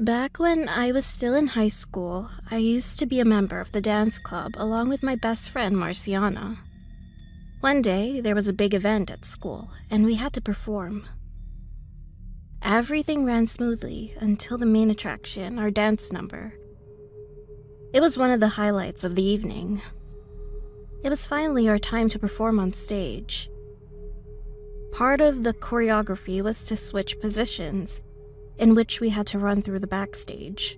Back when I was still in high school, I used to be a member of the dance club along with my best friend Marciana. One day, there was a big event at school, and we had to perform. Everything ran smoothly until the main attraction, our dance number. It was one of the highlights of the evening. It was finally our time to perform on stage. Part of the choreography was to switch positions, in which we had to run through the backstage.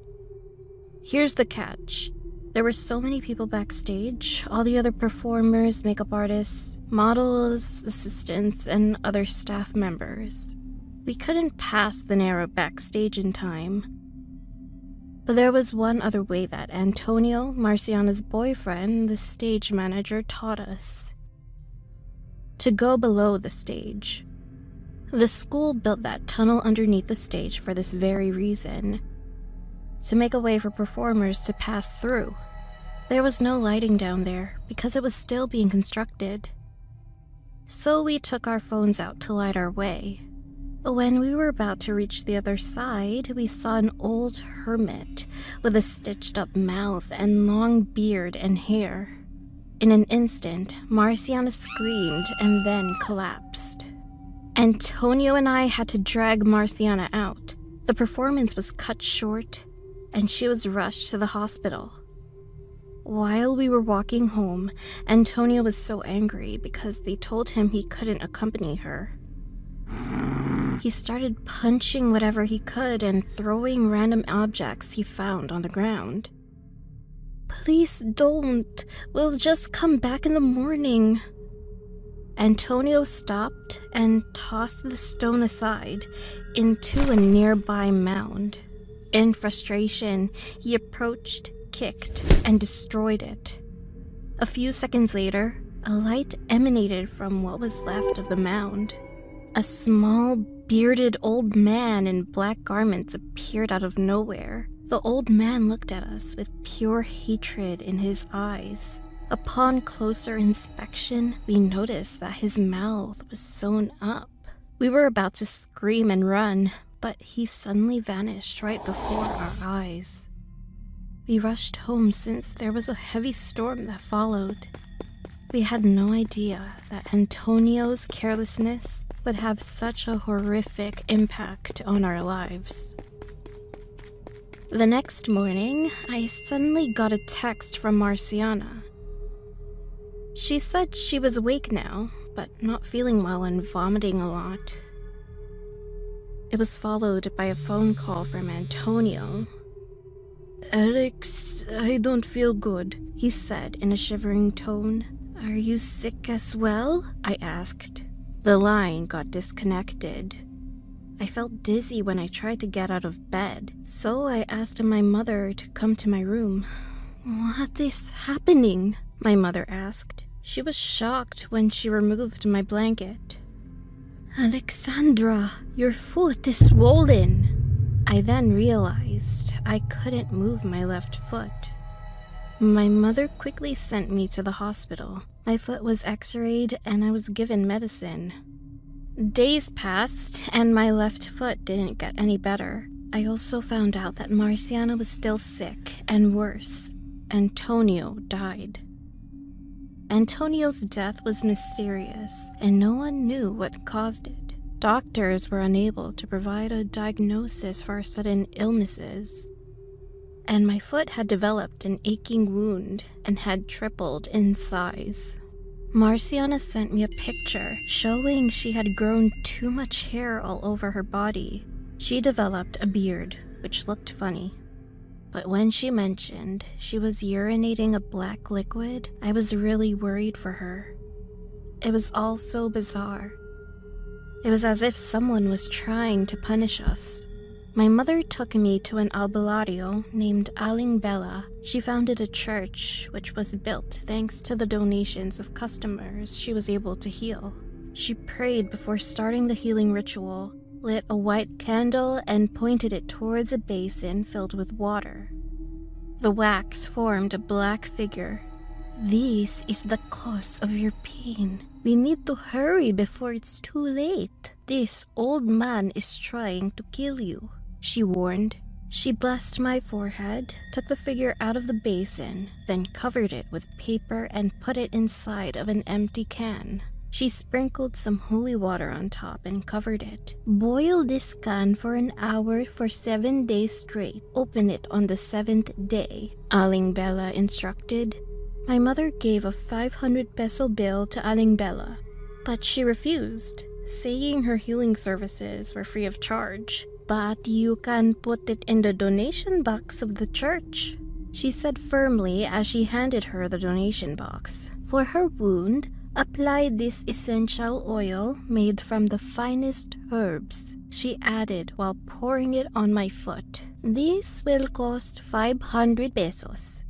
Here's the catch. There were so many people backstage, all the other performers, makeup artists, models, assistants, and other staff members. We couldn't pass the narrow backstage in time. But there was one other way that Antonio, Marciana's boyfriend, the stage manager, taught us. To go below the stage. The school built that tunnel underneath the stage for this very reason, to make a way for performers to pass through. There was no lighting down there because it was still being constructed. So we took our phones out to light our way. When we were about to reach the other side, we saw an old hermit with a stitched up mouth and long beard and hair. In an instant, Marciana screamed and then collapsed. Antonio and I had to drag Marciana out. The performance was cut short, and she was rushed to the hospital. While we were walking home, Antonio was so angry because they told him he couldn't accompany her. He started punching whatever he could and throwing random objects he found on the ground. "Please don't. We'll just come back in the morning." Antonio stopped and tossed the stone aside into a nearby mound. In frustration, he approached, kicked, and destroyed it. A few seconds later, a light emanated from what was left of the mound. A small, bearded old man in black garments appeared out of nowhere. The old man looked at us with pure hatred in his eyes. Upon closer inspection, we noticed that his mouth was sewn up. We were about to scream and run, but he suddenly vanished right before our eyes. We rushed home since there was a heavy storm that followed. We had no idea that Antonio's carelessness would have such a horrific impact on our lives. The next morning, I suddenly got a text from Marciana. She said she was awake now, but not feeling well and vomiting a lot. It was followed by a phone call from Antonio. "Alex, I don't feel good," he said in a shivering tone. "Are you sick as well?" I asked. The line got disconnected. I felt dizzy when I tried to get out of bed, so I asked my mother to come to my room. "What is happening?" my mother asked. She was shocked when she removed my blanket. "Alexandra, your foot is swollen." I then realized I couldn't move my left foot. My mother quickly sent me to the hospital. My foot was x-rayed and I was given medicine. Days passed and my left foot didn't get any better. I also found out that Marciana was still sick, and worse, Antonio died. Antonio's death was mysterious, and no one knew what caused it. Doctors were unable to provide a diagnosis for sudden illnesses, and my foot had developed an aching wound and had tripled in size. Marciana sent me a picture showing she had grown too much hair all over her body. She developed a beard, which looked funny. But when she mentioned she was urinating a black liquid, I was really worried for her. It was all so bizarre. It was as if someone was trying to punish us. My mother took me to an albulario named Aling Bella. She founded a church which was built thanks to the donations of customers she was able to heal. She prayed before starting the healing ritual, lit a white candle, and pointed it towards a basin filled with water. The wax formed a black figure. "This is the cause of your pain. We need to hurry before it's too late. This old man is trying to kill you," she warned. She blessed my forehead, took the figure out of the basin, then covered it with paper and put it inside of an empty can. She sprinkled some holy water on top and covered it. Boil this can for an hour for 7 days straight. Open it on the 7th day, Aling Bella instructed. My mother gave a 500 peso bill to Aling Bella, but she refused, saying her healing services were free of charge. But you can put it in the donation box of the church, she said firmly as she handed her the donation box. For her wound, apply this essential oil made from the finest herbs, she added while pouring it on my foot. This will cost 500 pesos.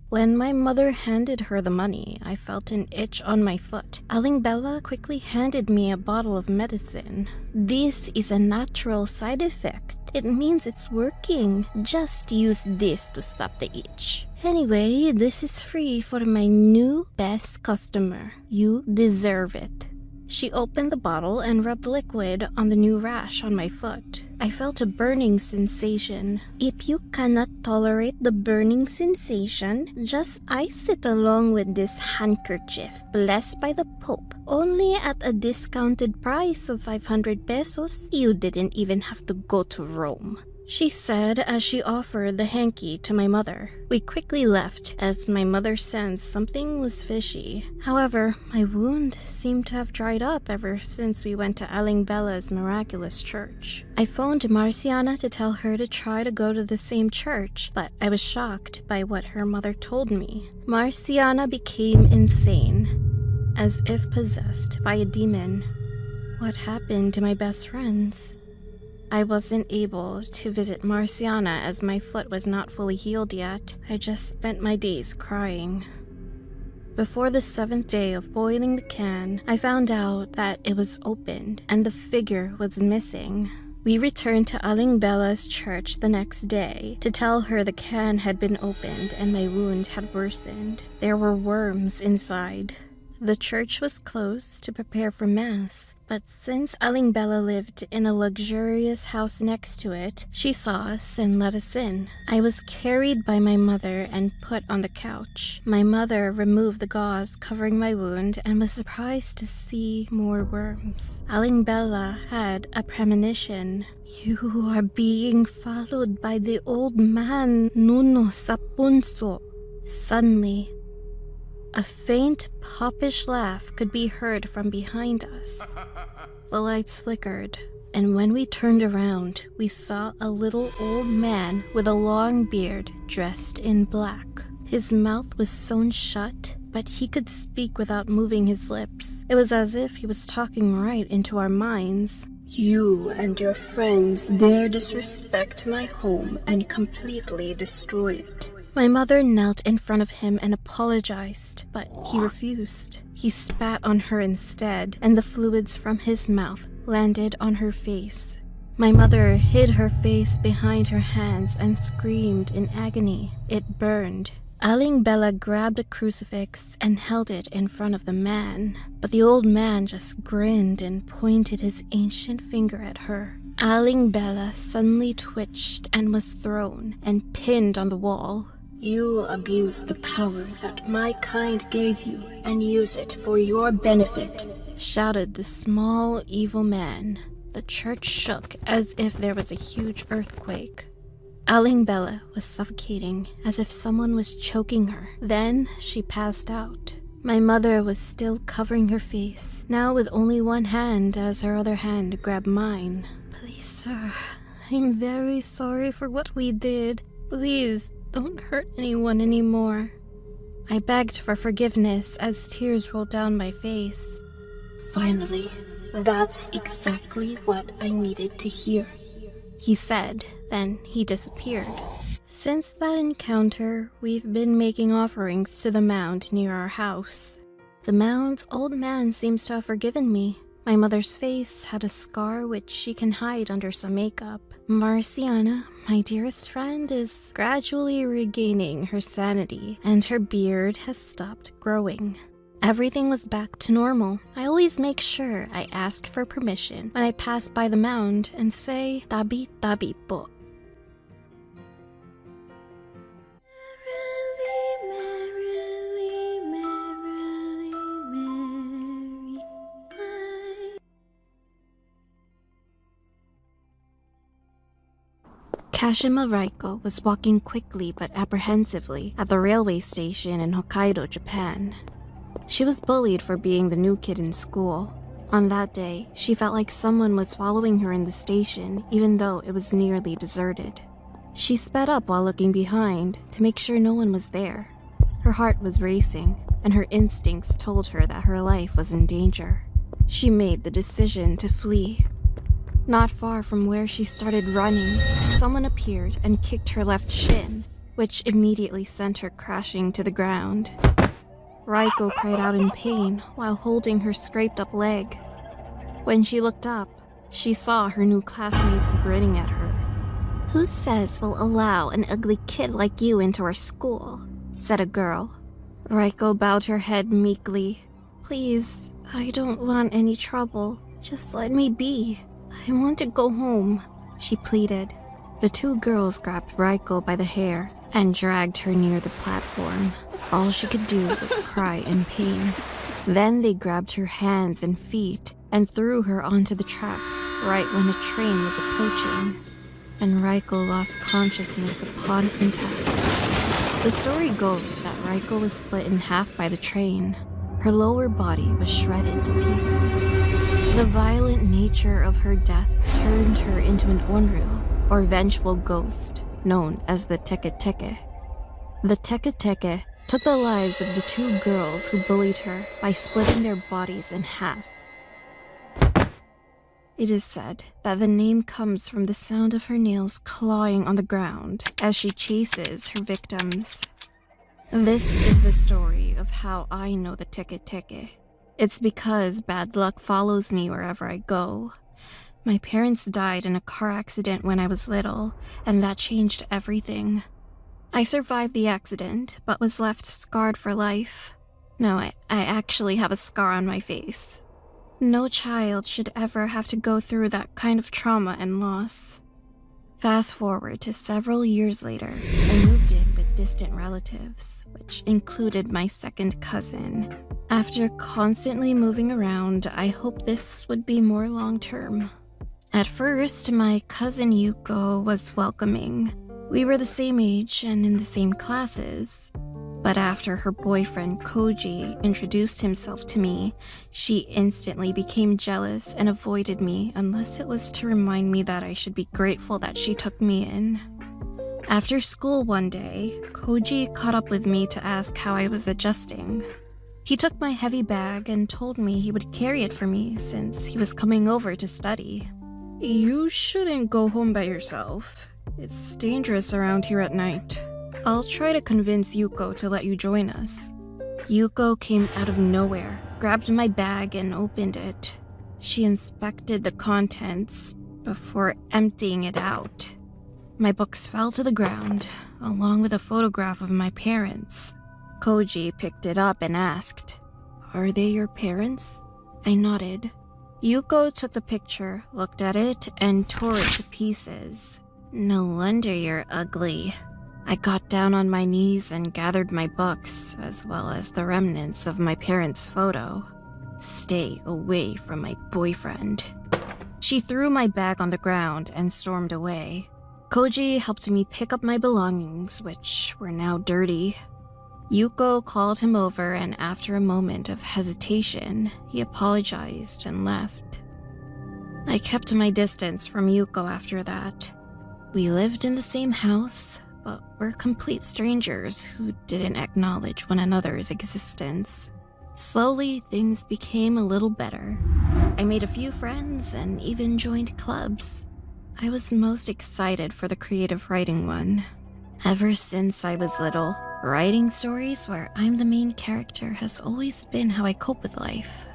When my mother handed her the money, I felt an itch on my foot. Aling Bella quickly handed me a bottle of medicine. This is a natural side effect. It means it's working. Just use this to stop the itch. Anyway, this is free for my new best customer. You deserve it. She opened the bottle and rubbed liquid on the new rash on my foot. I felt a burning sensation. If you cannot tolerate the burning sensation, just ice it along with this handkerchief blessed by the Pope. Only at a discounted price of 500 pesos. You didn't even have to go to Rome, she said as she offered the hanky to my mother. We quickly left as my mother sensed something was fishy. However, my wound seemed to have dried up ever since we went to Aling Bella's miraculous church. I phoned Marciana to tell her to try to go to the same church, but I was shocked by what her mother told me. Marciana became insane, as if possessed by a demon. What happened to my best friends? I wasn't able to visit Marciana as my foot was not fully healed yet. I just spent my days crying. Before the 7th day of boiling the can, I found out that it was opened and the figure was missing. We returned to Aling Bella's church the next day to tell her the can had been opened and my wound had worsened. There were worms inside. The church was closed to prepare for Mass, but since Aling Bella lived in a luxurious house next to it, she saw us and let us in. I was carried by my mother and put on the couch. My mother removed the gauze covering my wound and was surprised to see more worms. Aling Bella had a premonition. You are being followed by the old man, Nuno sa Punso. Suddenly, a faint, popish laugh could be heard from behind us. The lights flickered, and when we turned around, we saw a little old man with a long beard dressed in black. His mouth was sewn shut, but he could speak without moving his lips. It was as if he was talking right into our minds. You and your friends dare disrespect my home and completely destroy it. My mother knelt in front of him and apologized, but he refused. He spat on her instead, and the fluids from his mouth landed on her face. My mother hid her face behind her hands and screamed in agony. It burned. Aling Bella grabbed a crucifix and held it in front of the man, but the old man just grinned and pointed his ancient finger at her. Aling Bella suddenly twitched and was thrown and pinned on the wall. You abuse the power that my kind gave you and use it for your benefit, shouted the small, evil man. The church shook as if there was a huge earthquake. Aling Bella was suffocating as if someone was choking her. Then she passed out. My mother was still covering her face, now with only one hand as her other hand grabbed mine. Please, sir, I'm very sorry for what we did. Please, don't hurt anyone anymore. I begged for forgiveness as tears rolled down my face. Finally, that's exactly what I needed to hear, he said, then he disappeared. Since that encounter, we've been making offerings to the mound near our house. The mound's old man seems to have forgiven me. My mother's face had a scar which she can hide under some makeup. Marciana, my dearest friend, is gradually regaining her sanity, and her beard has stopped growing. Everything was back to normal. I always make sure I ask for permission when I pass by the mound and say, "Tabi tabi po." Kashima Raiko was walking quickly but apprehensively at the railway station in Hokkaido, Japan. She was bullied for being the new kid in school. On that day, she felt like someone was following her in the station even though it was nearly deserted. She sped up while looking behind to make sure no one was there. Her heart was racing, and her instincts told her that her life was in danger. She made the decision to flee. Not far from where she started running, someone appeared and kicked her left shin, which immediately sent her crashing to the ground. Raiko cried out in pain while holding her scraped-up leg. When she looked up, she saw her new classmates grinning at her. "Who says we'll allow an ugly kid like you into our school?" said a girl. Raiko bowed her head meekly. "Please, I don't want any trouble. Just let me be. I want to go home," she pleaded. The two girls grabbed Raiko by the hair and dragged her near the platform. All she could do was cry in pain. Then they grabbed her hands and feet and threw her onto the tracks right when a train was approaching, and Raiko lost consciousness upon impact. The story goes that Raiko was split in half by the train. Her lower body was shredded to pieces. The violent nature of her death turned her into an onryo, or vengeful ghost, known as the teke-teke. The teke-teke took the lives of the two girls who bullied her by splitting their bodies in half. It is said that the name comes from the sound of her nails clawing on the ground as she chases her victims. This is the story of how I know the teke-teke. It's because bad luck follows me wherever I go. My parents died in a car accident when I was little, and that changed everything. I survived the accident, but was left scarred for life. No, I actually have a scar on my face. No child should ever have to go through that kind of trauma and loss. Fast forward to several years later, I moved in with distant relatives, which included my second cousin. After constantly moving around, I hoped this would be more long-term. At first, my cousin Yuko was welcoming. We were the same age and in the same classes. But after her boyfriend Koji introduced himself to me, she instantly became jealous and avoided me unless it was to remind me that I should be grateful that she took me in. After school one day, Koji caught up with me to ask how I was adjusting. He took my heavy bag and told me he would carry it for me since he was coming over to study. "You shouldn't go home by yourself. It's dangerous around here at night. I'll try to convince Yuko to let you join us." Yuko came out of nowhere, grabbed my bag and opened it. She inspected the contents before emptying it out. My books fell to the ground, along with a photograph of my parents. Koji picked it up and asked, "Are they your parents?" I nodded. Yuko took the picture, looked at it, and tore it to pieces. "No wonder you're ugly." I got down on my knees and gathered my books, as well as the remnants of my parents' photo. "Stay away from my boyfriend." She threw my bag on the ground and stormed away. Koji helped me pick up my belongings, which were now dirty. Yuko called him over, and after a moment of hesitation, he apologized and left. I kept my distance from Yuko after that. We lived in the same house, but were complete strangers who didn't acknowledge one another's existence. Slowly, things became a little better. I made a few friends and even joined clubs. I was most excited for the creative writing one. Ever since I was little, writing stories where I'm the main character has always been how I cope with life.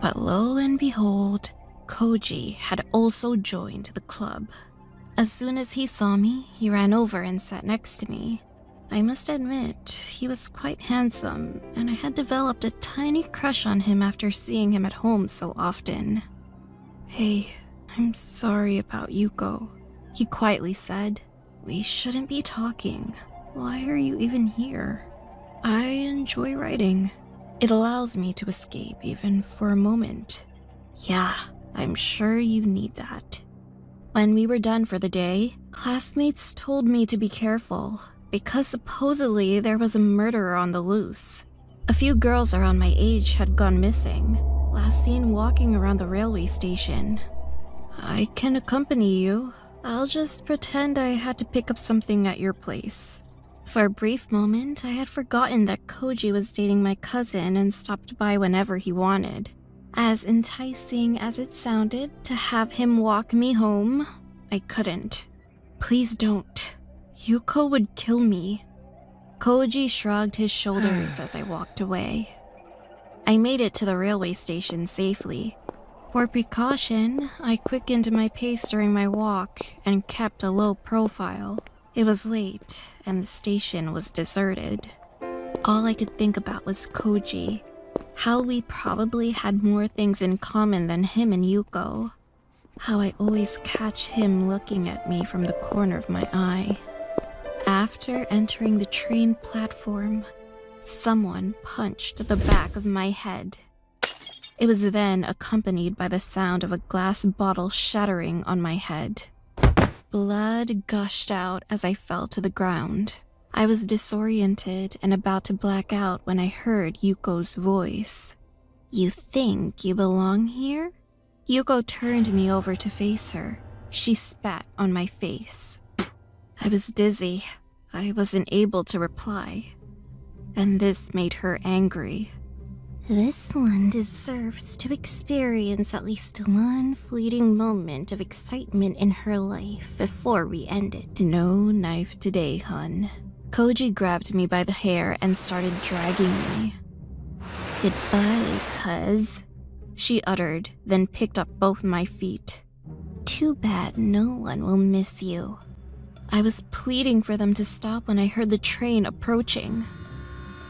But lo and behold, Koji had also joined the club. As soon as he saw me, he ran over and sat next to me. I must admit, he was quite handsome, and I had developed a tiny crush on him after seeing him at home so often. "Hey, I'm sorry about Yuko," he quietly said. "We shouldn't be talking. Why are you even here?" "I enjoy writing. It allows me to escape even for a moment." "Yeah, I'm sure you need that." When we were done for the day, classmates told me to be careful because supposedly there was a murderer on the loose. A few girls around my age had gone missing, last seen walking around the railway station. I can accompany you. I'll just pretend I had to pick up something at your place. For a brief moment, I had forgotten that Koji was dating my cousin and stopped by whenever he wanted. As enticing as it sounded to have him walk me home, I couldn't. Please don't. Yuko would kill me. Koji shrugged his shoulders as I walked away. I made it to the railway station safely. For precaution, I quickened my pace during my walk and kept a low profile. It was late, and the station was deserted. All I could think about was Koji. How we probably had more things in common than him and Yuko. How I always catch him looking at me from the corner of my eye. After entering the train platform, someone punched the back of my head. It was then accompanied by the sound of a glass bottle shattering on my head. Blood gushed out as I fell to the ground. I was disoriented and about to black out when I heard Yuko's voice. "You think you belong here?" Yuko turned me over to face her. She spat on my face. I was dizzy. I wasn't able to reply. And this made her angry. "This one deserves to experience at least one fleeting moment of excitement in her life before we end it. No knife today, hun." Koji grabbed me by the hair and started dragging me. "Goodbye, cuz," she uttered, then picked up both my feet. "Too bad no one will miss you." I was pleading for them to stop when I heard the train approaching.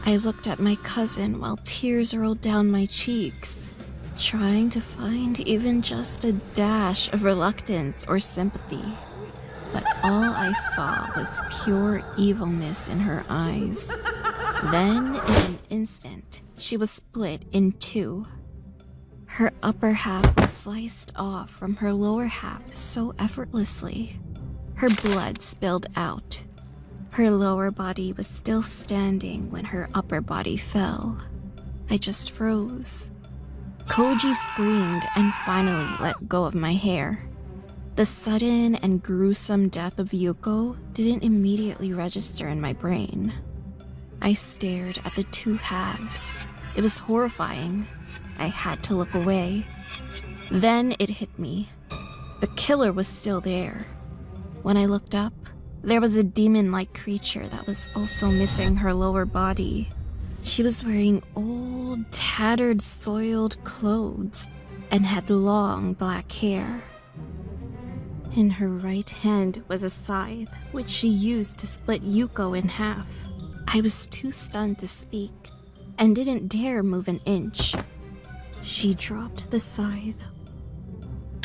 I looked at my cousin while tears rolled down my cheeks, trying to find even just a dash of reluctance or sympathy. But all I saw was pure evilness in her eyes. Then, in an instant, she was split in two. Her upper half was sliced off from her lower half so effortlessly. Her blood spilled out. Her lower body was still standing when her upper body fell. I just froze. Koji screamed and finally let go of my hair. The sudden and gruesome death of Yuko didn't immediately register in my brain. I stared at the two halves. It was horrifying. I had to look away. Then it hit me. The killer was still there. When I looked up, there was a demon-like creature that was also missing her lower body. She was wearing old, tattered, soiled clothes and had long black hair. In her right hand was a scythe, which she used to split Yuko in half. I was too stunned to speak and didn't dare move an inch. She dropped the scythe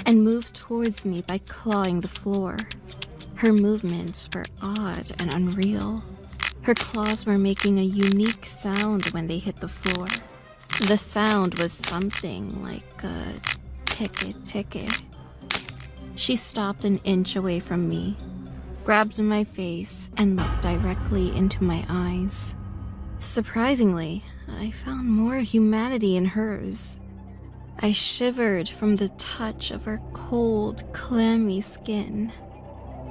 and moved towards me by clawing the floor. Her movements were odd and unreal. Her claws were making a unique sound when they hit the floor. The sound was something like a tick-tick. She stopped an inch away from me, grabbed my face, and looked directly into my eyes. Surprisingly, I found more humanity in hers. I shivered from the touch of her cold, clammy skin.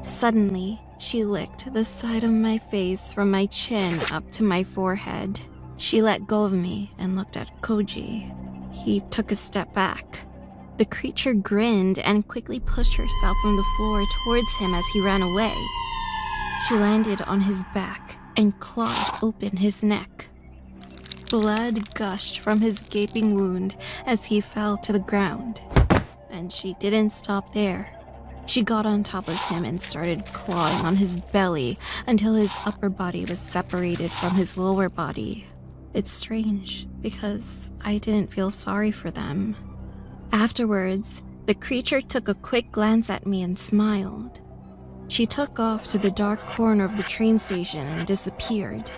Suddenly, she licked the side of my face from my chin up to my forehead. She let go of me and looked at Koji. He took a step back. The creature grinned and quickly pushed herself from the floor towards him as he ran away. She landed on his back and clawed open his neck. Blood gushed from his gaping wound as he fell to the ground. And she didn't stop there. She got on top of him and started clawing on his belly until his upper body was separated from his lower body. It's strange because I didn't feel sorry for them. Afterwards, the creature took a quick glance at me and smiled. She took off to the dark corner of the train station and disappeared.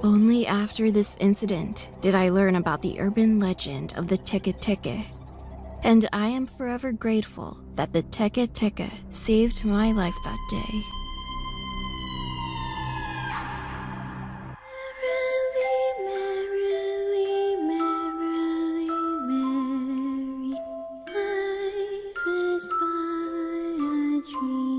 Only after this incident did I learn about the urban legend of the tick-tick. And I am forever grateful that the teke teke saved my life that day. Merrily, merrily, merrily, life is but a dream.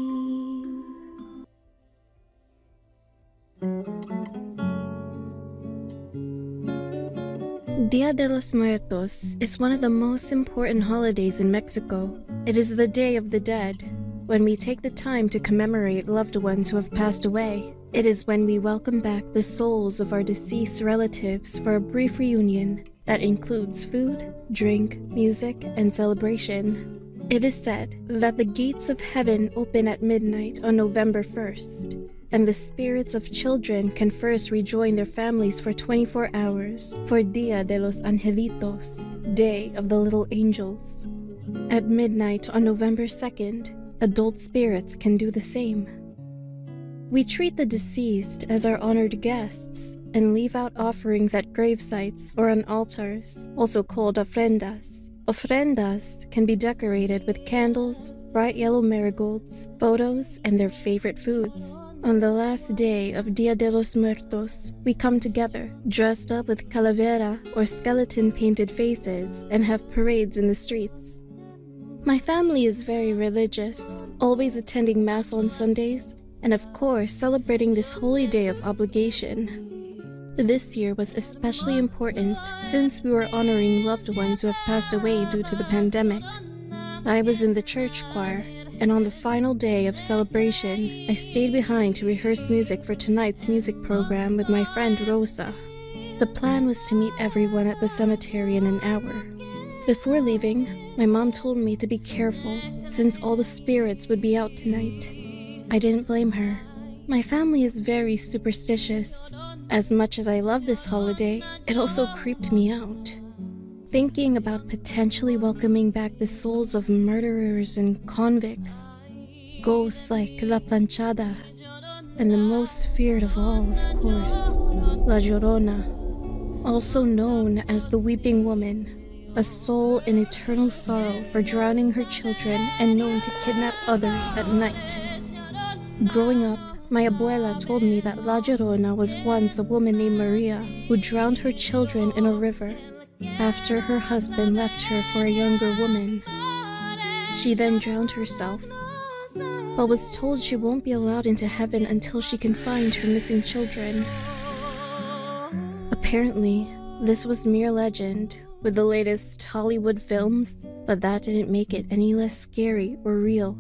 Dia de los Muertos is one of the most important holidays in Mexico. It is the Day of the Dead, when we take the time to commemorate loved ones who have passed away. It is when we welcome back the souls of our deceased relatives for a brief reunion that includes food, drink, music, and celebration. It is said that the gates of heaven open at midnight on November 1st, and the spirits of children can first rejoin their families for 24 hours for Dia de los Angelitos, Day of the Little Angels. At midnight on November 2nd, adult spirits can do the same. We treat the deceased as our honored guests and leave out offerings at grave sites or on altars, also called ofrendas. Ofrendas can be decorated with candles, bright yellow marigolds, photos, and their favorite foods. On the last day of Dia de los Muertos, we come together, dressed up with calavera or skeleton-painted faces, and have parades in the streets. My family is very religious, always attending Mass on Sundays, and of course celebrating this holy day of obligation. This year was especially important since we were honoring loved ones who have passed away due to the pandemic. I was in the church choir, and on the final day of celebration, I stayed behind to rehearse music for tonight's music program with my friend Rosa. The plan was to meet everyone at the cemetery in an hour. Before leaving, my mom told me to be careful since all the spirits would be out tonight. I didn't blame her. My family is very superstitious. As much as I love this holiday, it also creeped me out. Thinking about potentially welcoming back the souls of murderers and convicts, ghosts like La Planchada, and the most feared of all, of course, La Llorona, also known as the Weeping Woman, a soul in eternal sorrow for drowning her children and known to kidnap others at night. Growing up, my abuela told me that La Llorona was once a woman named Maria who drowned her children in a river after her husband left her for a younger woman. She then drowned herself, but was told she won't be allowed into heaven until she can find her missing children. Apparently, this was mere legend with the latest Hollywood films, but that didn't make it any less scary or real.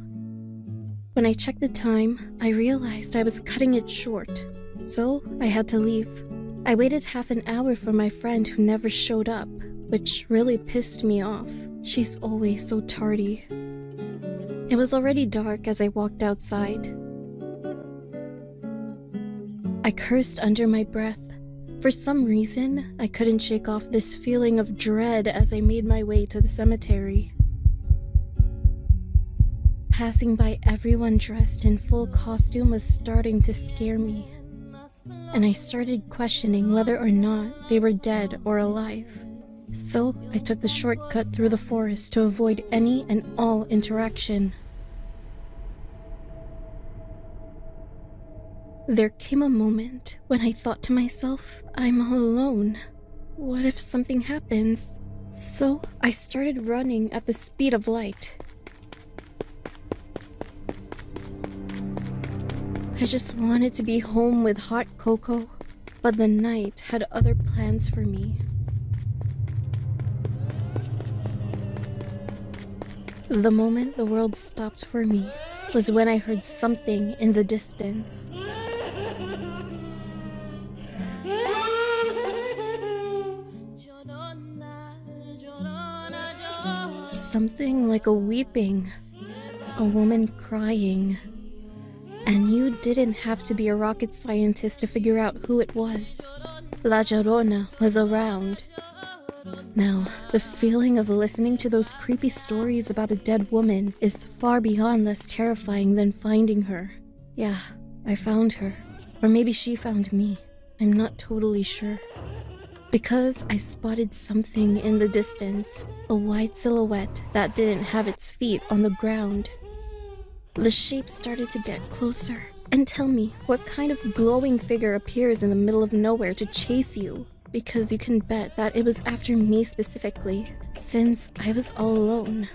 When I checked the time, I realized I was cutting it short, so I had to leave. I waited half an hour for my friend who never showed up, which really pissed me off. She's always so tardy. It was already dark as I walked outside. I cursed under my breath. For some reason, I couldn't shake off this feeling of dread as I made my way to the cemetery. Passing by everyone dressed in full costume was starting to scare me, and I started questioning whether or not they were dead or alive. So I took the shortcut through the forest to avoid any and all interaction. There came a moment when I thought to myself, I'm all alone. What if something happens? So I started running at the speed of light. I just wanted to be home with hot cocoa, but the night had other plans for me. The moment the world stopped for me was when I heard something in the distance. Something like a weeping, a woman crying. And you didn't have to be a rocket scientist to figure out who it was. La Llorona was around. Now, the feeling of listening to those creepy stories about a dead woman is far beyond less terrifying than finding her. Yeah, I found her. Or maybe she found me. I'm not totally sure. because I spotted something in the distance, a white silhouette that didn't have its feet on the ground. The shape started to get closer and tell me what kind of glowing figure appears in the middle of nowhere to chase you, because you can bet that it was after me specifically, since I was all alone.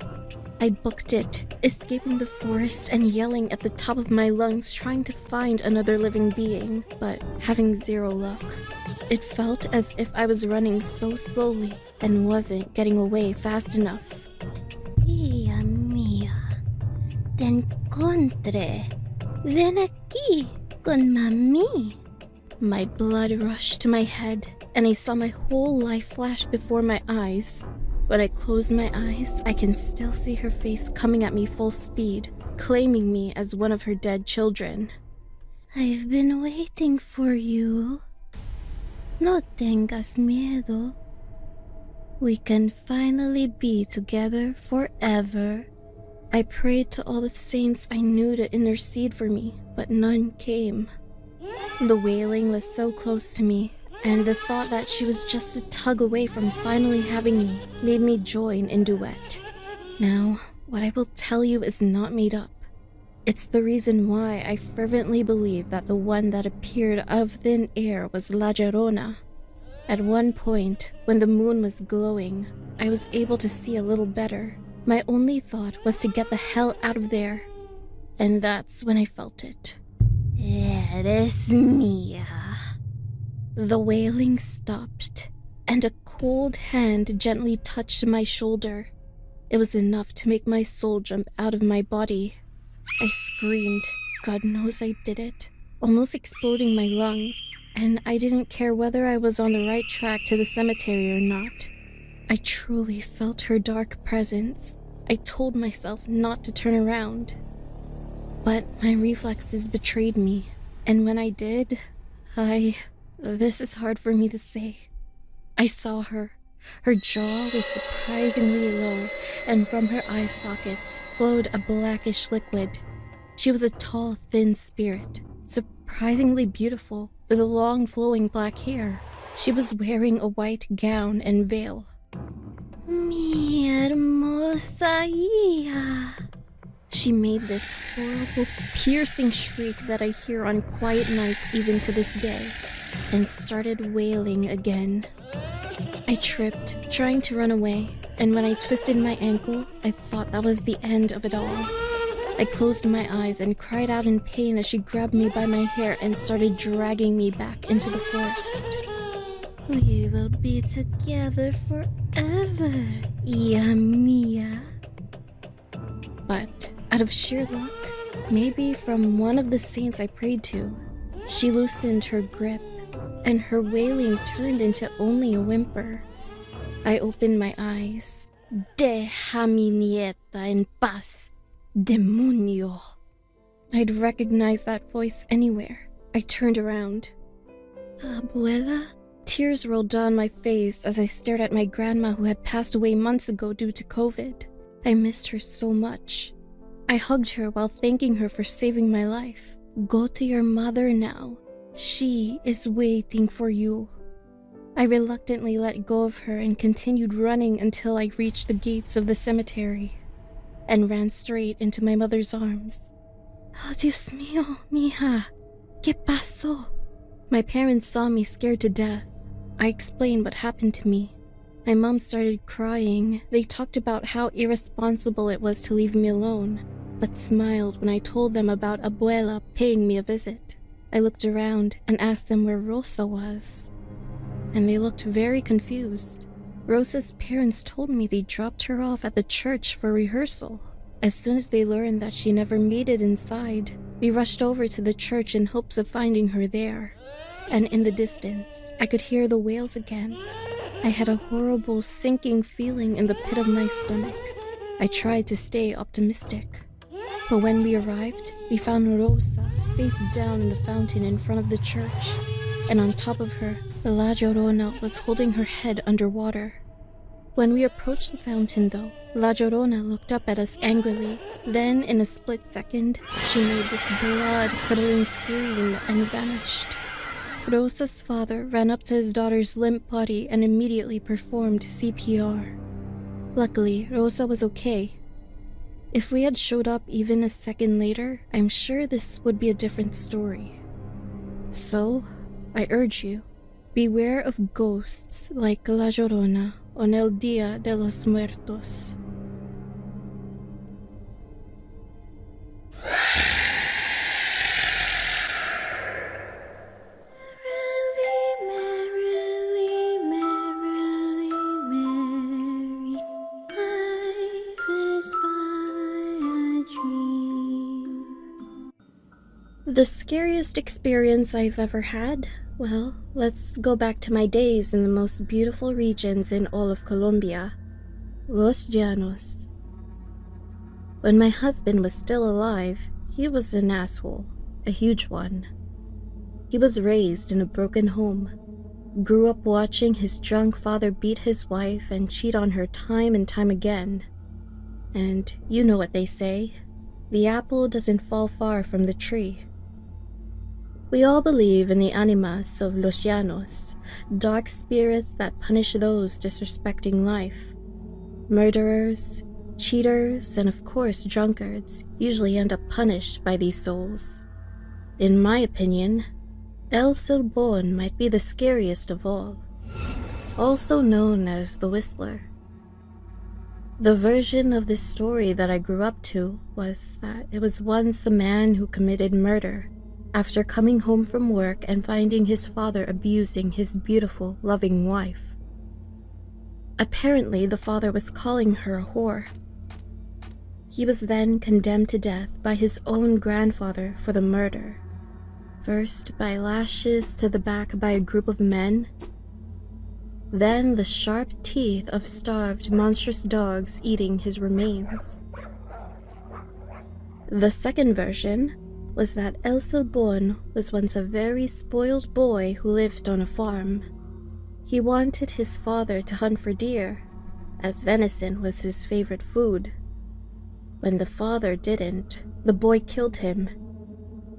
I booked it, escaping the forest and yelling at the top of my lungs trying to find another living being, but having zero luck. It felt as if I was running so slowly and wasn't getting away fast enough. Hija mía, te encontré. Ven aquí con mami. My blood rushed to my head, and I saw my whole life flash before my eyes. When I close my eyes, I can still see her face coming at me full speed, claiming me as one of her dead children. I've been waiting for you. No tengas miedo. We can finally be together forever. I prayed to all the saints I knew to intercede for me, but none came. The wailing was so close to me, and the thought that she was just a tug away from finally having me made me join in duet. Now, what I will tell you is not made up. It's the reason why I fervently believe that the one that appeared out of thin air was La Llorona. At one point, when the moon was glowing, I was able to see a little better. My only thought was to get the hell out of there. And that's when I felt it. Eres mía. The wailing stopped, and a cold hand gently touched my shoulder. It was enough to make my soul jump out of my body. I screamed, God knows I did it, almost exploding my lungs, and I didn't care whether I was on the right track to the cemetery or not. I truly felt her dark presence. I told myself not to turn around. But my reflexes betrayed me, and when I did, this is hard for me to say. I saw her. Her jaw was surprisingly low, and from her eye sockets flowed a blackish liquid. She was a tall, thin spirit, surprisingly beautiful, with long flowing black hair. She was wearing a white gown and veil. Mi hermosa hija. She made this horrible, piercing shriek that I hear on quiet nights even to this day, and started wailing again. I tripped, trying to run away, and when I twisted my ankle, I thought that was the end of it all. I closed my eyes and cried out in pain as she grabbed me by my hair and started dragging me back into the forest. We will be together forever, hija mía. But out of sheer luck, maybe from one of the saints I prayed to, she loosened her grip, and her wailing turned into only a whimper. I opened my eyes. Deja mi nieta en paz, demonio. I'd recognize that voice anywhere. I turned around. Abuela? Tears rolled down my face as I stared at my grandma who had passed away months ago due to COVID. I missed her so much. I hugged her while thanking her for saving my life. Go to your mother now. She is waiting for you. I reluctantly let go of her and continued running until I reached the gates of the cemetery and ran straight into my mother's arms. Oh, Dios mío, mija. ¿Qué pasó? My parents saw me scared to death. I explained what happened to me. My mom started crying. They talked about how irresponsible it was to leave me alone, but smiled when I told them about Abuela paying me a visit. I looked around and asked them where Rosa was, and they looked very confused. Rosa's parents told me they dropped her off at the church for rehearsal. As soon as they learned that she never made it inside, we rushed over to the church in hopes of finding her there. And in the distance, I could hear the wails again. I had a horrible sinking feeling in the pit of my stomach. I tried to stay optimistic. But when we arrived, we found Rosa face down in the fountain in front of the church. And on top of her, La Llorona was holding her head underwater. When we approached the fountain though, La Llorona looked up at us angrily. Then, in a split second, she made this blood-curdling scream and vanished. Rosa's father ran up to his daughter's limp body and immediately performed CPR. Luckily, Rosa was okay. If we had showed up even a second later, I'm sure this would be a different story. So, I urge you, beware of ghosts like La Llorona on El Día de los Muertos. The scariest experience I've ever had? Well, let's go back to my days in the most beautiful regions in all of Colombia, Los Llanos. When my husband was still alive, he was an asshole, a huge one. He was raised in a broken home, grew up watching his drunk father beat his wife and cheat on her time and time again. And you know what they say, the apple doesn't fall far from the tree. We all believe in the animas of Los Llanos, dark spirits that punish those disrespecting life. Murderers, cheaters, and of course drunkards usually end up punished by these souls. In my opinion, El Silbón might be the scariest of all, also known as the Whistler. The version of this story that I grew up to was that it was once a man who committed murder after coming home from work and finding his father abusing his beautiful, loving wife. Apparently, the father was calling her a whore. He was then condemned to death by his own grandfather for the murder, first by lashes to the back by a group of men, then the sharp teeth of starved, monstrous dogs eating his remains. The second version was that El Silbón was once a very spoiled boy who lived on a farm. He wanted his father to hunt for deer, as venison was his favorite food. When the father didn't, the boy killed him,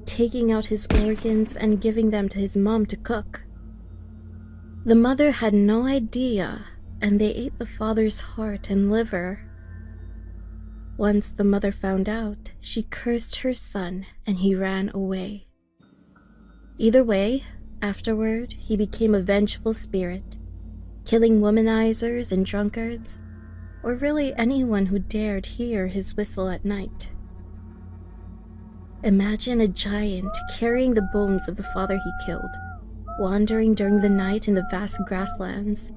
taking out his organs and giving them to his mom to cook. The mother had no idea, and they ate the father's heart and liver. Once the mother found out, she cursed her son and he ran away. Either way, afterward, he became a vengeful spirit, killing womanizers and drunkards, or really anyone who dared hear his whistle at night. Imagine a giant carrying the bones of the father he killed, wandering during the night in the vast grasslands,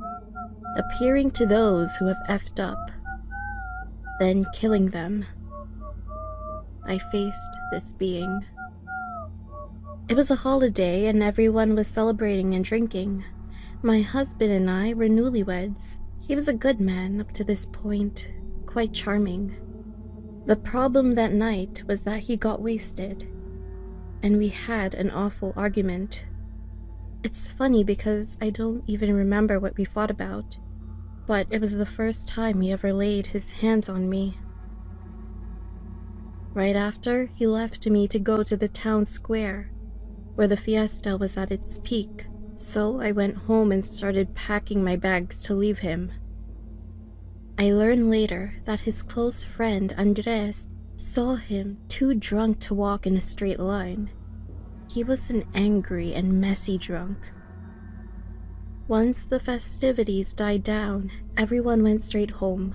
appearing to those who have effed up, then killing them. I faced this being. It was a holiday and everyone was celebrating and drinking. My husband and I were newlyweds. He was a good man up to this point, quite charming. The problem that night was that he got wasted, and we had an awful argument. It's funny because I don't even remember what we fought about, but it was the first time he ever laid his hands on me. Right after, he left me to go to the town square, where the fiesta was at its peak, so I went home and started packing my bags to leave him. I learned later that his close friend Andres saw him too drunk to walk in a straight line. He was an angry and messy drunk. Once the festivities died down, everyone went straight home.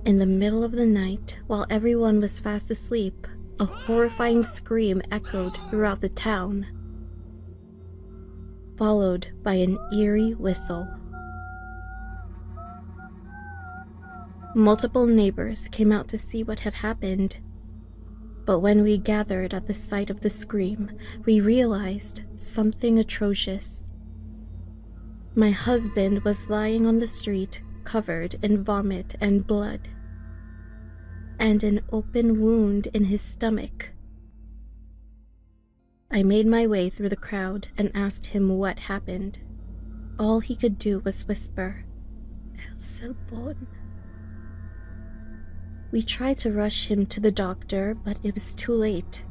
In the middle of the night, while everyone was fast asleep, a horrifying scream echoed throughout the town, followed by an eerie whistle. Multiple neighbors came out to see what had happened, but when we gathered at the sight of the scream, we realized something atrocious. My husband was lying on the street, covered in vomit and blood, and an open wound in his stomach. I made my way through the crowd and asked him what happened. All he could do was whisper, "El Silbón." We tried to rush him to the doctor, but it was too late.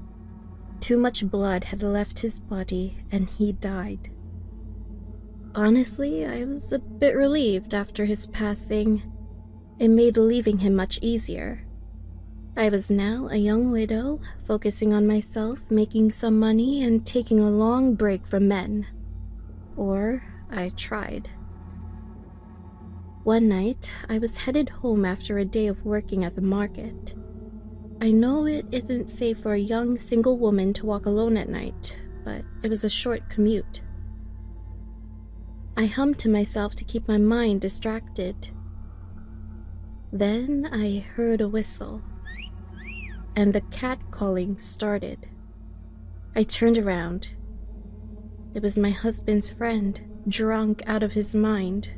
Too much blood had left his body and he died. Honestly, I was a bit relieved after his passing. It made leaving him much easier. I was now a young widow, focusing on myself, making some money, and taking a long break from men. Or I tried. One night, I was headed home after a day of working at the market. I know it isn't safe for a young single woman to walk alone at night, but it was a short commute. I hummed to myself to keep my mind distracted. Then I heard a whistle, and the cat calling started. I turned around. It was my husband's friend, drunk out of his mind.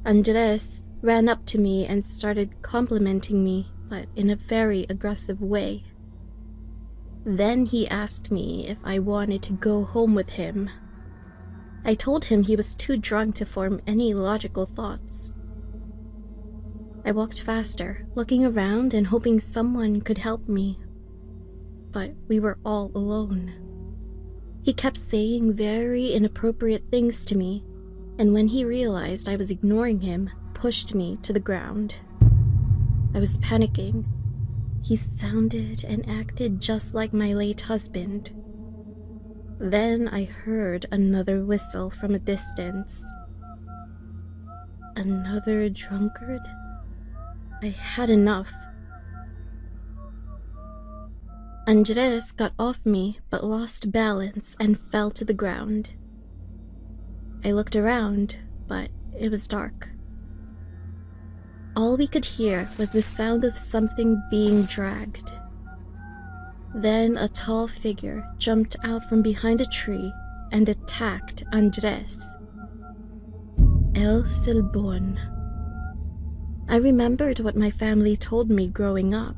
Andres ran up to me and started complimenting me, but in a very aggressive way. Then he asked me if I wanted to go home with him. I told him he was too drunk to form any logical thoughts. I walked faster, looking around and hoping someone could help me. But we were all alone. He kept saying very inappropriate things to me, and when he realized I was ignoring him, pushed me to the ground. I was panicking. He sounded and acted just like my late husband. Then I heard another whistle from a distance. Another drunkard? I had enough. Andres got off me but lost balance and fell to the ground. I looked around, but it was dark. All we could hear was the sound of something being dragged. Then a tall figure jumped out from behind a tree and attacked Andres. El Silbón. I remembered what my family told me growing up.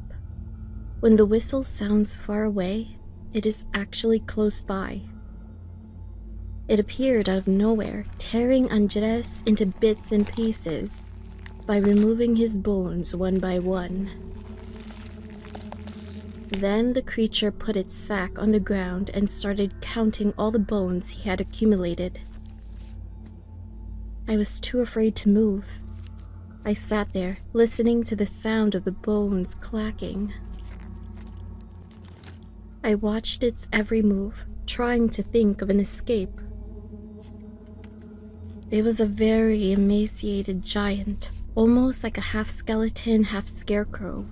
When the whistle sounds far away, it is actually close by. It appeared out of nowhere, tearing Andres into bits and pieces by removing his bones one by one. Then the creature put its sack on the ground and started counting all the bones he had accumulated. I was too afraid to move. I sat there, listening to the sound of the bones clacking. I watched its every move, trying to think of an escape. It was a very emaciated giant, almost like a half-skeleton, half-scarecrow,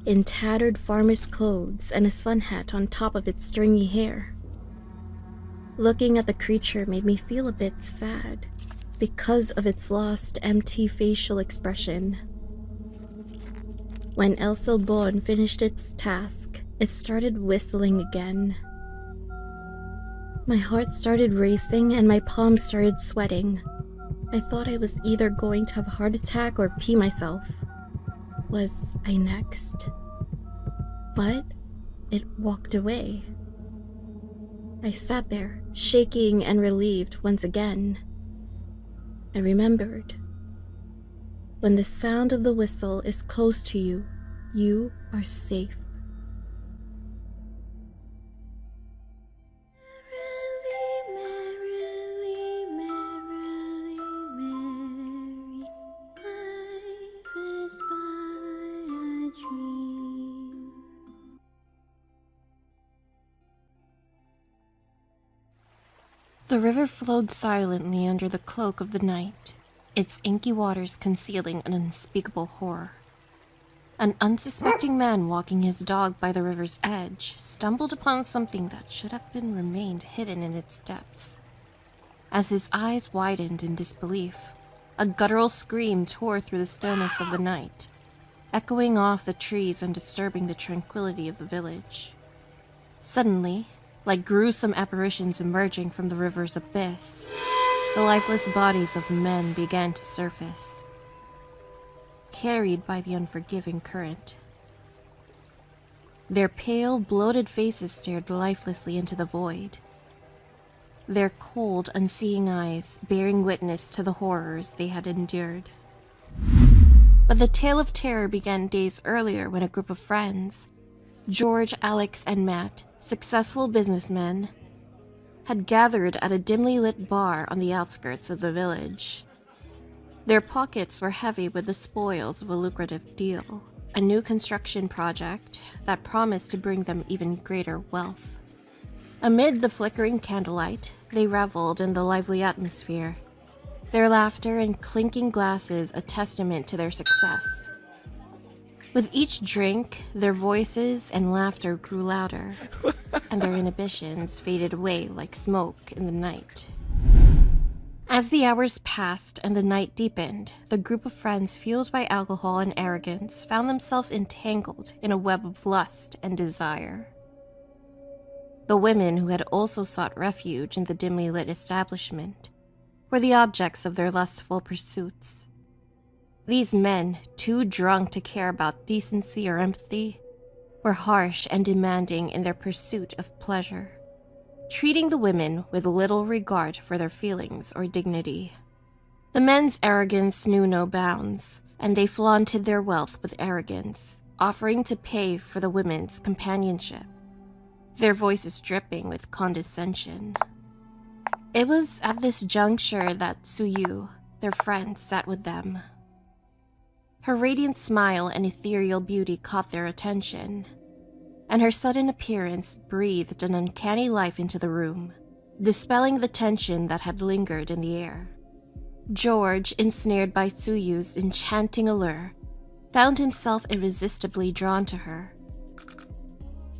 in tattered farmer's clothes and a sun hat on top of its stringy hair. Looking at the creature made me feel a bit sad, because of its lost, empty facial expression. When El Silbón finished its task, it started whistling again. My heart started racing and my palms started sweating. I thought I was either going to have a heart attack or pee myself. Was I next? But it walked away. I sat there, shaking and relieved once again. I remembered. When the sound of the whistle is close to you, you are safe. The river flowed silently under the cloak of the night, its inky waters concealing an unspeakable horror. An unsuspecting man walking his dog by the river's edge stumbled upon something that should have been remained hidden in its depths. As his eyes widened in disbelief, a guttural scream tore through the stillness of the night, echoing off the trees and disturbing the tranquility of the village. Suddenly, like gruesome apparitions emerging from the river's abyss, the lifeless bodies of men began to surface, carried by the unforgiving current. Their pale, bloated faces stared lifelessly into the void, their cold, unseeing eyes bearing witness to the horrors they had endured. But the tale of terror began days earlier when a group of friends, George, Alex, and Matt, successful businessmen, had gathered at a dimly lit bar on the outskirts of the village. Their pockets were heavy with the spoils of a lucrative deal, a new construction project that promised to bring them even greater wealth. Amid the flickering candlelight, they reveled in the lively atmosphere, their laughter and clinking glasses a testament to their success. With each drink, their voices and laughter grew louder, and their inhibitions faded away like smoke in the night. As the hours passed and the night deepened, the group of friends fueled by alcohol and arrogance found themselves entangled in a web of lust and desire. The women who had also sought refuge in the dimly lit establishment were the objects of their lustful pursuits. These men, too drunk to care about decency or empathy, were harsh and demanding in their pursuit of pleasure, treating the women with little regard for their feelings or dignity. The men's arrogance knew no bounds, and they flaunted their wealth with arrogance, offering to pay for the women's companionship, their voices dripping with condescension. It was at this juncture that Suyu, their friend, sat with them. Her radiant smile and ethereal beauty caught their attention, and her sudden appearance breathed an uncanny life into the room, dispelling the tension that had lingered in the air. George, ensnared by Suyu's enchanting allure, found himself irresistibly drawn to her.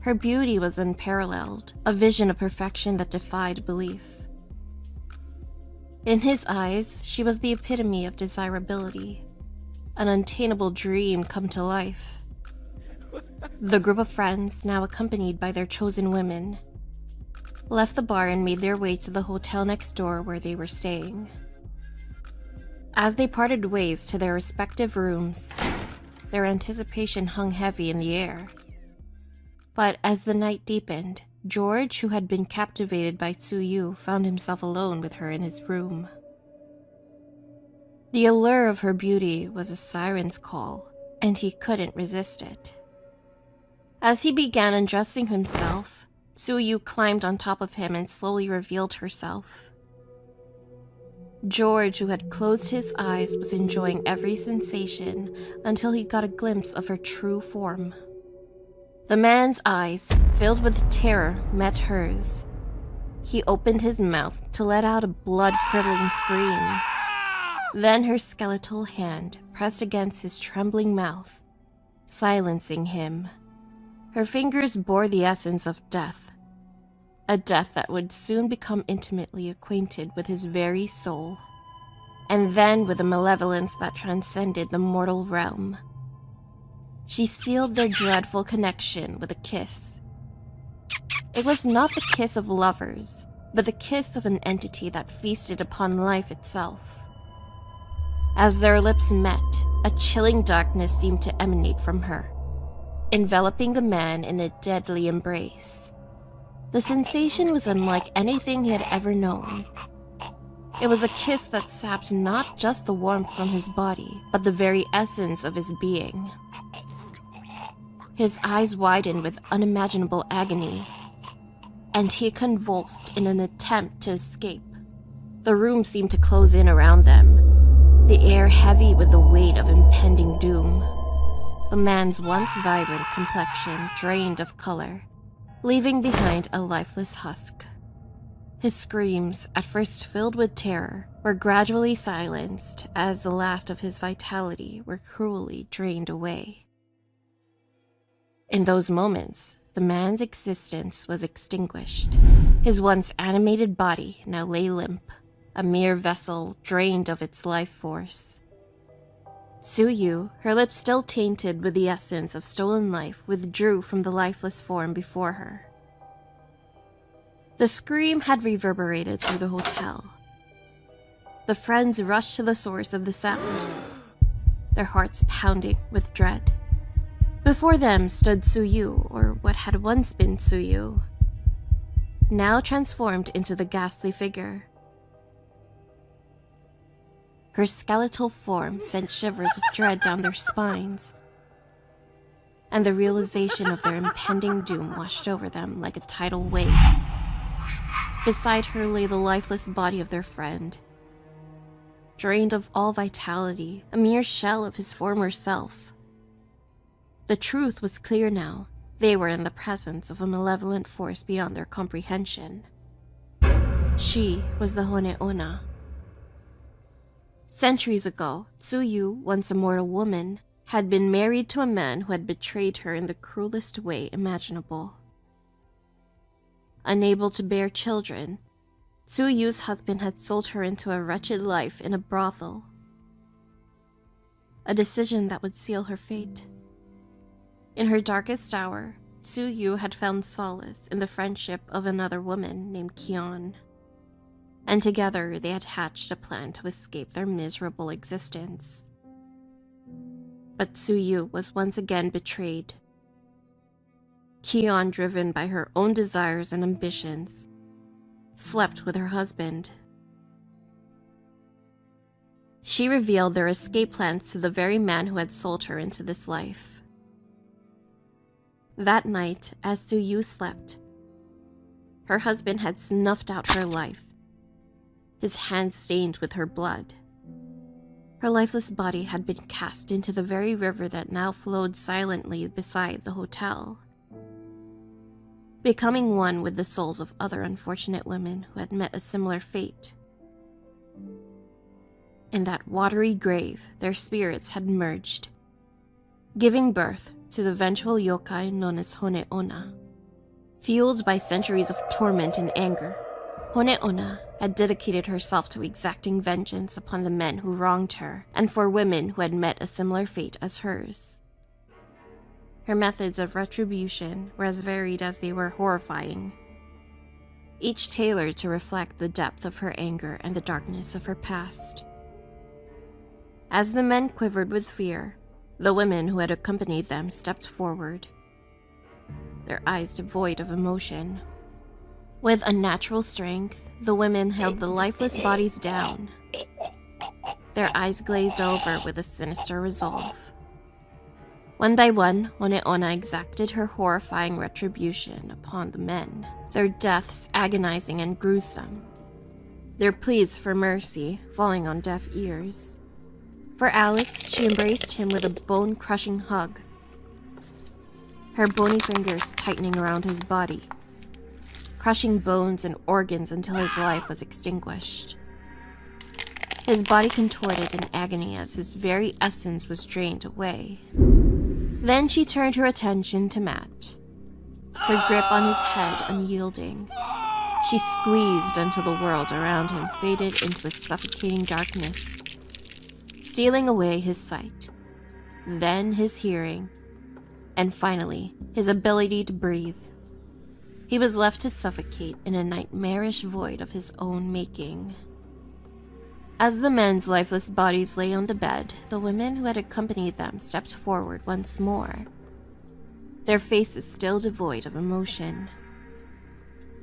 Her beauty was unparalleled, a vision of perfection that defied belief. In his eyes, she was the epitome of desirability, an unattainable dream come to life. The group of friends, now accompanied by their chosen women, left the bar and made their way to the hotel next door where they were staying. As they parted ways to their respective rooms, their anticipation hung heavy in the air. But as the night deepened, George, who had been captivated by Tsuyu, found himself alone with her in his room. The allure of her beauty was a siren's call, and he couldn't resist it. As he began undressing himself, Tsuyu climbed on top of him and slowly revealed herself. George, who had closed his eyes, was enjoying every sensation until he got a glimpse of her true form. The man's eyes, filled with terror, met hers. He opened his mouth to let out a blood-curdling scream. Then her skeletal hand pressed against his trembling mouth, silencing him. Her fingers bore the essence of death, a death that would soon become intimately acquainted with his very soul, and then with a malevolence that transcended the mortal realm. She sealed their dreadful connection with a kiss. It was not the kiss of lovers, but the kiss of an entity that feasted upon life itself. As their lips met, a chilling darkness seemed to emanate from her, enveloping the man in a deadly embrace. The sensation was unlike anything he had ever known. It was a kiss that sapped not just the warmth from his body, but the very essence of his being. His eyes widened with unimaginable agony, and he convulsed in an attempt to escape. The room seemed to close in around them, the air heavy with the weight of impending doom. The man's once vibrant complexion drained of color, leaving behind a lifeless husk. His screams, at first filled with terror, were gradually silenced as the last of his vitality were cruelly drained away. In those moments, the man's existence was extinguished. His once animated body now lay limp, a mere vessel drained of its life force. Tsuyu, her lips still tainted with the essence of stolen life, withdrew from the lifeless form before her. The scream had reverberated through the hotel. The friends rushed to the source of the sound, their hearts pounding with dread. Before them stood Tsuyu, or what had once been Tsuyu, now transformed into the ghastly figure. Her skeletal form sent shivers of dread down their spines. and the realization of their impending doom washed over them like a tidal wave. Beside her lay the lifeless body of their friend, drained of all vitality, a mere shell of his former self. The truth was clear now. They were in the presence of a malevolent force beyond their comprehension. She was the Hone'ona. Centuries ago, Tsuyu, once a mortal woman, had been married to a man who had betrayed her in the cruelest way imaginable. Unable to bear children, Tsuyu's husband had sold her into a wretched life in a brothel. A decision that would seal her fate. In her darkest hour, Tsuyu had found solace in the friendship of another woman named Kion, and together they had hatched a plan to escape their miserable existence. But Tsuyu was once again betrayed. Kion, driven by her own desires and ambitions, slept with her husband. She revealed their escape plans to the very man who had sold her into this life. That night, as Tsuyu slept, her husband had snuffed out her life, his hands stained with her blood. Her lifeless body had been cast into the very river that now flowed silently beside the hotel, becoming one with the souls of other unfortunate women who had met a similar fate. In that watery grave, their spirits had merged, giving birth to the vengeful yokai known as Hone'ona. Fueled by centuries of torment and anger, Hone'ona had dedicated herself to exacting vengeance upon the men who wronged her and for women who had met a similar fate as hers. Her methods of retribution were as varied as they were horrifying, each tailored to reflect the depth of her anger and the darkness of her past. As the men quivered with fear, the women who had accompanied them stepped forward, their eyes devoid of emotion. With unnatural strength, the women held the lifeless bodies down, their eyes glazed over with a sinister resolve. One by one, Hone'ona exacted her horrifying retribution upon the men, their deaths agonizing and gruesome, their pleas for mercy falling on deaf ears. For Alex, she embraced him with a bone-crushing hug, her bony fingers tightening around his body, crushing bones and organs until his life was extinguished. His body contorted in agony as his very essence was drained away. Then she turned her attention to Matt, her grip on his head unyielding. She squeezed until the world around him faded into a suffocating darkness, stealing away his sight, then his hearing, and finally, his ability to breathe. He was left to suffocate in a nightmarish void of his own making. As the men's lifeless bodies lay on the bed, the women who had accompanied them stepped forward once more, their faces still devoid of emotion.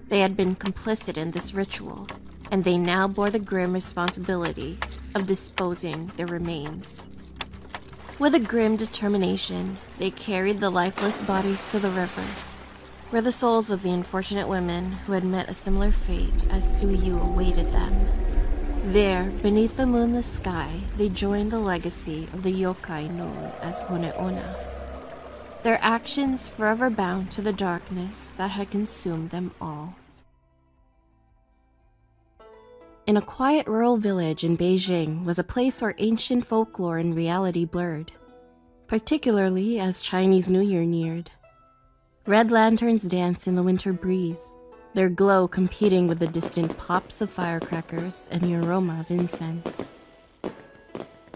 They had been complicit in this ritual, and they now bore the grim responsibility of disposing their remains. With a grim determination, they carried the lifeless bodies to the river, where the souls of the unfortunate women who had met a similar fate as Tsuyu awaited them. There, beneath the moonless sky, they joined the legacy of the yokai known as Hone'ona, their actions forever bound to the darkness that had consumed them all. In a quiet rural village in Beijing was a place where ancient folklore and reality blurred, particularly as Chinese New Year neared. Red lanterns danced in the winter breeze, their glow competing with the distant pops of firecrackers and the aroma of incense.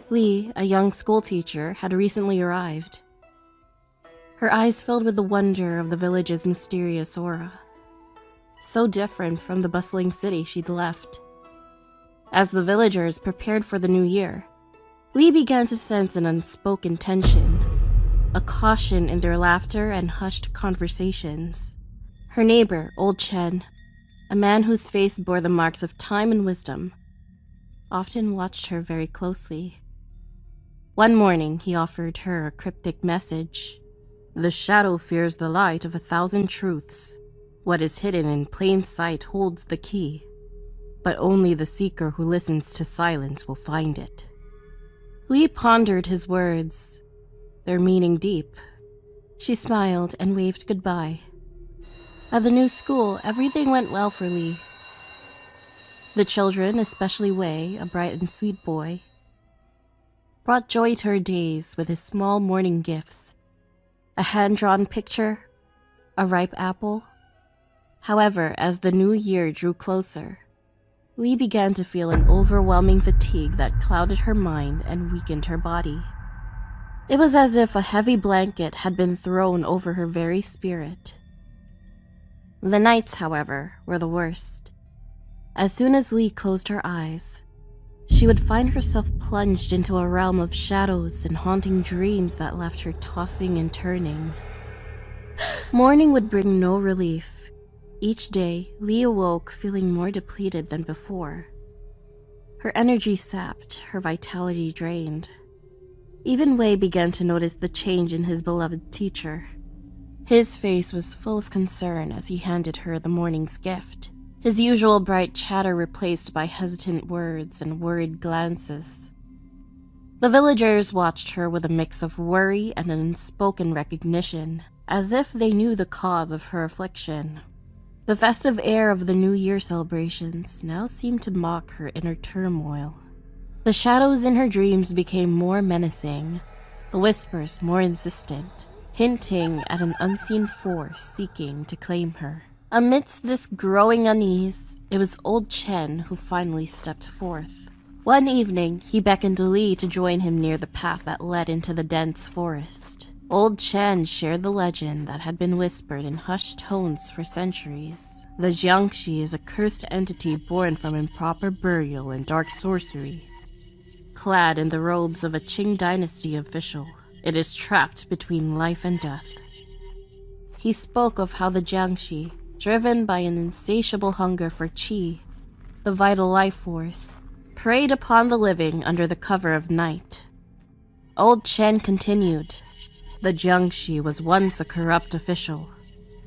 Lee, a young schoolteacher, had recently arrived. Her eyes filled with the wonder of the village's mysterious aura, so different from the bustling city she'd left. As the villagers prepared for the new year, Lee began to sense an unspoken tension, a caution in their laughter and hushed conversations. Her neighbor, Old Chen, a man whose face bore the marks of time and wisdom, often watched her very closely. One morning, he offered her a cryptic message. The shadow fears the light of 1,000 truths. What is hidden in plain sight holds the key, but only the seeker who listens to silence will find it. Lee pondered his words, their meaning deep. She smiled and waved goodbye. At the new school, everything went well for Lee. The children, especially Wei, a bright and sweet boy, brought joy to her days with his small morning gifts. A hand-drawn picture, a ripe apple. However, as the new year drew closer, Lee began to feel an overwhelming fatigue that clouded her mind and weakened her body. It was as if a heavy blanket had been thrown over her very spirit. The nights, however, were the worst. As soon as Lee closed her eyes, she would find herself plunged into a realm of shadows and haunting dreams that left her tossing and turning. Morning would bring no relief. Each day, Lee awoke feeling more depleted than before. Her energy sapped, her vitality drained. Even Wei began to notice the change in his beloved teacher. His face was full of concern as he handed her the morning's gift. His usual bright chatter replaced by hesitant words and worried glances. The villagers watched her with a mix of worry and an unspoken recognition, as if they knew the cause of her affliction. The festive air of the New Year celebrations now seemed to mock her inner turmoil. The shadows in her dreams became more menacing, the whispers more insistent, hinting at an unseen force seeking to claim her. Amidst this growing unease, it was old Chen who finally stepped forth. One evening, he beckoned Lee to join him near the path that led into the dense forest. Old Chen shared the legend that had been whispered in hushed tones for centuries. The Jiangxi is a cursed entity born from improper burial and dark sorcery. Clad in the robes of a Qing dynasty official, it is trapped between life and death. He spoke of how the Jiangxi, driven by an insatiable hunger for qi, the vital life force, preyed upon the living under the cover of night. Old Chen continued, the Jiangxi was once a corrupt official,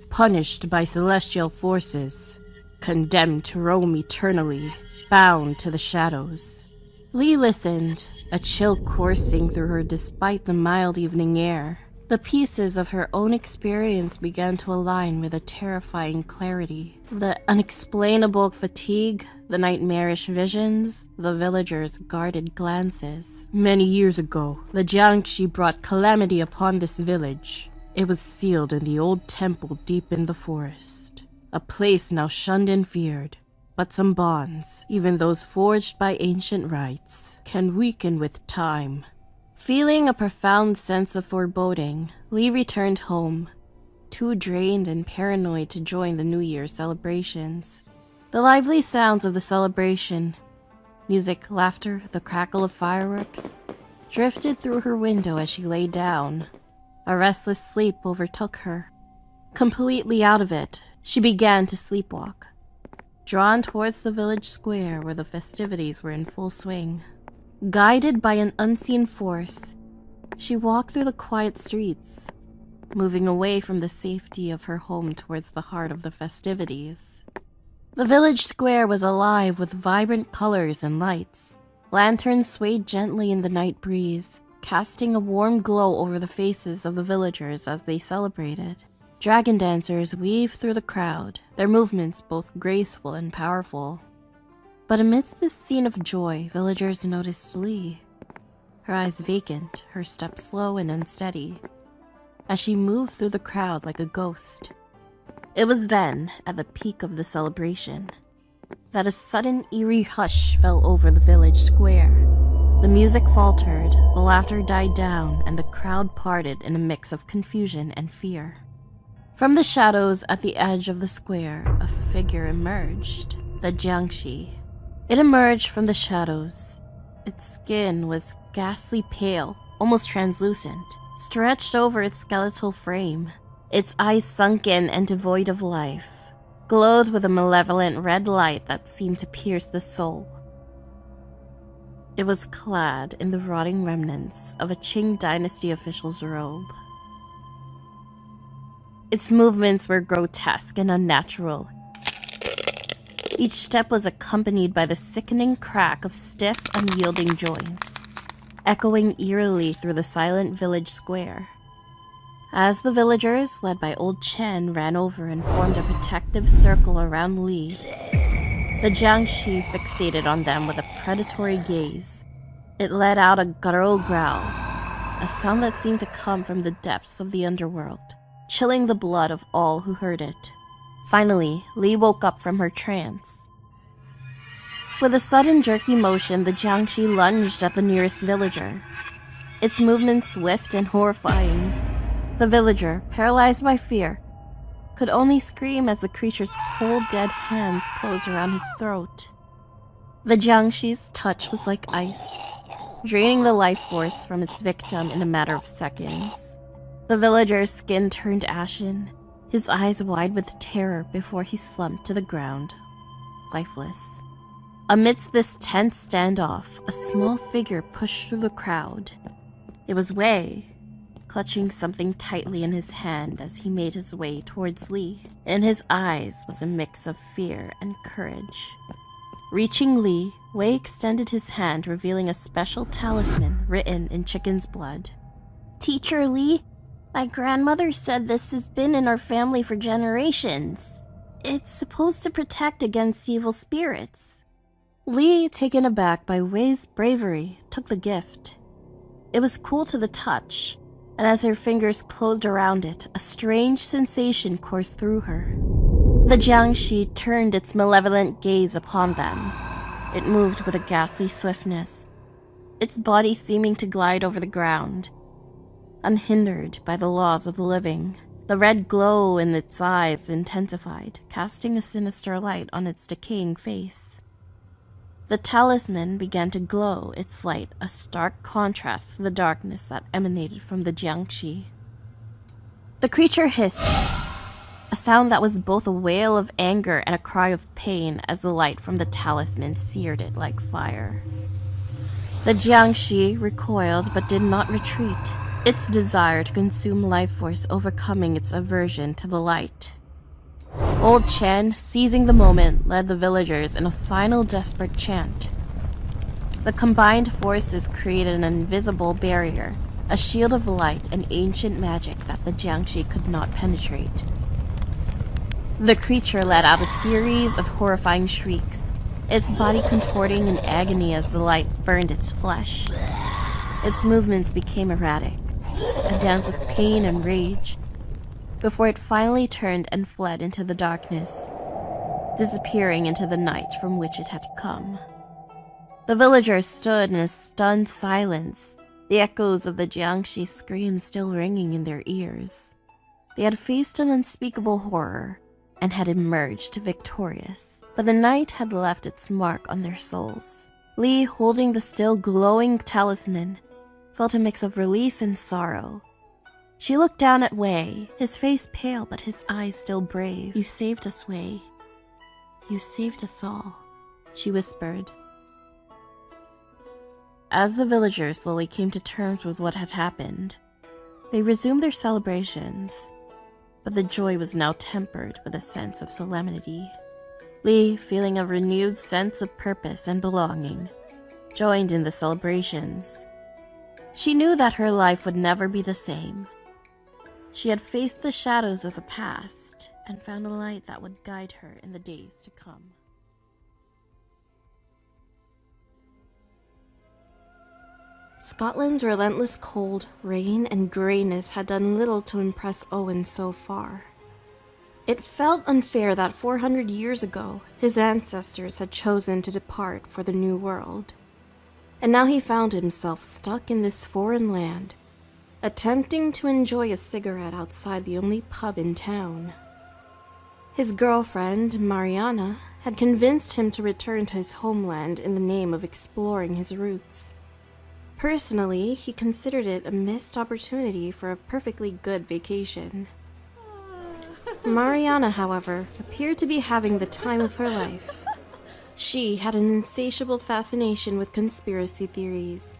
punished by celestial forces, condemned to roam eternally, bound to the shadows. Lee listened, a chill coursing through her despite the mild evening air. The pieces of her own experience began to align with a terrifying clarity. The unexplainable fatigue, the nightmarish visions, the villagers' guarded glances. Many years ago, the Jiangxi brought calamity upon this village. It was sealed in the old temple deep in the forest, a place now shunned and feared. But some bonds, even those forged by ancient rites, can weaken with time. Feeling a profound sense of foreboding, Lee returned home, too drained and paranoid to join the New Year's celebrations. The lively sounds of the celebration, music, laughter, the crackle of fireworks, drifted through her window as she lay down. A restless sleep overtook her. Completely out of it, she began to sleepwalk, drawn towards the village square where the festivities were in full swing. Guided by an unseen force, she walked through the quiet streets, moving away from the safety of her home towards the heart of the festivities. The village square was alive with vibrant colors and lights. Lanterns swayed gently in the night breeze, casting a warm glow over the faces of the villagers as they celebrated. Dragon dancers weaved through the crowd, their movements both graceful and powerful. But amidst this scene of joy, villagers noticed Lee. Her eyes vacant, her step slow and unsteady, as she moved through the crowd like a ghost. It was then, at the peak of the celebration, that a sudden eerie hush fell over the village square. The music faltered, the laughter died down, and the crowd parted in a mix of confusion and fear. From the shadows at the edge of the square, a figure emerged, the Jiangxi. It emerged from the shadows. Its skin was ghastly pale, almost translucent, stretched over its skeletal frame. Its eyes sunken and devoid of life, glowed with a malevolent red light that seemed to pierce the soul. It was clad in the rotting remnants of a Qing dynasty official's robe. Its movements were grotesque and unnatural. Each step was accompanied by the sickening crack of stiff, unyielding joints, echoing eerily through the silent village square. As the villagers, led by old Chen, ran over and formed a protective circle around Li, the Jiangshi fixated on them with a predatory gaze. It let out a guttural growl, a sound that seemed to come from the depths of the underworld, chilling the blood of all who heard it. Finally, Li woke up from her trance. With a sudden jerky motion, the Jiangshi lunged at the nearest villager, its movement swift and horrifying. The villager, paralyzed by fear, could only scream as the creature's cold, dead hands closed around his throat. The Jiangshi's touch was like ice, draining the life force from its victim in a matter of seconds. The villager's skin turned ashen, his eyes wide with terror before he slumped to the ground, lifeless. Amidst this tense standoff, a small figure pushed through the crowd. It was Wei, clutching something tightly in his hand as he made his way towards Li. In his eyes was a mix of fear and courage. Reaching Li, Wei extended his hand, revealing a special talisman written in chicken's blood. Teacher Li, my grandmother said this has been in our family for generations. It's supposed to protect against evil spirits. Li, taken aback by Wei's bravery, took the gift. It was cool to the touch, and as her fingers closed around it, a strange sensation coursed through her. The Jiangshi turned its malevolent gaze upon them. It moved with a ghastly swiftness, its body seeming to glide over the ground, unhindered by the laws of the living. The red glow in its eyes intensified, casting a sinister light on its decaying face. The talisman began to glow, its light a stark contrast to the darkness that emanated from the Jiangshi. The creature hissed, a sound that was both a wail of anger and a cry of pain as the light from the talisman seared it like fire. The Jiangshi recoiled but did not retreat, its desire to consume life force overcoming its aversion to the light. Old Chen, seizing the moment, led the villagers in a final desperate chant. The combined forces created an invisible barrier, a shield of light and ancient magic that the Jiangshi could not penetrate. The creature let out a series of horrifying shrieks, its body contorting in agony as the light burned its flesh. Its movements became erratic, a dance of pain and rage, before it finally turned and fled into the darkness, disappearing into the night from which it had come. The villagers stood in a stunned silence, the echoes of the Jiangshi screams still ringing in their ears. They had faced an unspeakable horror and had emerged victorious, but the night had left its mark on their souls. Li, holding the still glowing talisman, felt a mix of relief and sorrow. She looked down at Wei, his face pale but his eyes still brave. "You saved us, Wei. You saved us all," she whispered. As the villagers slowly came to terms with what had happened, they resumed their celebrations, but the joy was now tempered with a sense of solemnity. Li, feeling a renewed sense of purpose and belonging, joined in the celebrations. She knew that her life would never be the same. She had faced the shadows of the past and found a light that would guide her in the days to come. Scotland's relentless cold, rain, and grayness had done little to impress Owen so far. It felt unfair that 400 years ago, his ancestors had chosen to depart for the New World. And now he found himself stuck in this foreign land, attempting to enjoy a cigarette outside the only pub in town. His girlfriend, Mariana, had convinced him to return to his homeland in the name of exploring his roots. Personally, he considered it a missed opportunity for a perfectly good vacation. Mariana, however, appeared to be having the time of her life. She had an insatiable fascination with conspiracy theories,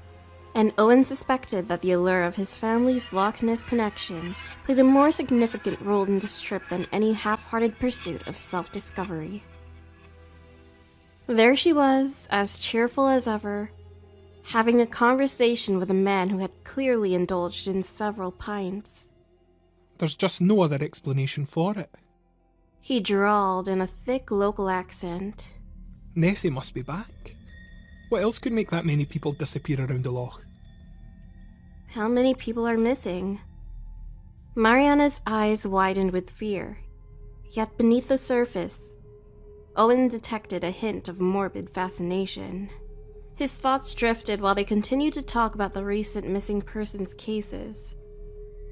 and Owen suspected that the allure of his family's Loch Ness connection played a more significant role in this trip than any half-hearted pursuit of self-discovery. There she was, as cheerful as ever, having a conversation with a man who had clearly indulged in several pints. There's just no other explanation for it. He drawled in a thick local accent. Nessie must be back. What else could make that many people disappear around the loch? How many people are missing? Mariana's eyes widened with fear, yet beneath the surface, Owen detected a hint of morbid fascination. His thoughts drifted while they continued to talk about the recent missing persons cases,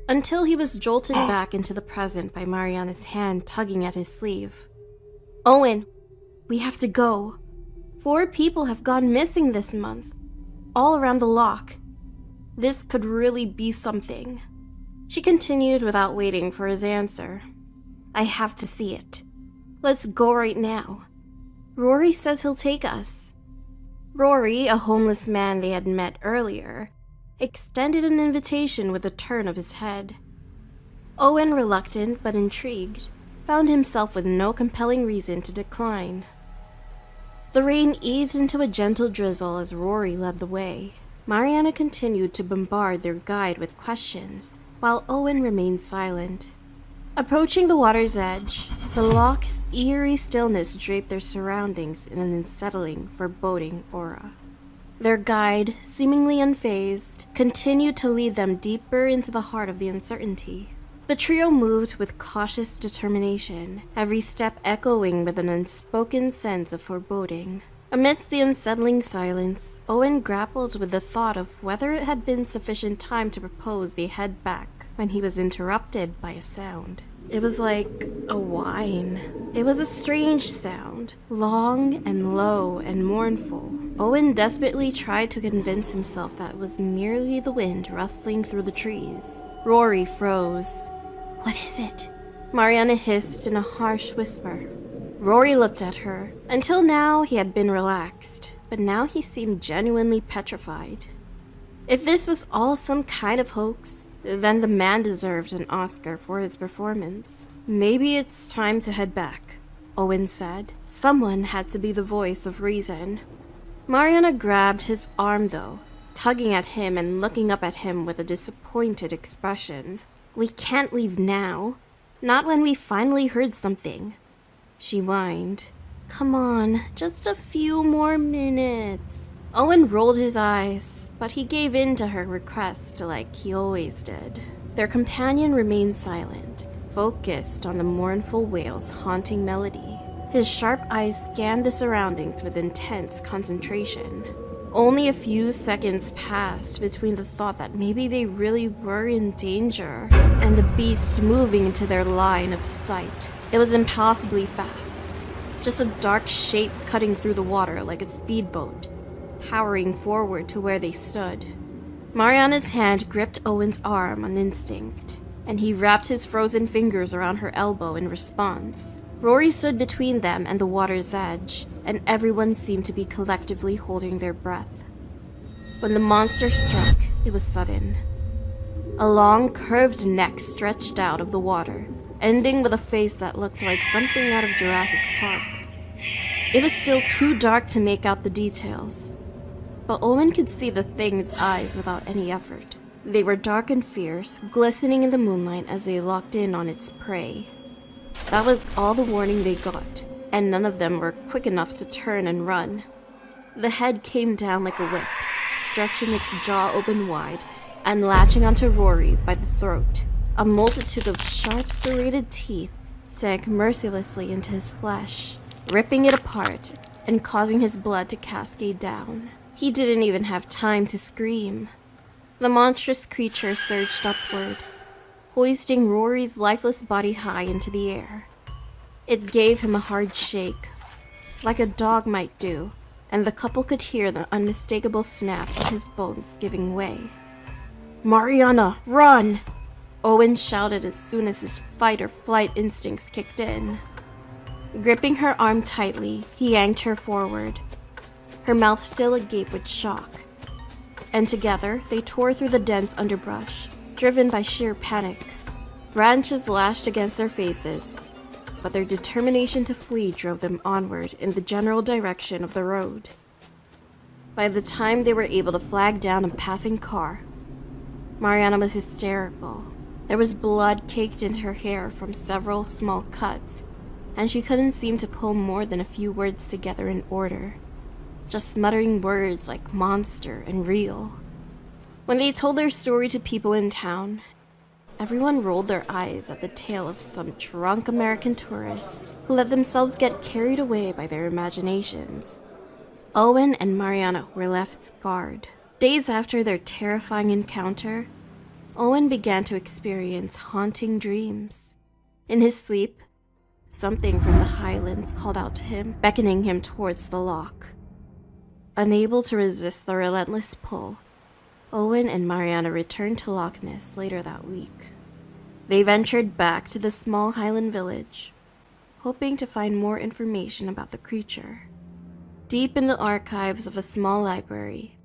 until he was jolted back into the present by Mariana's hand tugging at his sleeve. Owen, we have to go. 4 people have gone missing this month, all around the loch. This could really be something. She continued without waiting for his answer. I have to see it. Let's go right now. Rory says he'll take us. Rory, a homeless man they had met earlier, extended an invitation with a turn of his head. Owen, reluctant but intrigued, found himself with no compelling reason to decline. The rain eased into a gentle drizzle as Rory led the way. Mariana continued to bombard their guide with questions, while Owen remained silent. Approaching the water's edge, the loch's eerie stillness draped their surroundings in an unsettling, foreboding aura. Their guide, seemingly unfazed, continued to lead them deeper into the heart of the uncertainty. The trio moved with cautious determination, every step echoing with an unspoken sense of foreboding. Amidst the unsettling silence, Owen grappled with the thought of whether it had been sufficient time to propose they head back when he was interrupted by a sound. It was like a whine. It was a strange sound, long and low and mournful. Owen desperately tried to convince himself that it was merely the wind rustling through the trees. Rory froze. What is it? Mariana hissed in a harsh whisper. Rory looked at her. Until now, he had been relaxed, but now he seemed genuinely petrified. If this was all some kind of hoax, then the man deserved an Oscar for his performance. Maybe it's time to head back, Owen said. Someone had to be the voice of reason. Mariana grabbed his arm though, tugging at him and looking up at him with a disappointed expression. We can't leave now. Not when we finally heard something, she whined. Come on, just a few more minutes. Owen rolled his eyes, but he gave in to her request like he always did. Their companion remained silent, focused on the mournful wail's haunting melody. His sharp eyes scanned the surroundings with intense concentration. Only a few seconds passed between the thought that maybe they really were in danger and the beast moving into their line of sight. It was impossibly fast, just a dark shape cutting through the water like a speedboat, powering forward to where they stood. Mariana's hand gripped Owen's arm on instinct, and he wrapped his frozen fingers around her elbow in response. Rory stood between them and the water's edge, and everyone seemed to be collectively holding their breath. When the monster struck, it was sudden. A long, curved neck stretched out of the water, ending with a face that looked like something out of Jurassic Park. It was still too dark to make out the details, but Owen could see the thing's eyes without any effort. They were dark and fierce, glistening in the moonlight as they locked in on its prey. That was all the warning they got, and none of them were quick enough to turn and run. The head came down like a whip, stretching its jaw open wide and latching onto Rory by the throat. A multitude of sharp, serrated teeth sank mercilessly into his flesh, ripping it apart and causing his blood to cascade down. He didn't even have time to scream. The monstrous creature surged upward, hoisting Rory's lifeless body high into the air. It gave him a hard shake, like a dog might do, and the couple could hear the unmistakable snap of his bones giving way. Mariana, run! Owen shouted as soon as his fight-or-flight instincts kicked in. Gripping her arm tightly, he yanked her forward, her mouth still agape with shock. and together they tore through the dense underbrush, driven by sheer panic. Branches lashed against their faces, but their determination to flee drove them onward in the general direction of the road. By the time they were able to flag down a passing car, Mariana was hysterical. There was blood caked into her hair from several small cuts, and she couldn't seem to pull more than a few words together in order, just muttering words like monster and real. When they told their story to people in town, everyone rolled their eyes at the tale of some drunk American tourists who let themselves get carried away by their imaginations. Owen and Mariana were left scarred. Days after their terrifying encounter, Owen began to experience haunting dreams. In his sleep, something from the highlands called out to him, beckoning him towards the loch. Unable to resist the relentless pull, Owen and Mariana returned to Loch Ness later that week. They ventured back to the small highland village, hoping to find more information about the creature. Deep in the archives of a small library,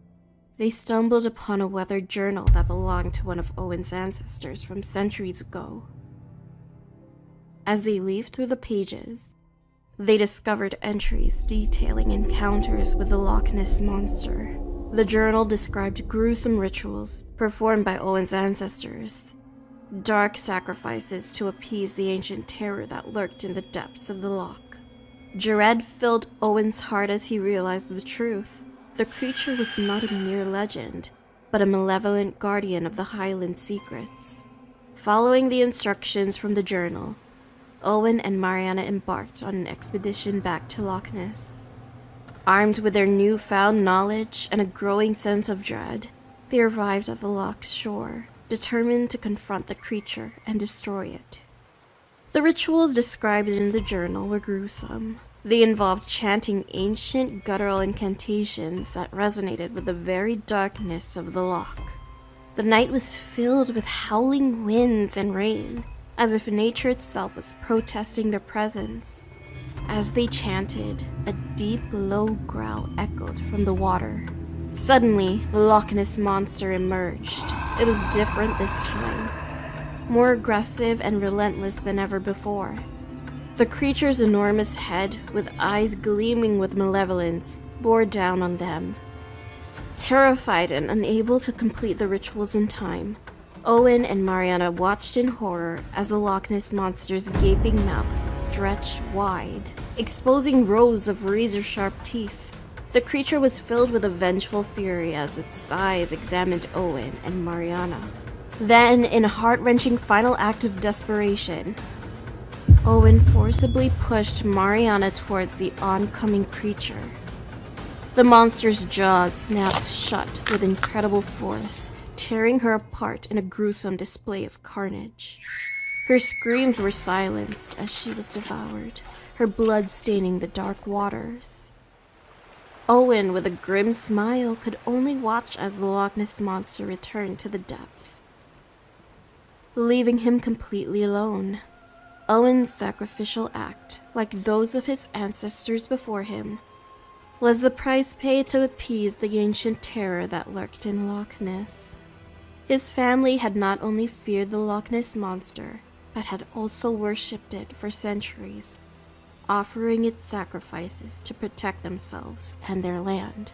they stumbled upon a weathered journal that belonged to one of Owen's ancestors from centuries ago. As they leafed through the pages, they discovered entries detailing encounters with the Loch Ness monster. The journal described gruesome rituals performed by Owen's ancestors, dark sacrifices to appease the ancient terror that lurked in the depths of the loch. Dread filled Owen's heart as he realized the truth. The creature was not a mere legend, but a malevolent guardian of the Highland secrets. Following the instructions from the journal, Owen and Mariana embarked on an expedition back to Loch Ness. Armed with their newfound knowledge and a growing sense of dread, they arrived at the loch's shore, determined to confront the creature and destroy it. The rituals described in the journal were gruesome. They involved chanting ancient guttural incantations that resonated with the very darkness of the loch. The night was filled with howling winds and rain, as if nature itself was protesting their presence. As they chanted, a deep, low growl echoed from the water. Suddenly, the Loch Ness monster emerged. It was different this time, more aggressive and relentless than ever before. The creature's enormous head, with eyes gleaming with malevolence, bore down on them. Terrified and unable to complete the rituals in time, Owen and Mariana watched in horror as the Loch Ness monster's gaping mouth stretched wide, exposing rows of razor-sharp teeth. The creature was filled with a vengeful fury as its eyes examined Owen and Mariana. Then, in a heart-wrenching final act of desperation, Owen forcibly pushed Mariana towards the oncoming creature. The monster's jaws snapped shut with incredible force, tearing her apart in a gruesome display of carnage. Her screams were silenced as she was devoured, her blood staining the dark waters. Owen, with a grim smile, could only watch as the Loch Ness monster returned to the depths, leaving him completely alone. Owen's sacrificial act, like those of his ancestors before him, was the price paid to appease the ancient terror that lurked in Loch Ness. His family had not only feared the Loch Ness monster, but had also worshipped it for centuries, offering its sacrifices to protect themselves and their land.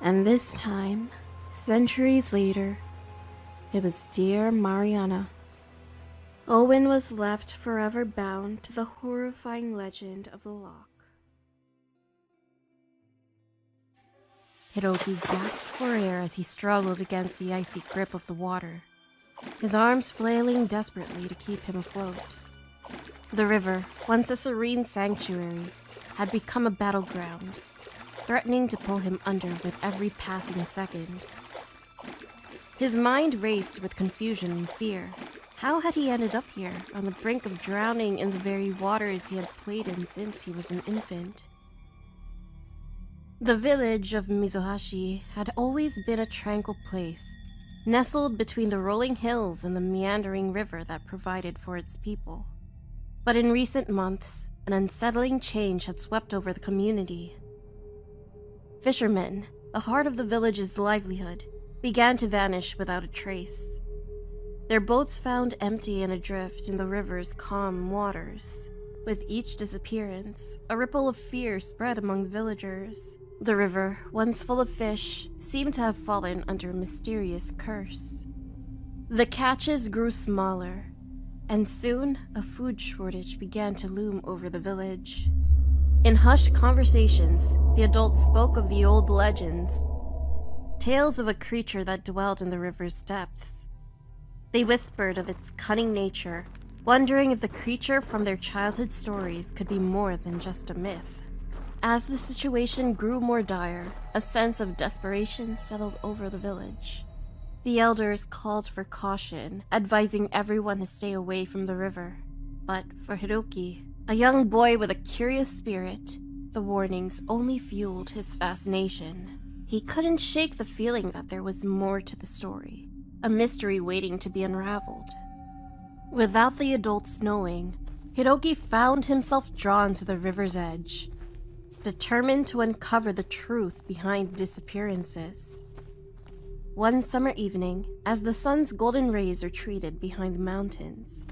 And this time, centuries later, it was dear Mariana. Owen was left forever bound to the horrifying legend of the loch. Hiroki gasped for air as he struggled against the icy grip of the water, his arms flailing desperately to keep him afloat. The river, once a serene sanctuary, had become a battleground, threatening to pull him under with every passing second. His mind raced with confusion and fear. How had he ended up here, on the brink of drowning in the very waters he had played in since he was an infant? The village of Mizohashi had always been a tranquil place, nestled between the rolling hills and the meandering river that provided for its people. But in recent months, an unsettling change had swept over the community. Fishermen, the heart of the village's livelihood, began to vanish without a trace. Their boats found empty and adrift in the river's calm waters. With each disappearance, a ripple of fear spread among the villagers. The river, once full of fish, seemed to have fallen under a mysterious curse. The catches grew smaller, and soon a food shortage began to loom over the village. In hushed conversations, the adults spoke of the old legends, tales of a creature that dwelled in the river's depths. They whispered of its cunning nature, wondering if the creature from their childhood stories could be more than just a myth. As the situation grew more dire, a sense of desperation settled over the village. The elders called for caution, advising everyone to stay away from the river. But for Hiroki, a young boy with a curious spirit, the warnings only fueled his fascination. He couldn't shake the feeling that there was more to the story, a mystery waiting to be unraveled. Without the adults knowing, Hiroki found himself drawn to the river's edge, determined to uncover the truth behind the disappearances. One summer evening, as the sun's golden rays retreated behind the mountains,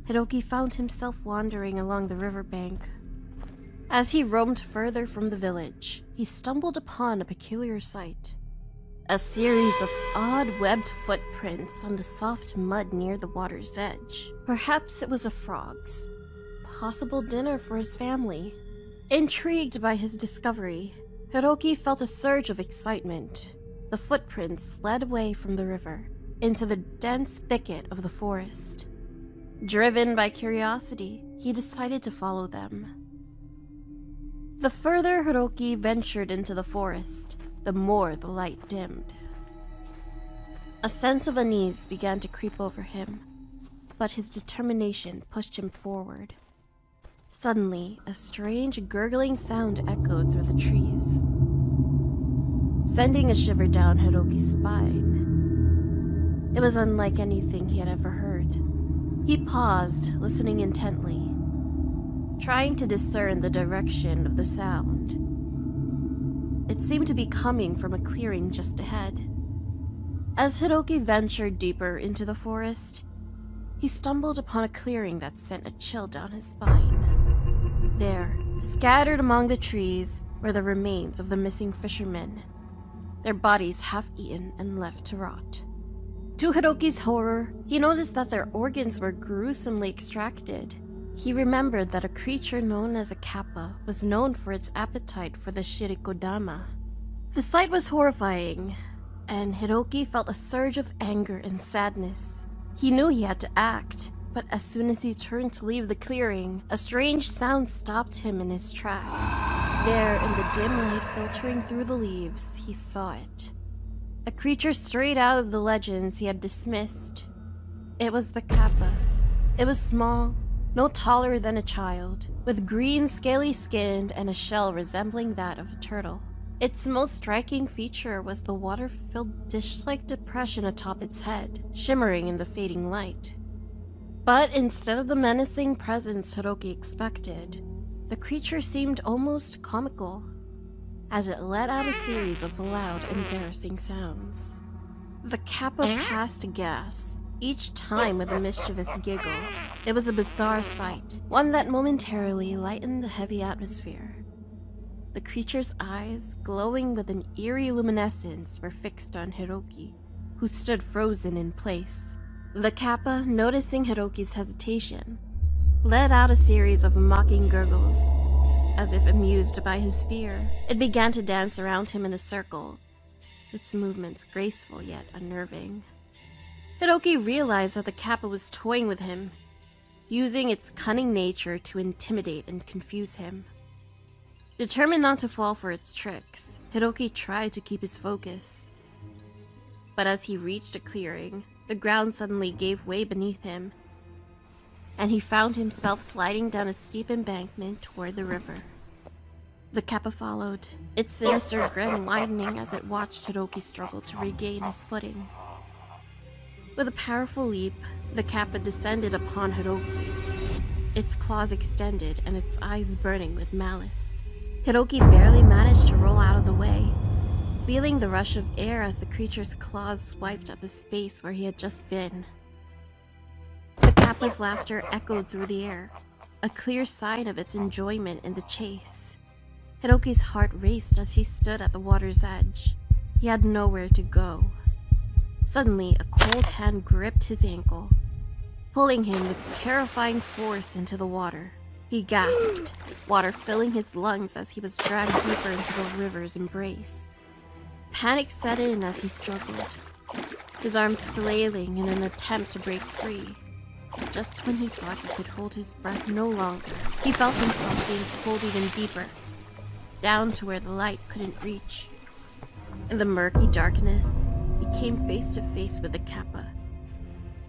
Hiroki found himself wandering along the riverbank. As he roamed further from the village, he stumbled upon a peculiar sight. A series of odd webbed footprints on the soft mud near the water's edge. Perhaps it was a frog's possible dinner for his family. Intrigued by his discovery, Hiroki felt a surge of excitement. The footprints led away from the river into the dense thicket of the forest. Driven by curiosity, he decided to follow them. The further Hiroki ventured into the forest, the more the light dimmed. A sense of unease began to creep over him, but his determination pushed him forward. Suddenly, a strange gurgling sound echoed through the trees, sending a shiver down Hiroki's spine. It was unlike anything he had ever heard. He paused, listening intently, trying to discern the direction of the sound. It seemed to be coming from a clearing just ahead. As Hiroki ventured deeper into the forest, he stumbled upon a clearing that sent a chill down his spine. There, scattered among the trees, were the remains of the missing fishermen, their bodies half-eaten and left to rot. To Hiroki's horror, he noticed that their organs were gruesomely extracted. He remembered that a creature known as a kappa was known for its appetite for the shirikodama. The sight was horrifying, and Hiroki felt a surge of anger and sadness. He knew he had to act, but as soon as he turned to leave the clearing, a strange sound stopped him in his tracks. There, in the dim light filtering through the leaves, he saw it. A creature straight out of the legends he had dismissed. It was the kappa. It was small, no taller than a child, with green scaly skin and a shell resembling that of a turtle. Its most striking feature was the water-filled dish-like depression atop its head, shimmering in the fading light. But instead of the menacing presence Hiroki expected, the creature seemed almost comical, as it let out a series of loud, embarrassing sounds. The kappa passed gas, each time with a mischievous giggle. It was a bizarre sight, one that momentarily lightened the heavy atmosphere. The creature's eyes, glowing with an eerie luminescence, were fixed on Hiroki, who stood frozen in place. The kappa, noticing Hiroki's hesitation, let out a series of mocking gurgles. As if amused by his fear, it began to dance around him in a circle, its movements graceful yet unnerving. Hiroki realized that the kappa was toying with him, using its cunning nature to intimidate and confuse him. Determined not to fall for its tricks, Hiroki tried to keep his focus. But as he reached a clearing, the ground suddenly gave way beneath him, and he found himself sliding down a steep embankment toward the river. The kappa followed, its sinister grin widening as it watched Hiroki struggle to regain his footing. With a powerful leap, the kappa descended upon Hiroki, its claws extended and its eyes burning with malice. Hiroki barely managed to roll out of the way, feeling the rush of air as the creature's claws swiped at the space where he had just been. The kappa's laughter echoed through the air, a clear sign of its enjoyment in the chase. Hiroki's heart raced as he stood at the water's edge. He had nowhere to go. Suddenly, a cold hand gripped his ankle, pulling him with terrifying force into the water. He gasped, water filling his lungs as he was dragged deeper into the river's embrace. Panic set in as he struggled, his arms flailing in an attempt to break free. Just when he thought he could hold his breath no longer, he felt himself being pulled even deeper, down to where the light couldn't reach. In the murky darkness, he came face to face with the kappa,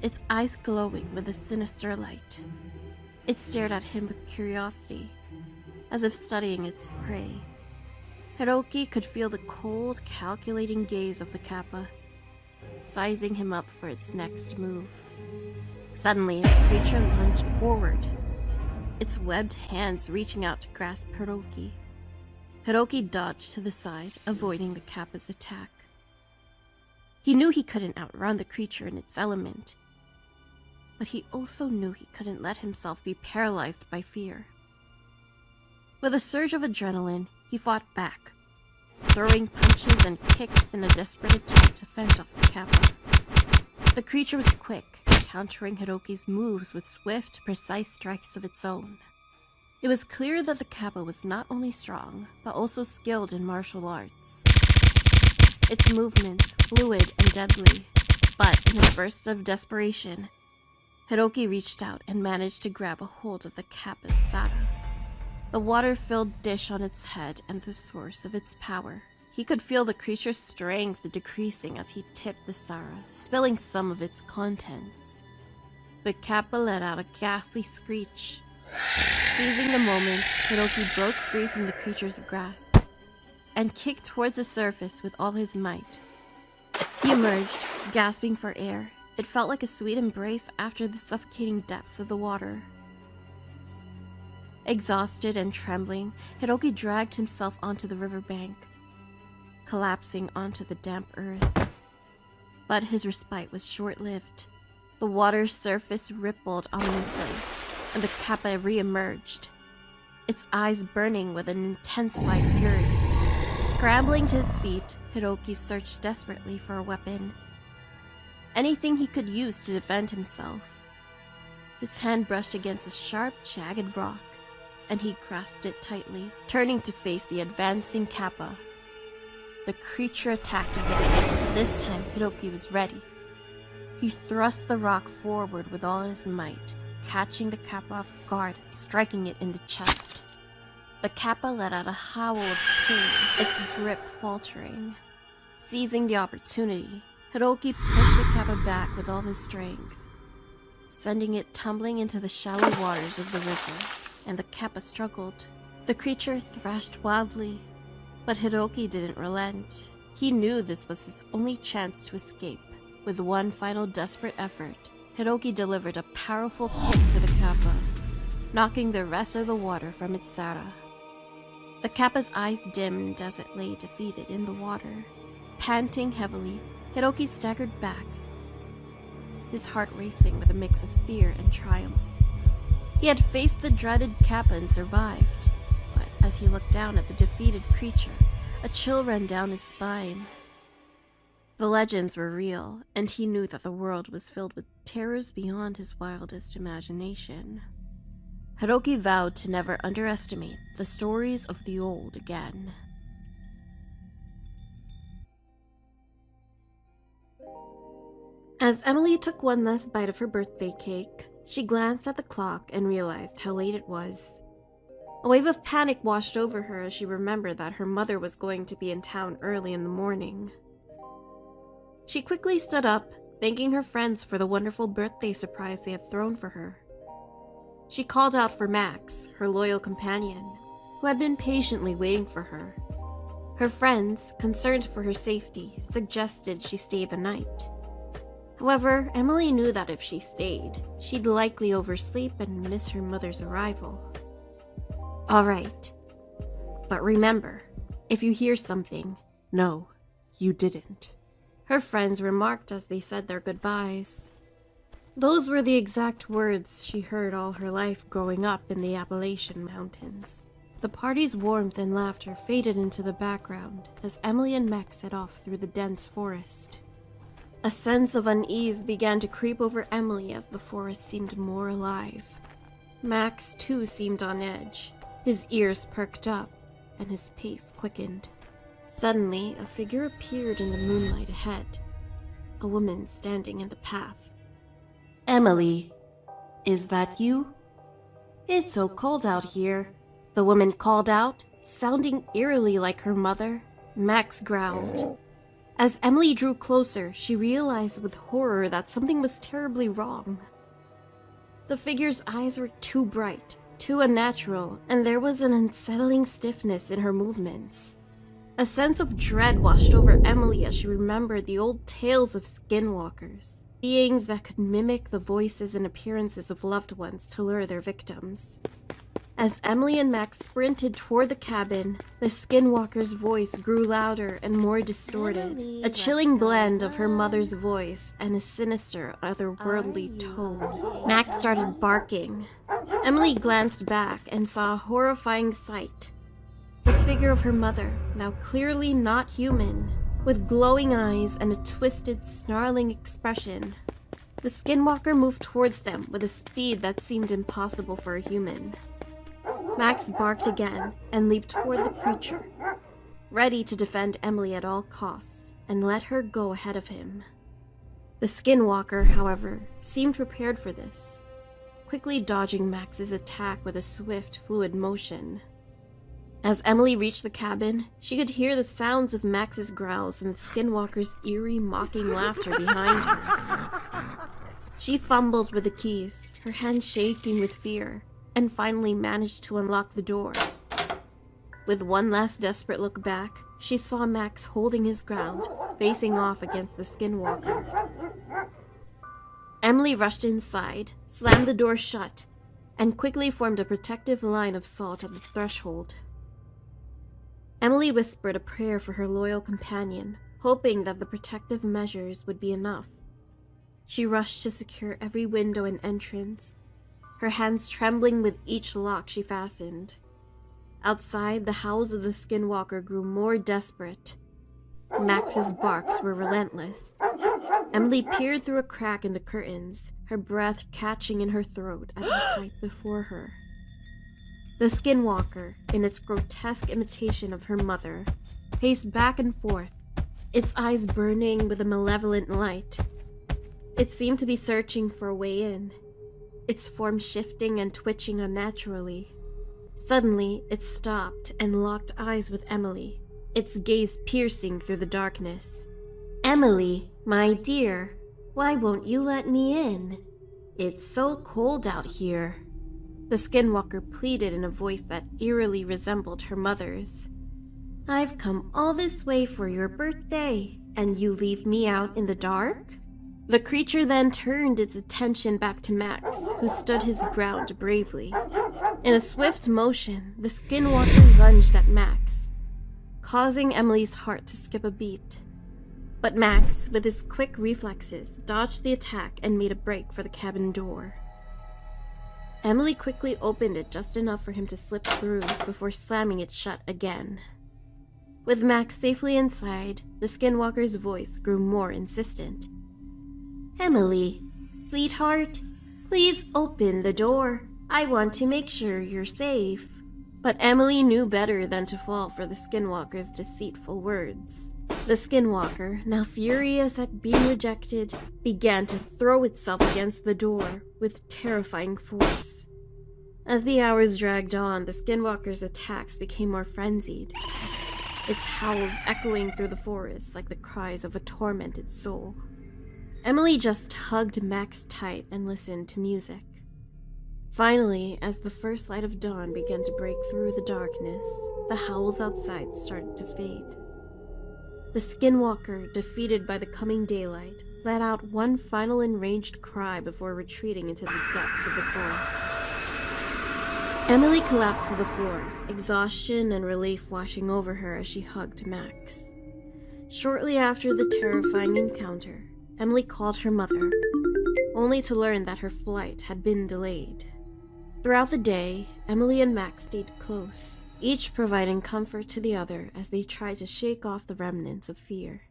its eyes glowing with a sinister light. It stared at him with curiosity, as if studying its prey. Hiroki could feel the cold, calculating gaze of the kappa, sizing him up for its next move. Suddenly, the creature lunged forward, its webbed hands reaching out to grasp Hiroki. Hiroki dodged to the side, avoiding the kappa's attack. He knew he couldn't outrun the creature in its element, but he also knew he couldn't let himself be paralyzed by fear. With a surge of adrenaline, he fought back, throwing punches and kicks in a desperate attempt to fend off the kappa. The creature was quick, countering Hiroki's moves with swift, precise strikes of its own. It was clear that the kappa was not only strong, but also skilled in martial arts. Its movements fluid and deadly, but in a burst of desperation, Hiroki reached out and managed to grab a hold of the kappa's sara, the water-filled dish on its head and the source of its power. He could feel the creature's strength decreasing as he tipped the sara, spilling some of its contents. The kappa let out a ghastly screech. Seizing the moment, Hiroki broke free from the creature's grasp and kicked towards the surface with all his might. He emerged, gasping for air. It felt like a sweet embrace after the suffocating depths of the water. Exhausted and trembling, Hiroki dragged himself onto the riverbank, collapsing onto the damp earth. But his respite was short-lived. The water's surface rippled ominously, and the kappa re-emerged, its eyes burning with an intensified fury. Scrambling to his feet, Hiroki searched desperately for a weapon, anything he could use to defend himself. His hand brushed against a sharp, jagged rock, and he grasped it tightly, turning to face the advancing kappa. The creature attacked again. This time, Hiroki was ready. He thrust the rock forward with all his might, catching the kappa off guard and striking it in the chest. The kappa let out a howl of pain, its grip faltering. Seizing the opportunity, Hiroki pushed the kappa back with all his strength, sending it tumbling into the shallow waters of the river, and the kappa struggled. The creature thrashed wildly, but Hiroki didn't relent. He knew this was his only chance to escape. With one final desperate effort, Hiroki delivered a powerful kick to the kappa, knocking the rest of the water from its sara. The kappa's eyes dimmed as it lay defeated in the water. Panting heavily, Hiroki staggered back, his heart racing with a mix of fear and triumph. He had faced the dreaded kappa and survived, but as he looked down at the defeated creature, a chill ran down his spine. The legends were real, and he knew that the world was filled with terrors beyond his wildest imagination. Hiroki vowed to never underestimate the stories of the old again. As Emily took one last bite of her birthday cake, she glanced at the clock and realized how late it was. A wave of panic washed over her as she remembered that her mother was going to be in town early in the morning. She quickly stood up, thanking her friends for the wonderful birthday surprise they had thrown for her. She called out for Max, her loyal companion, who had been patiently waiting for her. Her friends, concerned for her safety, suggested she stay the night. However, Emily knew that if she stayed, she'd likely oversleep and miss her mother's arrival. All right, but remember, if you hear something, no. You didn't," her friends remarked as they said their goodbyes. Those were the exact words she heard all her life growing up in the Appalachian Mountains. The party's warmth and laughter faded into the background as Emily and Max set off through the dense forest. A sense of unease began to creep over Emily as the forest seemed more alive. Max, too, seemed on edge. His ears perked up, and his pace quickened. Suddenly, a figure appeared in the moonlight ahead. A woman standing in the path. "Emily, is that you?" "It's so cold out here," the woman called out, sounding eerily like her mother. Max growled. As Emily drew closer, she realized with horror that something was terribly wrong. The figure's eyes were too bright, too unnatural, and there was an unsettling stiffness in her movements. A sense of dread washed over Emily as she remembered the old tales of skinwalkers, beings that could mimic the voices and appearances of loved ones to lure their victims. As Emily and Max sprinted toward the cabin, the skinwalker's voice grew louder and more distorted, a chilling blend of her mother's voice and a sinister, otherworldly tone. Max started barking. Emily glanced back and saw a horrifying sight. The figure of her mother, now clearly not human, with glowing eyes and a twisted, snarling expression. The skinwalker moved towards them with a speed that seemed impossible for a human. Max barked again and leaped toward the creature, ready to defend Emily at all costs and let her go ahead of him. The skinwalker, however, seemed prepared for this, quickly dodging Max's attack with a swift, fluid motion. As Emily reached the cabin, she could hear the sounds of Max's growls and the skinwalker's eerie, mocking laughter behind her. She fumbled with the keys, her hands shaking with fear, and finally managed to unlock the door. With one last desperate look back, she saw Max holding his ground, facing off against the skinwalker. Emily rushed inside, slammed the door shut, and quickly formed a protective line of salt at the threshold. Emily whispered a prayer for her loyal companion, hoping that the protective measures would be enough. She rushed to secure every window and entrance, her hands trembling with each lock she fastened. Outside, the howls of the skinwalker grew more desperate. Max's barks were relentless. Emily peered through a crack in the curtains, her breath catching in her throat at the sight before her. The skinwalker, in its grotesque imitation of her mother, paced back and forth, its eyes burning with a malevolent light. It seemed to be searching for a way in, its form shifting and twitching unnaturally. Suddenly, it stopped and locked eyes with Emily, its gaze piercing through the darkness. "Emily, my dear, why won't you let me in? It's so cold out here," the skinwalker pleaded in a voice that eerily resembled her mother's. "I've come all this way for your birthday, and you leave me out in the dark?" The creature then turned its attention back to Max, who stood his ground bravely. In a swift motion, the skinwalker lunged at Max, causing Emily's heart to skip a beat. But Max, with his quick reflexes, dodged the attack and made a break for the cabin door. Emily quickly opened it just enough for him to slip through before slamming it shut again. With Max safely inside, the skinwalker's voice grew more insistent. "Emily, sweetheart, please open the door. I want to make sure you're safe." But Emily knew better than to fall for the skinwalker's deceitful words. The skinwalker, now furious at being rejected, began to throw itself against the door with terrifying force. As the hours dragged on, the skinwalker's attacks became more frenzied, its howls echoing through the forest like the cries of a tormented soul. Emily just hugged Max tight and listened to music. Finally, as the first light of dawn began to break through the darkness, the howls outside started to fade. The skinwalker, defeated by the coming daylight, let out one final enraged cry before retreating into the depths of the forest. Emily collapsed to the floor, exhaustion and relief washing over her as she hugged Max. Shortly after the terrifying encounter, Emily called her mother, only to learn that her flight had been delayed. Throughout the day, Emily and Max stayed close, each providing comfort to the other as they tried to shake off the remnants of fear.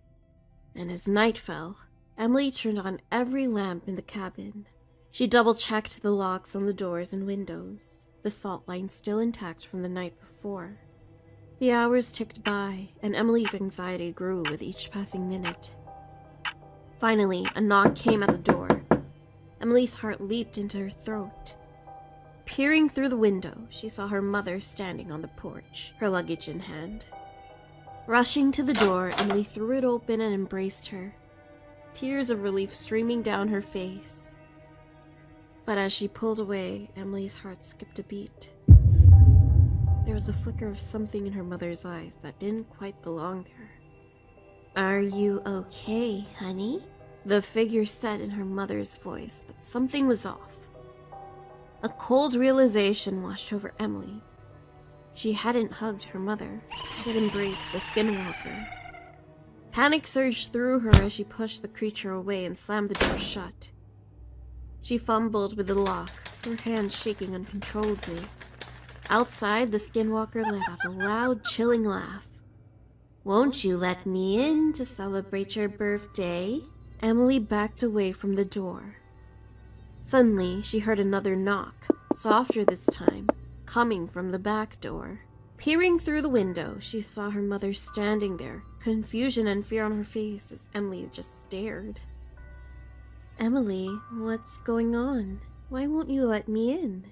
And as night fell, Emily turned on every lamp in the cabin. She double-checked the locks on the doors and windows, the salt line still intact from the night before. The hours ticked by, and Emily's anxiety grew with each passing minute. Finally, a knock came at the door. Emily's heart leaped into her throat. Peering through the window, she saw her mother standing on the porch, her luggage in hand. Rushing to the door, Emily threw it open and embraced her, tears of relief streaming down her face. But as she pulled away, Emily's heart skipped a beat. There was a flicker of something in her mother's eyes that didn't quite belong there. "Are you okay, honey?" the figure said in her mother's voice, but something was off. A cold realization washed over Emily. She hadn't hugged her mother. She had embraced the skinwalker. Panic surged through her as she pushed the creature away and slammed the door shut. She fumbled with the lock, her hands shaking uncontrollably. Outside, the skinwalker let out a loud, chilling laugh. "Won't you let me in to celebrate your birthday?" Emily backed away from the door. Suddenly, she heard another knock, softer this time, coming from the back door. Peering through the window, she saw her mother standing there, confusion and fear on her face as Emily just stared. "Emily, what's going on? Why won't you let me in?"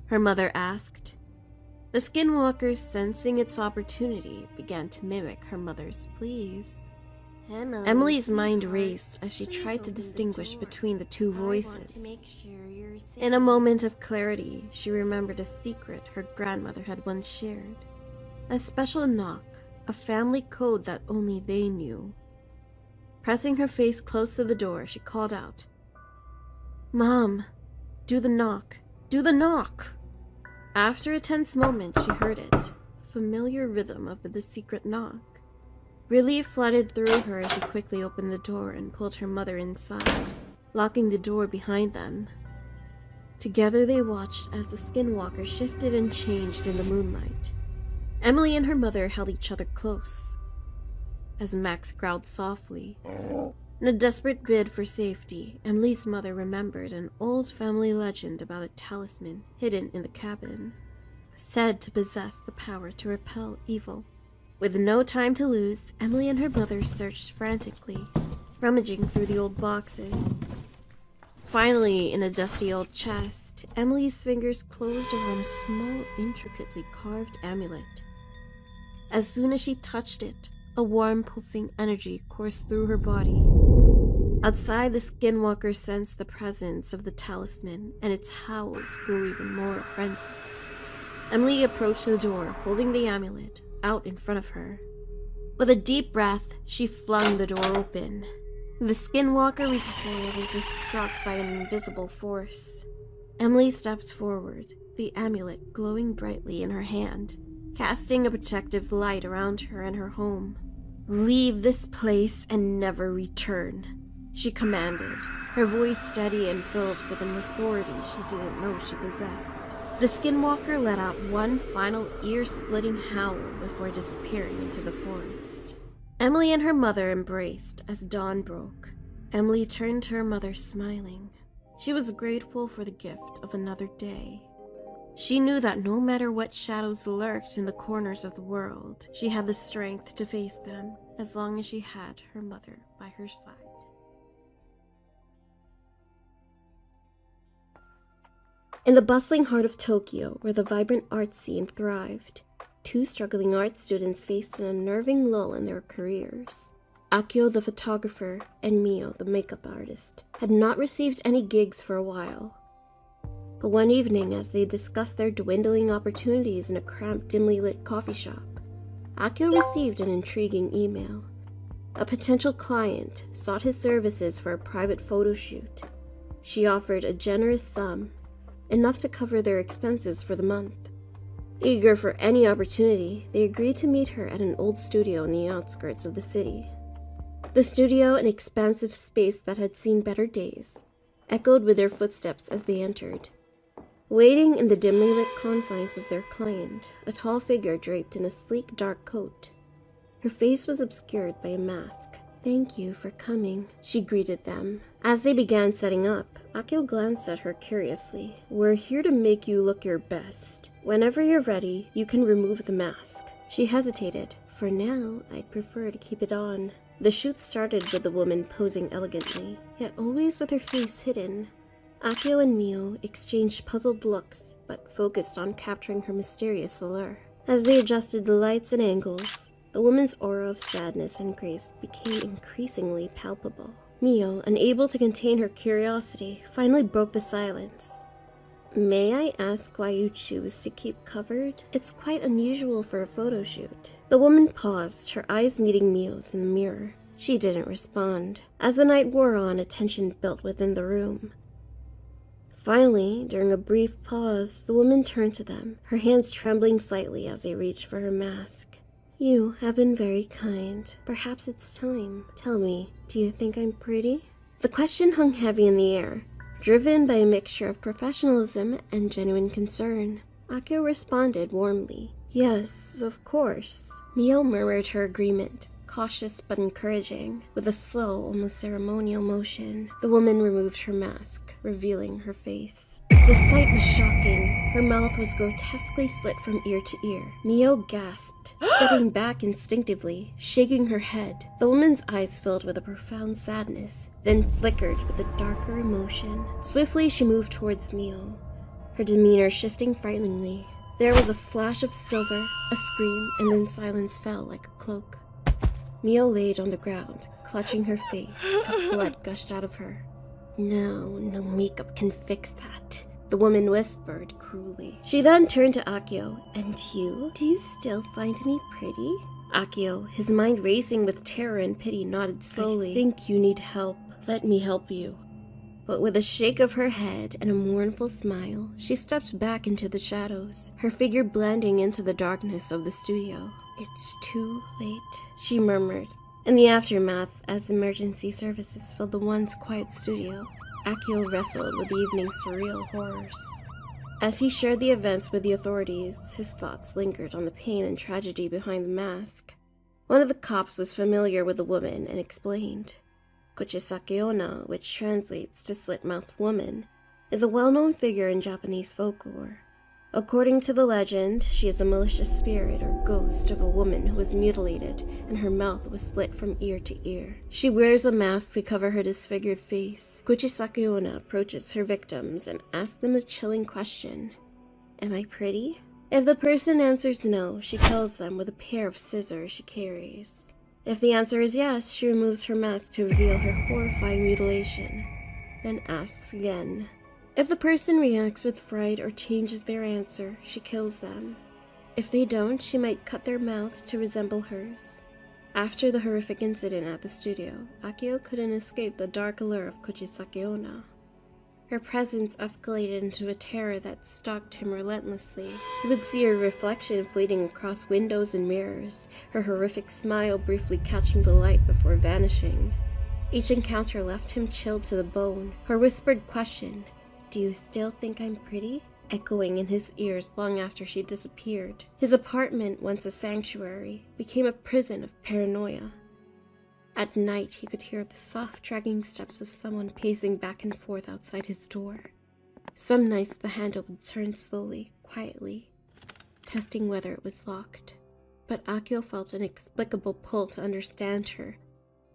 her mother asked. The skinwalker, sensing its opportunity, began to mimic her mother's pleas. Emily's mind raced as she tried to distinguish between the two voices. In a moment of clarity, she remembered a secret her grandmother had once shared. A special knock, a family code that only they knew. Pressing her face close to the door, she called out, "Mom, do the knock, do the knock!" After a tense moment, she heard it, the familiar rhythm of the secret knock. Relief flooded through her as she quickly opened the door and pulled her mother inside, locking the door behind them. Together they watched as the skinwalker shifted and changed in the moonlight. Emily and her mother held each other close, as Max growled softly. In a desperate bid for safety, Emily's mother remembered an old family legend about a talisman hidden in the cabin, said to possess the power to repel evil. With no time to lose, Emily and her mother searched frantically, rummaging through the old boxes. Finally, in a dusty old chest, Emily's fingers closed around a small, intricately carved amulet. As soon as she touched it, a warm, pulsing energy coursed through her body. Outside, the skinwalker sensed the presence of the talisman, and its howls grew even more frenzied. Emily approached the door, holding the amulet out in front of her. With a deep breath, she flung the door open. The skinwalker recoiled as if struck by an invisible force. Emily stepped forward, the amulet glowing brightly in her hand, casting a protective light around her and her home. "Leave this place and never return," she commanded, her voice steady and filled with an authority she didn't know she possessed. The skinwalker let out one final ear-splitting howl before disappearing into the forest. Emily and her mother embraced as dawn broke. Emily turned to her mother smiling. She was grateful for the gift of another day. She knew that no matter what shadows lurked in the corners of the world, she had the strength to face them as long as she had her mother by her side. In the bustling heart of Tokyo, where the vibrant art scene thrived, two struggling art students faced an unnerving lull in their careers. Akio, the photographer, and Mio, the makeup artist, had not received any gigs for a while. But one evening, as they discussed their dwindling opportunities in a cramped, dimly lit coffee shop, Akio received an intriguing email. A potential client sought his services for a private photo shoot. She offered a generous sum, enough to cover their expenses for the month. Eager for any opportunity, they agreed to meet her at an old studio in the outskirts of the city. The studio, an expansive space that had seen better days, echoed with their footsteps as they entered. Waiting in the dimly lit confines was their client, a tall figure draped in a sleek dark coat. Her face was obscured by a mask. "Thank you for coming," she greeted them. As they began setting up, Akio glanced at her curiously. "We're here to make you look your best. Whenever you're ready, you can remove the mask." She hesitated. "For now, I'd prefer to keep it on." The shoot started with the woman posing elegantly, yet always with her face hidden. Akio and Mio exchanged puzzled looks, but focused on capturing her mysterious allure. As they adjusted the lights and angles, the woman's aura of sadness and grace became increasingly palpable. Mio, unable to contain her curiosity, finally broke the silence. "May I ask why you choose to keep covered? It's quite unusual for a photo shoot." The woman paused, her eyes meeting Mio's in the mirror. She didn't respond. As the night wore on, a tension built within the room. Finally, during a brief pause, the woman turned to them, her hands trembling slightly as they reached for her mask. "You have been very kind. Perhaps it's time. Tell me, do you think I'm pretty?" The question hung heavy in the air, driven by a mixture of professionalism and genuine concern. Akio responded warmly. "Yes, of course." Mio murmured her agreement, cautious but encouraging. With a slow, almost ceremonial motion, the woman removed her mask, revealing her face. The sight was shocking. Her mouth was grotesquely slit from ear to ear. Mio gasped, stepping back instinctively, shaking her head. The woman's eyes filled with a profound sadness, then flickered with a darker emotion. Swiftly, she moved towards Mio, her demeanor shifting frighteningly. There was a flash of silver, a scream, and then silence fell like a cloak. Mio laid on the ground, clutching her face as blood gushed out of her. No makeup can fix that," the woman whispered cruelly. She then turned to Akio. "And you? Do you still find me pretty?" Akio, his mind racing with terror and pity, nodded slowly. "I think you need help. Let me help you." But with a shake of her head and a mournful smile, she stepped back into the shadows, her figure blending into the darkness of the studio. "It's too late," she murmured. In the aftermath, as emergency services filled the once quiet studio, Akio wrestled with the evening's surreal horrors. As he shared the events with the authorities, his thoughts lingered on the pain and tragedy behind the mask. One of the cops was familiar with the woman and explained. Kuchisake Onna, which translates to slit-mouthed woman, is a well-known figure in Japanese folklore. According to the legend, she is a malicious spirit or ghost of a woman who was mutilated and her mouth was slit from ear to ear. She wears a mask to cover her disfigured face. Kuchisake Onna approaches her victims and asks them a chilling question. "Am I pretty?" If the person answers no, she kills them with a pair of scissors she carries. If the answer is yes, she removes her mask to reveal her horrifying mutilation, then asks again. If the person reacts with fright or changes their answer, she kills them. If they don't, she might cut their mouths to resemble hers. After the horrific incident at the studio, Akio couldn't escape the dark allure of Kuchisake Onna. Her presence escalated into a terror that stalked him relentlessly. He would see her reflection fleeting across windows and mirrors, her horrific smile briefly catching the light before vanishing. Each encounter left him chilled to the bone. Her whispered question, "Do you still think I'm pretty?" echoing in his ears long after she disappeared. His apartment, once a sanctuary, became a prison of paranoia. At night, he could hear the soft, dragging steps of someone pacing back and forth outside his door. Some nights, the handle would turn slowly, quietly, testing whether it was locked. But Akio felt an inexplicable pull to understand her,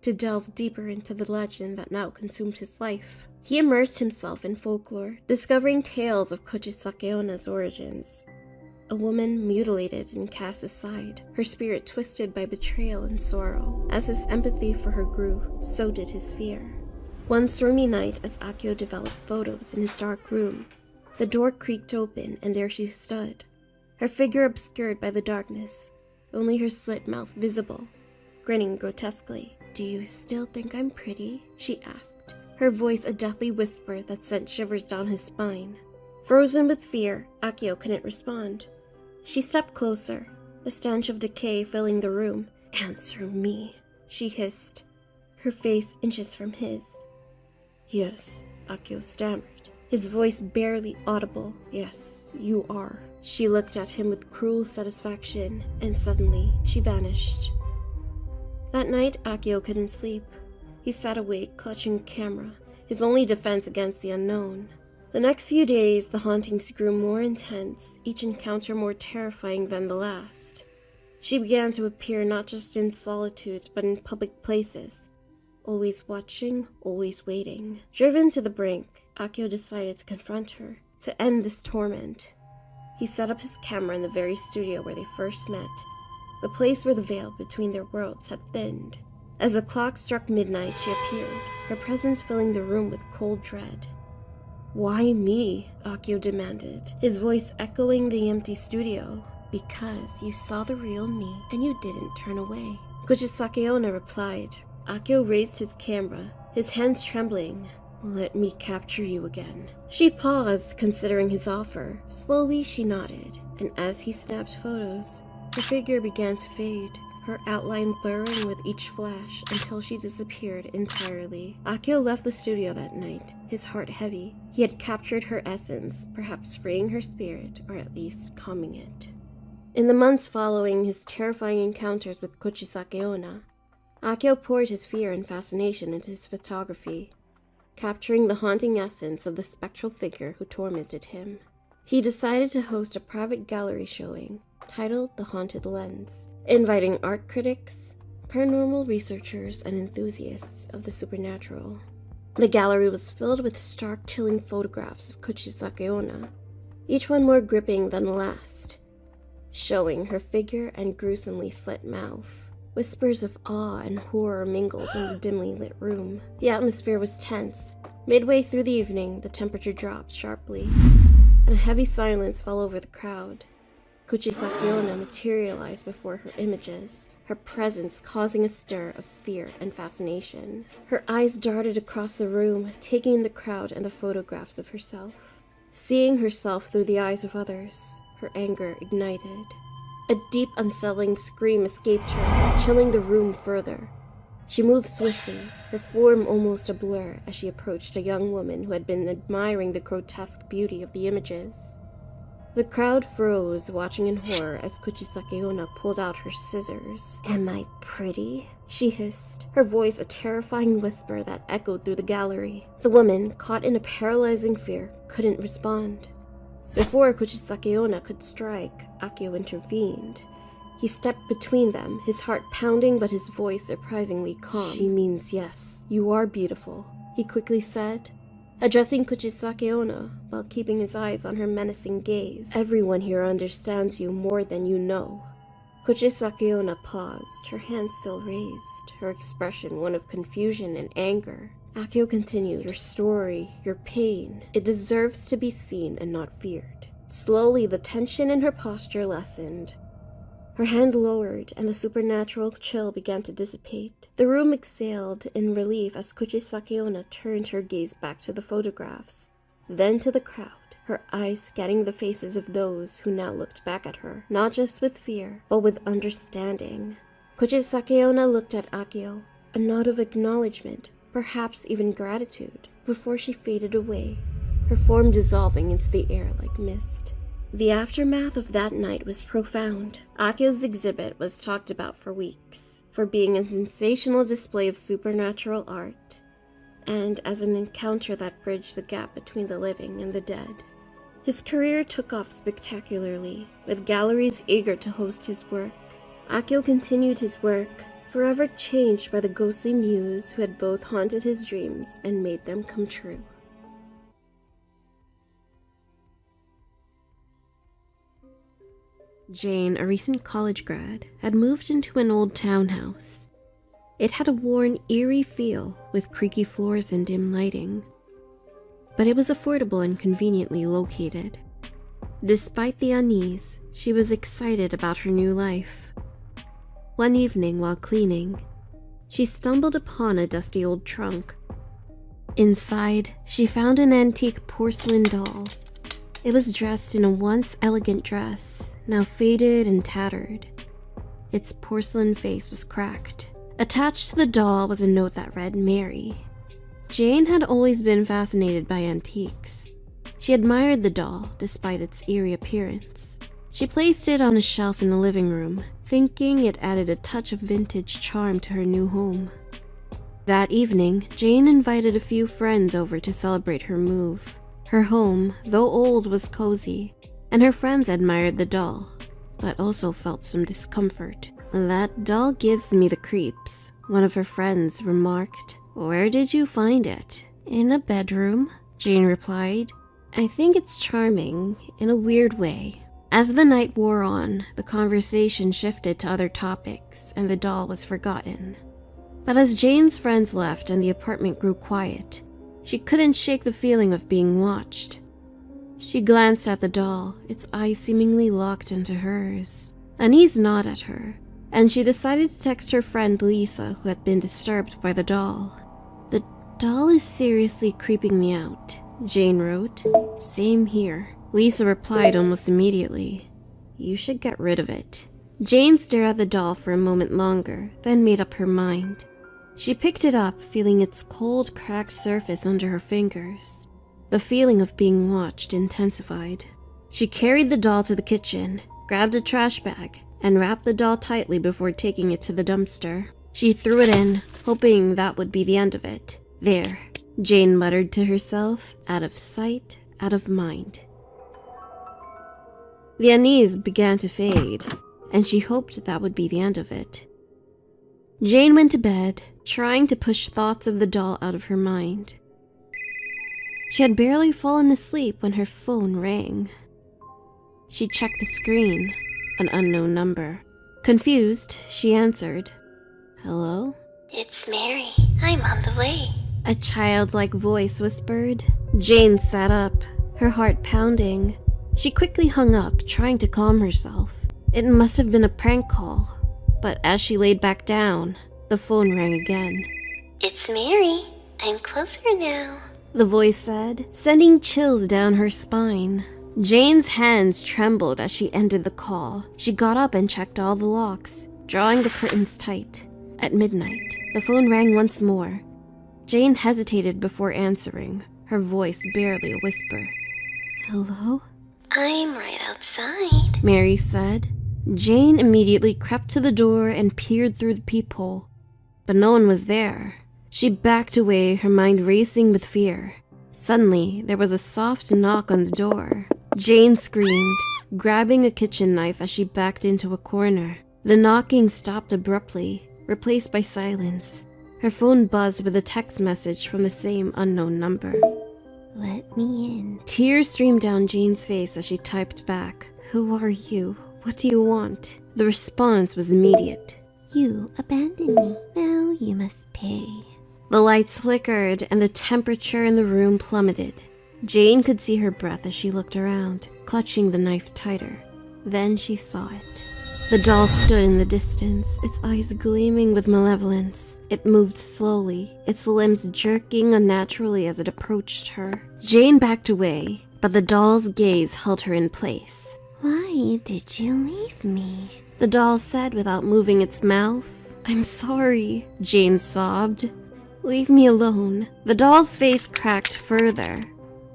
to delve deeper into the legend that now consumed his life. He immersed himself in folklore, discovering tales of Kuchisake Onna's origins. A woman mutilated and cast aside, her spirit twisted by betrayal and sorrow. As his empathy for her grew, so did his fear. One stormy night, as Akio developed photos in his dark room, the door creaked open and there she stood, her figure obscured by the darkness, only her slit mouth visible, grinning grotesquely. "Do you still think I'm pretty?" she asked, her voice a deathly whisper that sent shivers down his spine. Frozen with fear, Akio couldn't respond. She stepped closer, the stench of decay filling the room. "Answer me," she hissed, her face inches from his. "Yes," Akio stammered, his voice barely audible. "Yes, you are." She looked at him with cruel satisfaction, and suddenly she vanished. That night, Akio couldn't sleep. He sat awake, clutching a camera, his only defense against the unknown. The next few days, the hauntings grew more intense, each encounter more terrifying than the last. She began to appear not just in solitudes, but in public places, always watching, always waiting. Driven to the brink, Akio decided to confront her, to end this torment. He set up his camera in the very studio where they first met, the place where the veil between their worlds had thinned. As the clock struck midnight, she appeared, her presence filling the room with cold dread. "Why me?" Akio demanded, his voice echoing the empty studio. "Because you saw the real me, and you didn't turn away," Kuchisake Onna replied. Akio raised his camera, his hands trembling. "Let me capture you again." She paused, considering his offer. Slowly she nodded, and as he snapped photos, her figure began to fade, her outline blurring with each flash until she disappeared entirely. Akio left the studio that night, his heart heavy. He had captured her essence, perhaps freeing her spirit, or at least calming it. In the months following his terrifying encounters with Kuchisake Onna, Akio poured his fear and fascination into his photography, capturing the haunting essence of the spectral figure who tormented him. He decided to host a private gallery showing, titled The Haunted Lens, inviting art critics, paranormal researchers, and enthusiasts of the supernatural. The gallery was filled with stark, chilling photographs of Kuchisake Onna, each one more gripping than the last, showing her figure and gruesomely slit mouth. Whispers of awe and horror mingled in the dimly lit room. The atmosphere was tense. Midway through the evening, the temperature dropped sharply, and a heavy silence fell over the crowd. Kuchisake Onna materialized before her images, her presence causing a stir of fear and fascination. Her eyes darted across the room, taking in the crowd and the photographs of herself. Seeing herself through the eyes of others, her anger ignited. A deep, unsettling scream escaped her, chilling the room further. She moved swiftly, her form almost a blur as she approached a young woman who had been admiring the grotesque beauty of the images. The crowd froze, watching in horror as Kuchisake Onna pulled out her scissors. "Am I pretty?" she hissed, her voice a terrifying whisper that echoed through the gallery. The woman, caught in a paralyzing fear, couldn't respond. Before Kuchisake Onna could strike, Akio intervened. He stepped between them, his heart pounding but his voice surprisingly calm. "She means yes. You are beautiful," he quickly said, addressing Kuchisake Onna while keeping his eyes on her menacing gaze. "Everyone here understands you more than you know." Kuchisake Onna paused, her hands still raised, her expression one of confusion and anger. Akio continued, "Your story, your pain, it deserves to be seen and not feared." Slowly, the tension in her posture lessened. Her hand lowered, and the supernatural chill began to dissipate. The room exhaled in relief as Kuchisake Onna turned her gaze back to the photographs, then to the crowd, her eyes scanning the faces of those who now looked back at her, not just with fear, but with understanding. Kuchisake Onna looked at Akio, a nod of acknowledgement, perhaps even gratitude, before she faded away, her form dissolving into the air like mist. The aftermath of that night was profound. Akio's exhibit was talked about for weeks, for being a sensational display of supernatural art, and as an encounter that bridged the gap between the living and the dead. His career took off spectacularly, with galleries eager to host his work. Akio continued his work, forever changed by the ghostly muse who had both haunted his dreams and made them come true. Jane, a recent college grad, had moved into an old townhouse. It had a worn, eerie feel with creaky floors and dim lighting, but it was affordable and conveniently located. Despite the unease, she was excited about her new life. One evening while cleaning, she stumbled upon a dusty old trunk. Inside, she found an antique porcelain doll. It was dressed in a once elegant dress, now faded and tattered. Its porcelain face was cracked. Attached to the doll was a note that read, Mary. Jane had always been fascinated by antiques. She admired the doll, despite its eerie appearance. She placed it on a shelf in the living room, thinking it added a touch of vintage charm to her new home. That evening, Jane invited a few friends over to celebrate her move. Her home, though old, was cozy, and her friends admired the doll, but also felt some discomfort. "That doll gives me the creeps," one of her friends remarked. "Where did you find it?" "In a bedroom," Jane replied. "I think it's charming, in a weird way." As the night wore on, the conversation shifted to other topics, and the doll was forgotten. But as Jane's friends left and the apartment grew quiet, she couldn't shake the feeling of being watched. She glanced at the doll, its eyes seemingly locked into hers. Unease gnawed at her, and she decided to text her friend Lisa, who had been disturbed by the doll. "The doll is seriously creeping me out," Jane wrote. "Same here." Lisa replied almost immediately. "You should get rid of it." Jane stared at the doll for a moment longer, then made up her mind. She picked it up, feeling its cold, cracked surface under her fingers. The feeling of being watched intensified. She carried the doll to the kitchen, grabbed a trash bag, and wrapped the doll tightly before taking it to the dumpster. She threw it in, hoping that would be the end of it. "There," Jane muttered to herself, "out of sight, out of mind." The unease began to fade, and she hoped that would be the end of it. Jane went to bed, trying to push thoughts of the doll out of her mind. She had barely fallen asleep when her phone rang. She checked the screen, an unknown number. Confused, she answered. "Hello?" It's Mary. I'm on the way. A childlike voice whispered. Jane sat up, her heart pounding. She quickly hung up, trying to calm herself. It must have been a prank call. But as she laid back down, the phone rang again. It's Mary. I'm closer now. The voice said, sending chills down her spine. Jane's hands trembled as she ended the call. She got up and checked all the locks, drawing the curtains tight. At midnight, the phone rang once more. Jane hesitated before answering, her voice barely a whisper. "Hello?" I'm right outside. Mary said. Jane immediately crept to the door and peered through the peephole, but no one was there. She backed away, her mind racing with fear. Suddenly, there was a soft knock on the door. Jane screamed, grabbing a kitchen knife as she backed into a corner. The knocking stopped abruptly, replaced by silence. Her phone buzzed with a text message from the same unknown number. Let me in. Tears streamed down Jane's face as she typed back, "Who are you? What do you want?" The response was immediate. You abandoned me. Now you must pay. The lights flickered and the temperature in the room plummeted. Jane could see her breath as she looked around, clutching the knife tighter. Then she saw it. The doll stood in the distance, its eyes gleaming with malevolence. It moved slowly, its limbs jerking unnaturally as it approached her. Jane backed away, but the doll's gaze held her in place. Why did you leave me? The doll said without moving its mouth. "I'm sorry," Jane sobbed. "Leave me alone." The doll's face cracked further,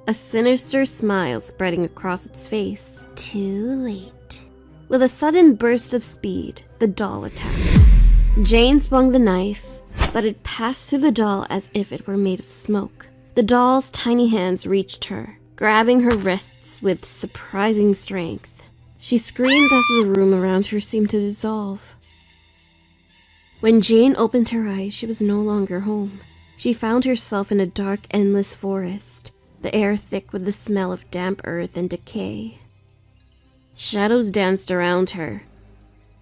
a sinister smile spreading across its face. Too late. With a sudden burst of speed, the doll attacked. Jane swung the knife, but it passed through the doll as if it were made of smoke. The doll's tiny hands reached her, grabbing her wrists with surprising strength. She screamed as the room around her seemed to dissolve. When Jane opened her eyes, she was no longer home. She found herself in a dark, endless forest, the air thick with the smell of damp earth and decay. Shadows danced around her.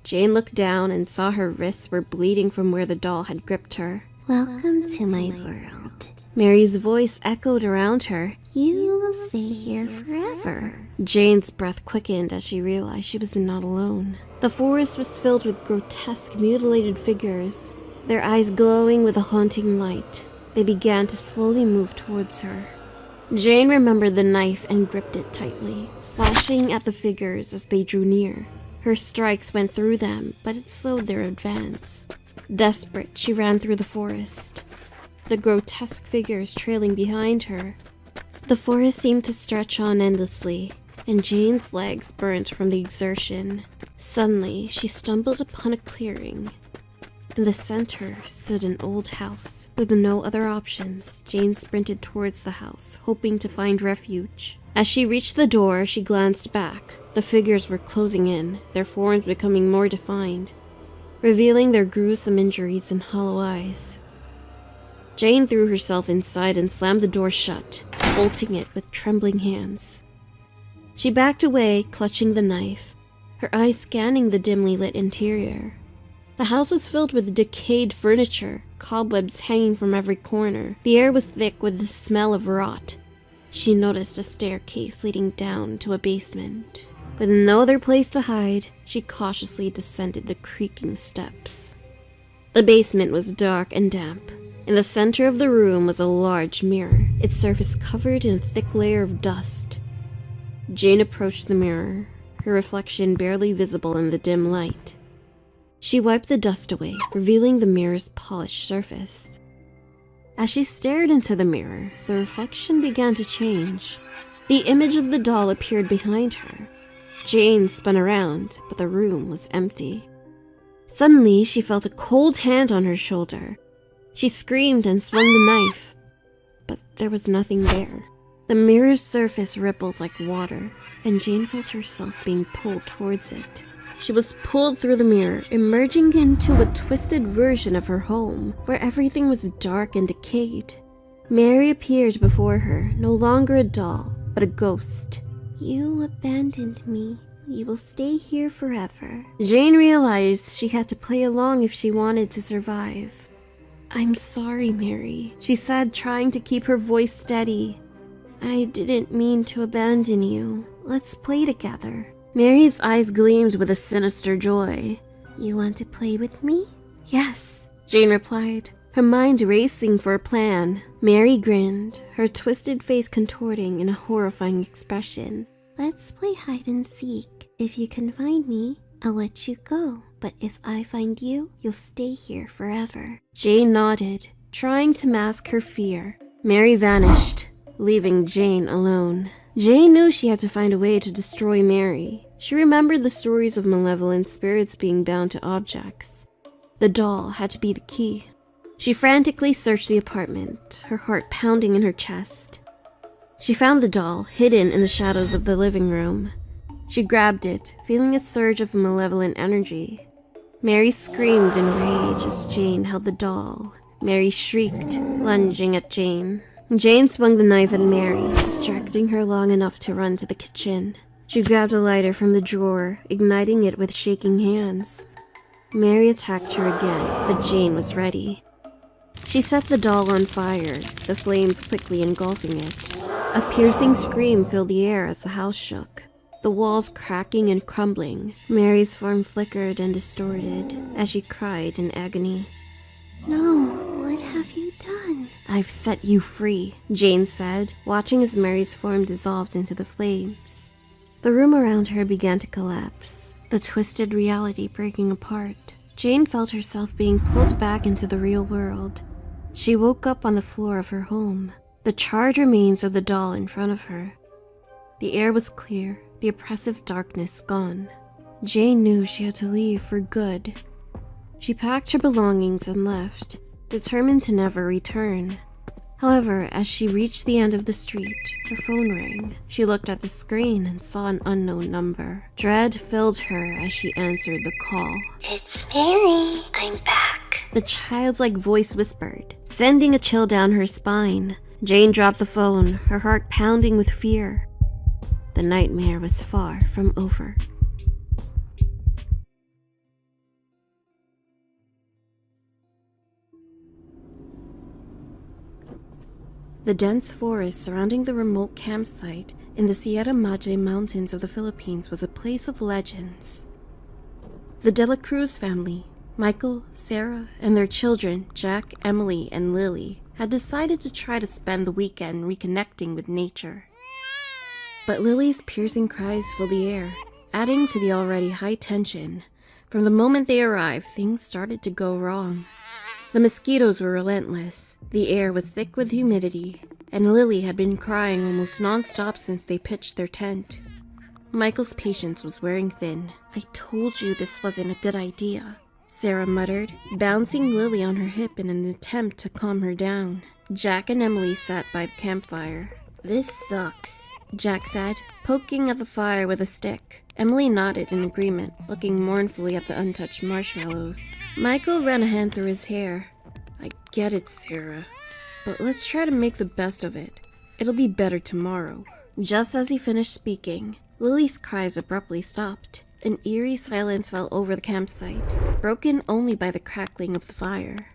Jane looked down and saw her wrists were bleeding from where the doll had gripped her. Welcome to my world. Mary's voice echoed around her. You will stay here forever. Jane's breath quickened as she realized she was not alone. The forest was filled with grotesque, mutilated figures, their eyes glowing with a haunting light. They began to slowly move towards her. Jane remembered the knife and gripped it tightly, slashing at the figures as they drew near. Her strikes went through them, but it slowed their advance. Desperate, she ran through the forest, the grotesque figures trailing behind her. The forest seemed to stretch on endlessly, and Jane's legs burnt from the exertion. Suddenly, she stumbled upon a clearing. In the center stood an old house. With no other options, Jane sprinted towards the house, hoping to find refuge. As she reached the door, she glanced back. The figures were closing in, their forms becoming more defined, revealing their gruesome injuries and hollow eyes. Jane threw herself inside and slammed the door shut, bolting it with trembling hands. She backed away, clutching the knife, her eyes scanning the dimly lit interior. The house was filled with decayed furniture, cobwebs hanging from every corner. The air was thick with the smell of rot. She noticed a staircase leading down to a basement. With no other place to hide, she cautiously descended the creaking steps. The basement was dark and damp. In the center of the room was a large mirror, its surface covered in a thick layer of dust. Jane approached the mirror, her reflection barely visible in the dim light. She wiped the dust away, revealing the mirror's polished surface. As she stared into the mirror, the reflection began to change. The image of the doll appeared behind her. Jane spun around, but the room was empty. Suddenly, she felt a cold hand on her shoulder. She screamed and swung the knife, but there was nothing there. The mirror's surface rippled like water, and Jane felt herself being pulled towards it. She was pulled through the mirror, emerging into a twisted version of her home, where everything was dark and decayed. Mary appeared before her, no longer a doll, but a ghost. You abandoned me. You will stay here forever. Jane realized she had to play along if she wanted to survive. I'm sorry, Mary, she said, trying to keep her voice steady. I didn't mean to abandon you. Let's play together. Mary's eyes gleamed with a sinister joy. You want to play with me? Yes, Jane replied, her mind racing for a plan. Mary grinned, her twisted face contorting in a horrifying expression. Let's play hide and seek. If you can find me, I'll let you go. But if I find you, you'll stay here forever. Jane nodded, trying to mask her fear. Mary vanished, leaving Jane alone. Jane knew she had to find a way to destroy Mary. She remembered the stories of malevolent spirits being bound to objects. The doll had to be the key. She frantically searched the apartment, her heart pounding in her chest. She found the doll, hidden in the shadows of the living room. She grabbed it, feeling a surge of malevolent energy. Mary screamed in rage as Jane held the doll. Mary shrieked, lunging at Jane. Jane swung the knife at Mary, distracting her long enough to run to the kitchen. She grabbed a lighter from the drawer, igniting it with shaking hands. Mary attacked her again, but Jane was ready. She set the doll on fire, the flames quickly engulfing it. A piercing scream filled the air as the house shook, the walls cracking and crumbling. Mary's form flickered and distorted as she cried in agony. No, what have you done? I've set you free, Jane said, watching as Mary's form dissolved into the flames. The room around her began to collapse, the twisted reality breaking apart. Jane felt herself being pulled back into the real world. She woke up on the floor of her home, the charred remains of the doll in front of her. The air was clear, the oppressive darkness gone. Jane knew she had to leave for good. She packed her belongings and left, determined to never return. However, as she reached the end of the street, her phone rang. She looked at the screen and saw an unknown number. Dread filled her as she answered the call. It's Mary. I'm back. The childlike voice whispered, sending a chill down her spine. Jane dropped the phone, her heart pounding with fear. The nightmare was far from over. The dense forest surrounding the remote campsite in the Sierra Madre Mountains of the Philippines was a place of legends. The De La Cruz family, Michael, Sarah, and their children, Jack, Emily, and Lily, had decided to try to spend the weekend reconnecting with nature. But Lily's piercing cries filled the air, adding to the already high tension. From the moment they arrived, things started to go wrong. The mosquitoes were relentless, the air was thick with humidity, and Lily had been crying almost non-stop since they pitched their tent. Michael's patience was wearing thin. "I told you this wasn't a good idea," Sarah muttered, bouncing Lily on her hip in an attempt to calm her down. Jack and Emily sat by the campfire. "This sucks," Jack said, poking at the fire with a stick. Emily nodded in agreement, looking mournfully at the untouched marshmallows. Michael ran a hand through his hair. "I get it, Sarah, but let's try to make the best of it. It'll be better tomorrow." Just as he finished speaking, Lily's cries abruptly stopped. An eerie silence fell over the campsite, broken only by the crackling of the fire.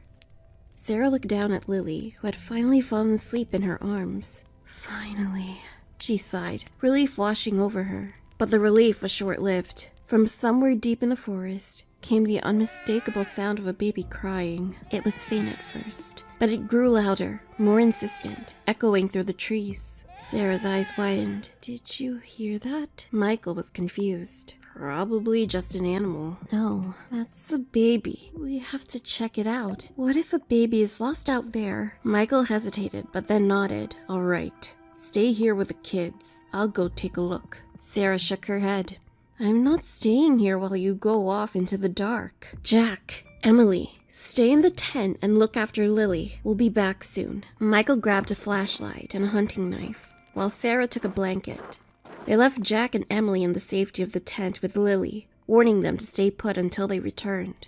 Sarah looked down at Lily, who had finally fallen asleep in her arms. "Finally," she sighed, relief washing over her. But the relief was short-lived. From somewhere deep in the forest came the unmistakable sound of a baby crying. It was faint at first, but it grew louder, more insistent, echoing through the trees. Sarah's eyes widened. "Did you hear that?" Michael was confused. "Probably just an animal." "No, that's a baby. We have to check it out. What if a baby is lost out there?" Michael hesitated, but then nodded. "All right. Stay here with the kids. I'll go take a look." Sarah shook her head. "I'm not staying here while you go off into the dark. Jack, Emily, stay in the tent and look after Lily. We'll be back soon." Michael grabbed a flashlight and a hunting knife, while Sarah took a blanket. They left Jack and Emily in the safety of the tent with Lily, warning them to stay put until they returned.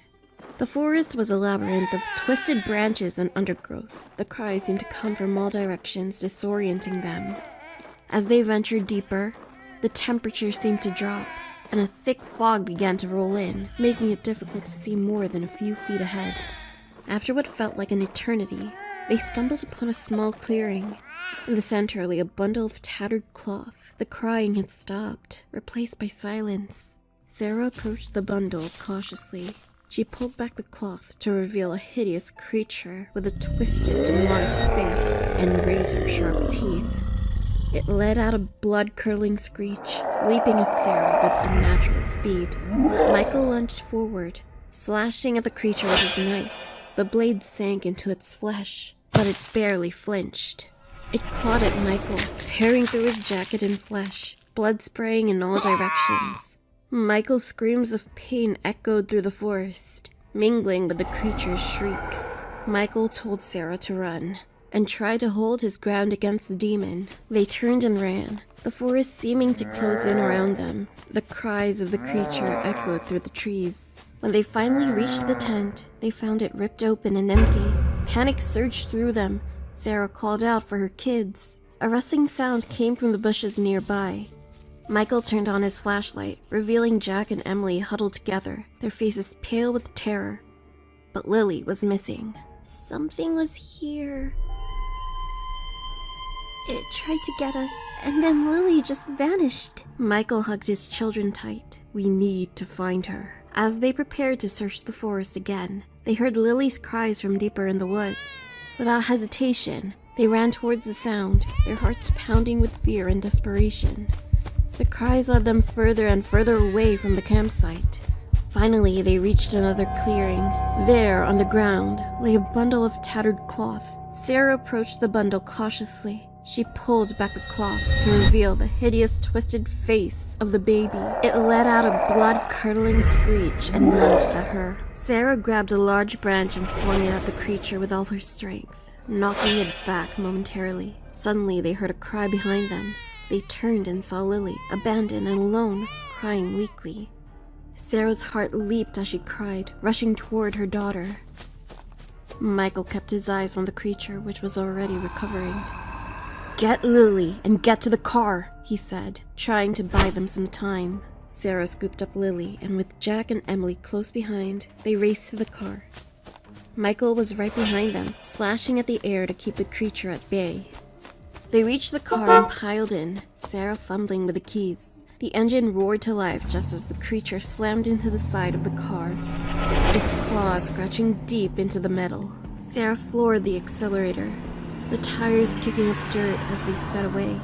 The forest was a labyrinth of twisted branches and undergrowth. The cries seemed to come from all directions, disorienting them. As they ventured deeper, the temperature seemed to drop, and a thick fog began to roll in, making it difficult to see more than a few feet ahead. After what felt like an eternity, they stumbled upon a small clearing. In the center lay a bundle of tattered cloth. The crying had stopped, replaced by silence. Sarah approached the bundle cautiously. She pulled back the cloth to reveal a hideous creature with a twisted, demonic face and razor-sharp teeth. It let out a blood-curdling screech, leaping at Sarah with unnatural speed. Michael lunged forward, slashing at the creature with his knife. The blade sank into its flesh, but it barely flinched. It clawed at Michael, tearing through his jacket and flesh, blood spraying in all directions. Michael's screams of pain echoed through the forest, mingling with the creature's shrieks. Michael told Sarah to run, and tried to hold his ground against the demon. They turned and ran, the forest seeming to close in around them. The cries of the creature echoed through the trees. When they finally reached the tent, they found it ripped open and empty. Panic surged through them. Sarah called out for her kids. A rustling sound came from the bushes nearby. Michael turned on his flashlight, revealing Jack and Emily huddled together, their faces pale with terror. But Lily was missing. "Something was here. It tried to get us, and then Lily just vanished." Michael hugged his children tight. "We need to find her." As they prepared to search the forest again, they heard Lily's cries from deeper in the woods. Without hesitation, they ran towards the sound, their hearts pounding with fear and desperation. The cries led them further and further away from the campsite. Finally, they reached another clearing. There, on the ground, lay a bundle of tattered cloth. Sarah approached the bundle cautiously. She pulled back the cloth to reveal the hideous twisted face of the baby. It let out a blood-curdling screech and lunged at her. Sarah grabbed a large branch and swung it at the creature with all her strength, knocking it back momentarily. Suddenly, they heard a cry behind them. They turned and saw Lily, abandoned and alone, crying weakly. Sarah's heart leaped as she cried, rushing toward her daughter. Michael kept his eyes on the creature, which was already recovering. "Get Lily and get to the car," he said, trying to buy them some time. Sarah scooped up Lily, and with Jack and Emily close behind, they raced to the car. Michael was right behind them, slashing at the air to keep the creature at bay. They reached the car and piled in, Sarah fumbling with the keys. The engine roared to life just as the creature slammed into the side of the car, its claws scratching deep into the metal. Sarah floored the accelerator, the tires kicking up dirt as they sped away.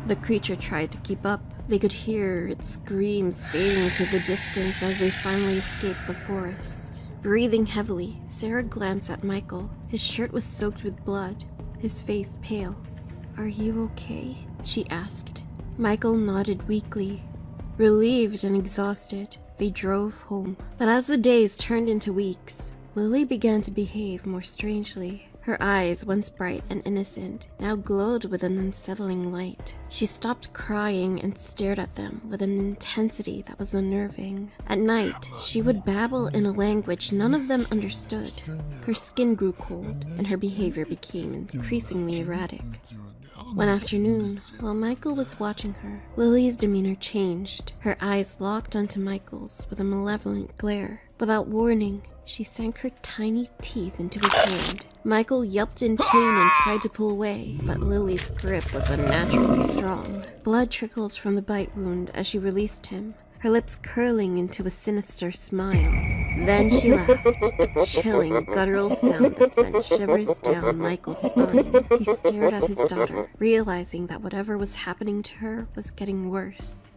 The creature tried to keep up. They could hear its screams fading through the distance as they finally escaped the forest. Breathing heavily, Sarah glanced at Michael. His shirt was soaked with blood, his face pale. "Are you okay?" she asked. Michael nodded weakly. Relieved and exhausted, they drove home. But as the days turned into weeks, Lily began to behave more strangely. Her eyes, once bright and innocent, now glowed with an unsettling light. She stopped crying and stared at them with an intensity that was unnerving. At night, she would babble in a language none of them understood. Her skin grew cold, and her behavior became increasingly erratic. One afternoon, while Michael was watching her, Lily's demeanor changed. Her eyes locked onto Michael's with a malevolent glare. Without warning, she sank her tiny teeth into his hand. Michael yelped in pain and tried to pull away, but Lily's grip was unnaturally strong. Blood trickled from the bite wound as she released him, her lips curling into a sinister smile. Then she laughed, a chilling, guttural sound that sent shivers down Michael's spine. He stared at his daughter, realizing that whatever was happening to her was getting worse.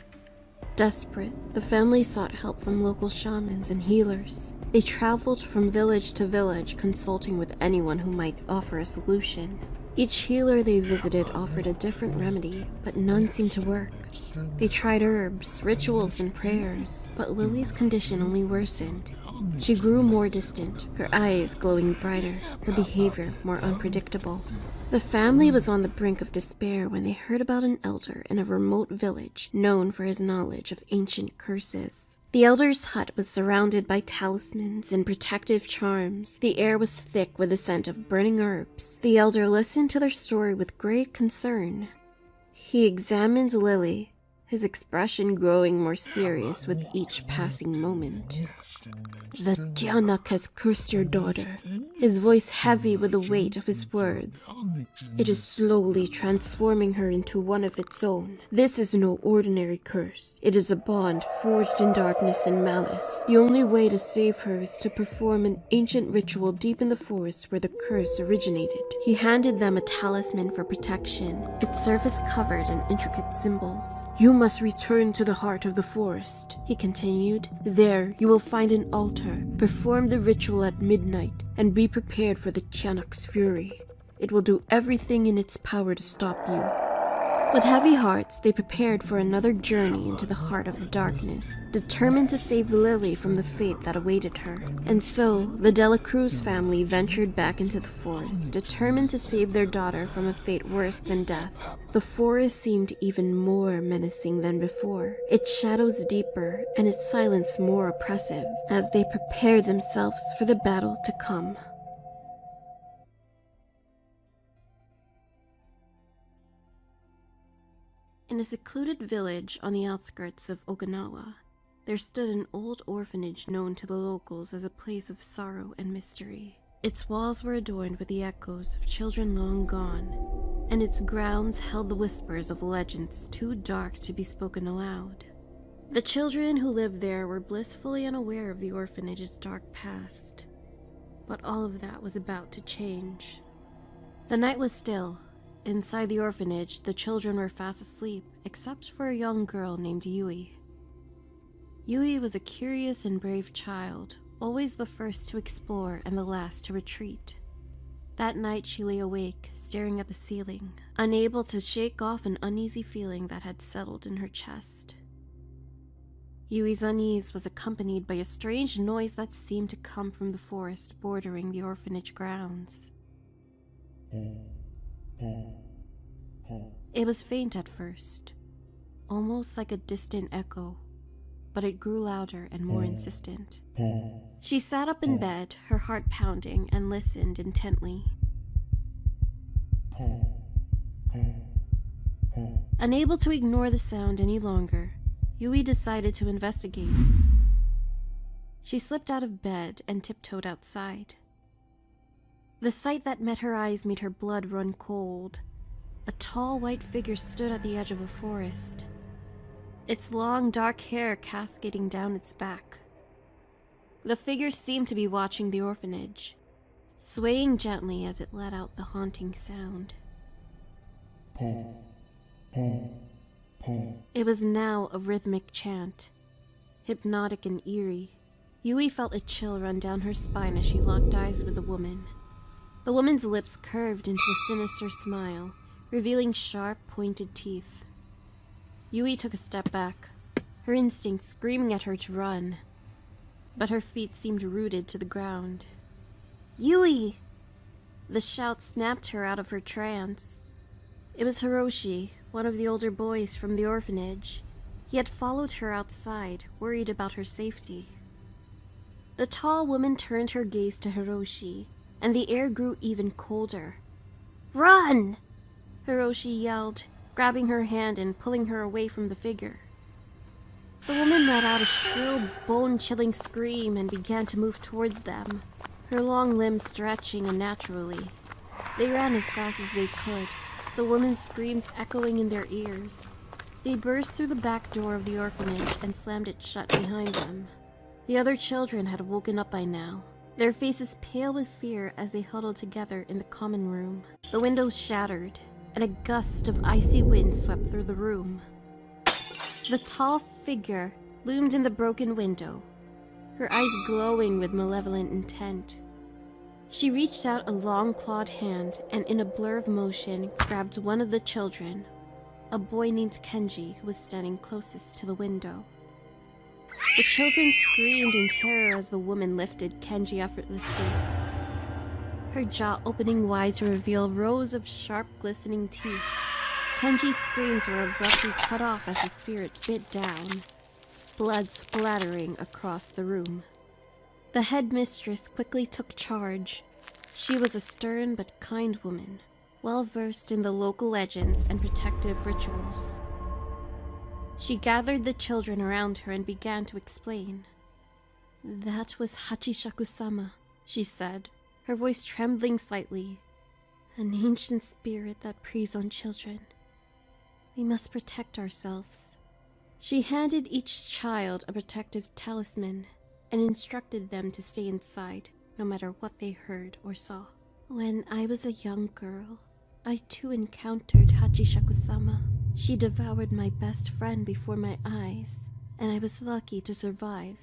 Desperate, the family sought help from local shamans and healers. They traveled from village to village, consulting with anyone who might offer a solution. Each healer they visited offered a different remedy, but none seemed to work. They tried herbs, rituals, and prayers, but Lily's condition only worsened. She grew more distant, her eyes glowing brighter, her behavior more unpredictable. The family was on the brink of despair when they heard about an elder in a remote village known for his knowledge of ancient curses. The elder's hut was surrounded by talismans and protective charms. The air was thick with the scent of burning herbs. The elder listened to their story with great concern. He examined Lily, his expression growing more serious with each passing moment. "The Tianak has cursed your daughter," his voice heavy with the weight of his words. "It is slowly transforming her into one of its own. This is no ordinary curse. It is a bond forged in darkness and malice. The only way to save her is to perform an ancient ritual deep in the forest where the curse originated." He handed them a talisman for protection, its surface covered in intricate symbols. "You must return to the heart of the forest," he continued. "There you will find an altar. Perform the ritual at midnight and be prepared for the Tianak's fury. It will do everything in its power to stop you." With heavy hearts, they prepared for another journey into the heart of the darkness, determined to save Lily from the fate that awaited her. And so, the Dela Cruz family ventured back into the forest, determined to save their daughter from a fate worse than death. The forest seemed even more menacing than before, its shadows deeper and its silence more oppressive, as they prepared themselves for the battle to come. In a secluded village on the outskirts of Okinawa, there stood an old orphanage known to the locals as a place of sorrow and mystery. Its walls were adorned with the echoes of children long gone, and its grounds held the whispers of legends too dark to be spoken aloud. The children who lived there were blissfully unaware of the orphanage's dark past, but all of that was about to change. The night was still. Inside the orphanage, the children were fast asleep, except for a young girl named Yui. Yui was a curious and brave child, always the first to explore and the last to retreat. That night she lay awake, staring at the ceiling, unable to shake off an uneasy feeling that had settled in her chest. Yui's unease was accompanied by a strange noise that seemed to come from the forest bordering the orphanage grounds. It was faint at first, almost like a distant echo, but it grew louder and more insistent. She sat up in bed, her heart pounding, and listened intently. Unable to ignore the sound any longer, Yui decided to investigate. She slipped out of bed and tiptoed outside. The sight that met her eyes made her blood run cold. A tall white figure stood at the edge of a forest, its long dark hair cascading down its back. The figure seemed to be watching the orphanage. swaying gently as it let out the haunting sound. It was now a rhythmic chant, hypnotic and eerie. Yui felt a chill run down her spine as she locked eyes with the woman. The woman's lips curved into a sinister smile, revealing sharp, pointed teeth. Yui took a step back, her instinct screaming at her to run, but her feet seemed rooted to the ground. "Yui!" The shout snapped her out of her trance. It was Hiroshi, one of the older boys from the orphanage. He had followed her outside, worried about her safety. The tall woman turned her gaze to Hiroshi, and the air grew even colder. "Run!" Hiroshi yelled, grabbing her hand and pulling her away from the figure. The woman let out a shrill, bone-chilling scream and began to move towards them, her long limbs stretching unnaturally. They ran as fast as they could, the woman's screams echoing in their ears. They burst through the back door of the orphanage and slammed it shut behind them. The other children had woken up by now, their faces pale with fear as they huddled together in the common room. The windows shattered, and a gust of icy wind swept through the room. The tall figure loomed in the broken window, her eyes glowing with malevolent intent. She reached out a long clawed hand and in a blur of motion grabbed one of the children, a boy named Kenji who was standing closest to the window. The children screamed in terror as the woman lifted Kenji effortlessly, her jaw opening wide to reveal rows of sharp, glistening teeth. Kenji's screams were abruptly cut off as the spirit bit down, blood splattering across the room. The headmistress quickly took charge. She was a stern but kind woman, well versed in the local legends and protective rituals. She gathered the children around her and began to explain. "That was Hachishaku-sama," she said, her voice trembling slightly. "An ancient spirit that preys on children. We must protect ourselves." She handed each child a protective talisman and instructed them to stay inside, no matter what they heard or saw. "When I was a young girl, I too encountered Hachishaku-sama. She devoured my best friend before my eyes, and I was lucky to survive.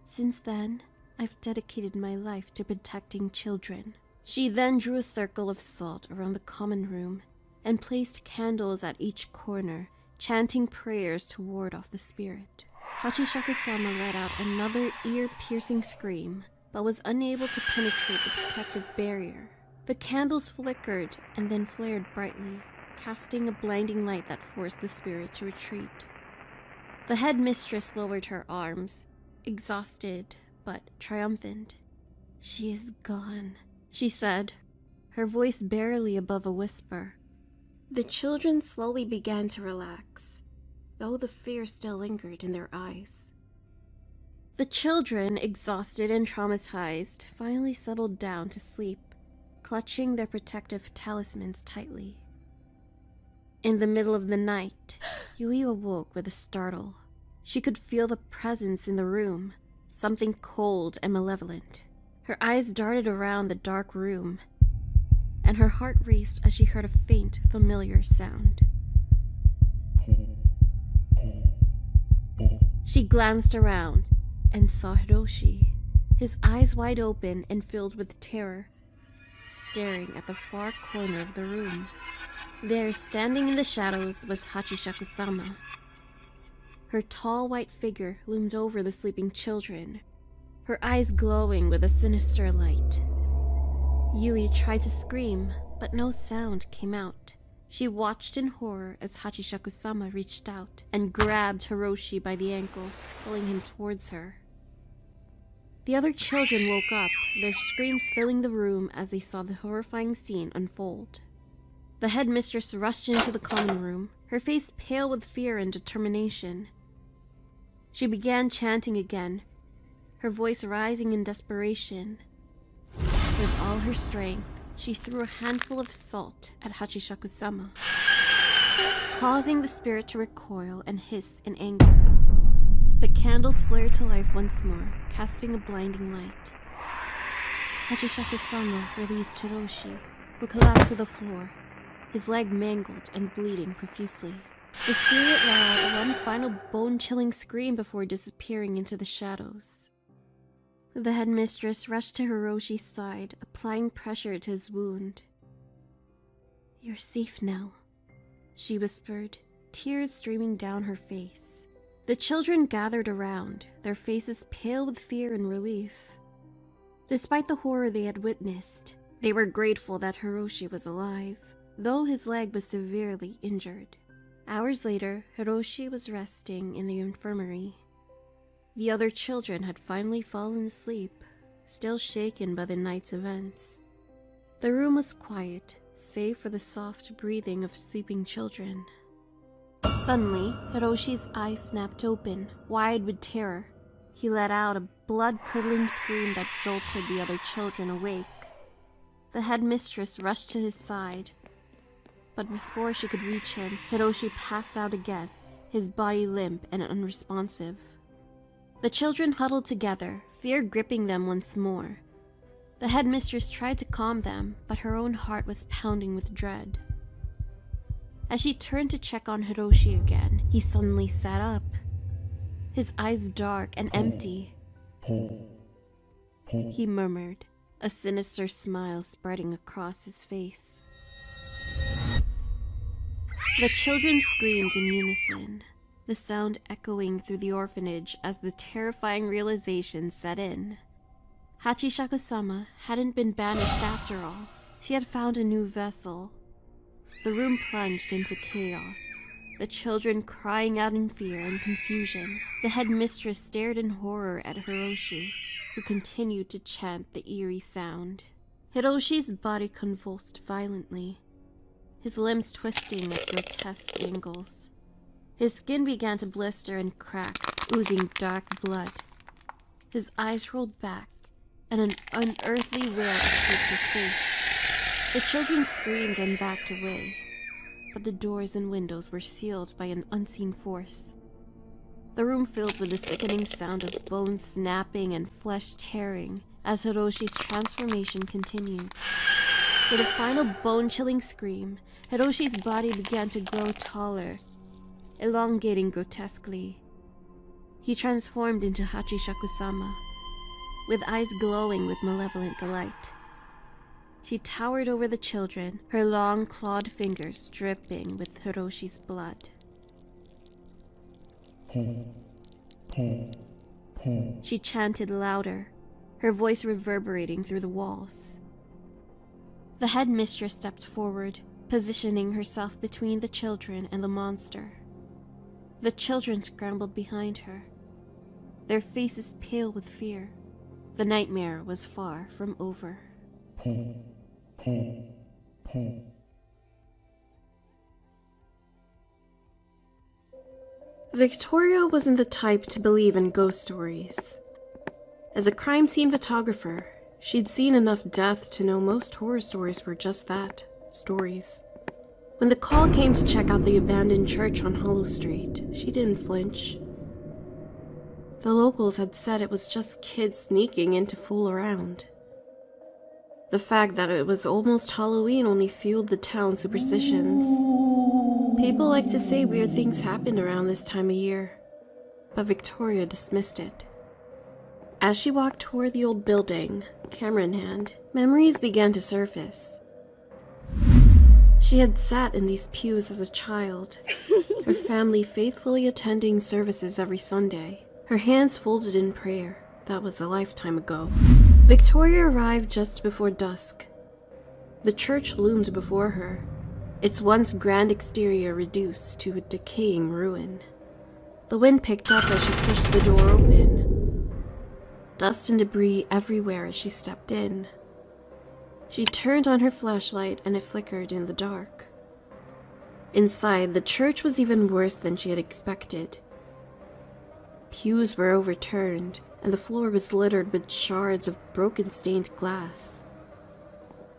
Since then, I've dedicated my life to protecting children." She then drew a circle of salt around the common room and placed candles at each corner, chanting prayers to ward off the spirit. Hachishaku-sama let out another ear-piercing scream, but was unable to penetrate the protective barrier. The candles flickered and then flared brightly, casting a blinding light that forced the spirit to retreat. The headmistress lowered her arms, exhausted but triumphant. "She is gone," she said, her voice barely above a whisper. The children slowly began to relax, though the fear still lingered in their eyes. The children, exhausted and traumatized, finally settled down to sleep, clutching their protective talismans tightly. In the middle of the night, Yui awoke with a startle. She could feel the presence in the room, something cold and malevolent. Her eyes darted around the dark room, and her heart raced as she heard a faint, familiar sound. She glanced around and saw Hiroshi, his eyes wide open and filled with terror, staring at the far corner of the room. There, standing in the shadows, was Hachishaku-sama. Her tall white figure loomed over the sleeping children, her eyes glowing with a sinister light. Yui tried to scream, but no sound came out. She watched in horror as Hachishaku-sama reached out and grabbed Hiroshi by the ankle, pulling him towards her. The other children woke up, their screams filling the room as they saw the horrifying scene unfold. The headmistress rushed into the common room, her face pale with fear and determination. She began chanting again, her voice rising in desperation. With all her strength, she threw a handful of salt at Hachishaku-sama, causing the spirit to recoil and hiss in anger. The candles flared to life once more, casting a blinding light. Hachishaku-sama released Hiroshi, who collapsed to the floor, his leg mangled and bleeding profusely. The spirit let out one final bone-chilling scream before disappearing into the shadows. The headmistress rushed to Hiroshi's side, applying pressure to his wound. "You're safe now," she whispered, tears streaming down her face. The children gathered around, their faces pale with fear and relief. Despite the horror they had witnessed, they were grateful that Hiroshi was alive, though his leg was severely injured. Hours later, Hiroshi was resting in the infirmary. The other children had finally fallen asleep, still shaken by the night's events. The room was quiet, save for the soft breathing of sleeping children. Suddenly, Hiroshi's eyes snapped open, wide with terror. He let out a blood-curdling scream that jolted the other children awake. The headmistress rushed to his side, but before she could reach him, Hiroshi passed out again, his body limp and unresponsive. The children huddled together, fear gripping them once more. The headmistress tried to calm them, but her own heart was pounding with dread. As she turned to check on Hiroshi again, he suddenly sat up, his eyes dark and empty. He murmured, a sinister smile spreading across his face. The children screamed in unison, the sound echoing through the orphanage as the terrifying realization set in. Hachishaku-sama hadn't been banished after all. She had found a new vessel. The room plunged into chaos, the children crying out in fear and confusion. The headmistress stared in horror at Hiroshi, who continued to chant the eerie sound. Hiroshi's body convulsed violently, his limbs twisting at grotesque angles. His skin began to blister and crack, oozing dark blood. His eyes rolled back, and an unearthly wail escaped his face. The children screamed and backed away, but the doors and windows were sealed by an unseen force. The room filled with the sickening sound of bones snapping and flesh tearing as Hiroshi's transformation continued. With a final bone-chilling scream, Hiroshi's body began to grow taller, elongating grotesquely. He transformed into Hachishaku-sama, with eyes glowing with malevolent delight. She towered over the children, her long clawed fingers dripping with Hiroshi's blood. She chanted louder, her voice reverberating through the walls. The headmistress stepped forward, positioning herself between the children and the monster. The children scrambled behind her, their faces pale with fear. The nightmare was far from over. Victoria wasn't the type to believe in ghost stories. As a crime scene photographer, she'd seen enough death to know most horror stories were just that, stories. When the call came to check out the abandoned church on Hollow Street, she didn't flinch. The locals had said it was just kids sneaking in to fool around. The fact that it was almost Halloween only fueled the town's superstitions. People like to say weird things happened around this time of year, but Victoria dismissed it. As she walked toward the old building, camera in hand, memories began to surface. She had sat in these pews as a child, her family faithfully attending services every Sunday, her hands folded in prayer. That was a lifetime ago. Victoria arrived just before dusk. The church loomed before her, its once grand exterior reduced to a decaying ruin. The wind picked up as she pushed the door open. Dust and debris everywhere as she stepped in. She turned on her flashlight and it flickered in the dark. Inside, the church was even worse than she had expected. Pews were overturned, and the floor was littered with shards of broken stained glass.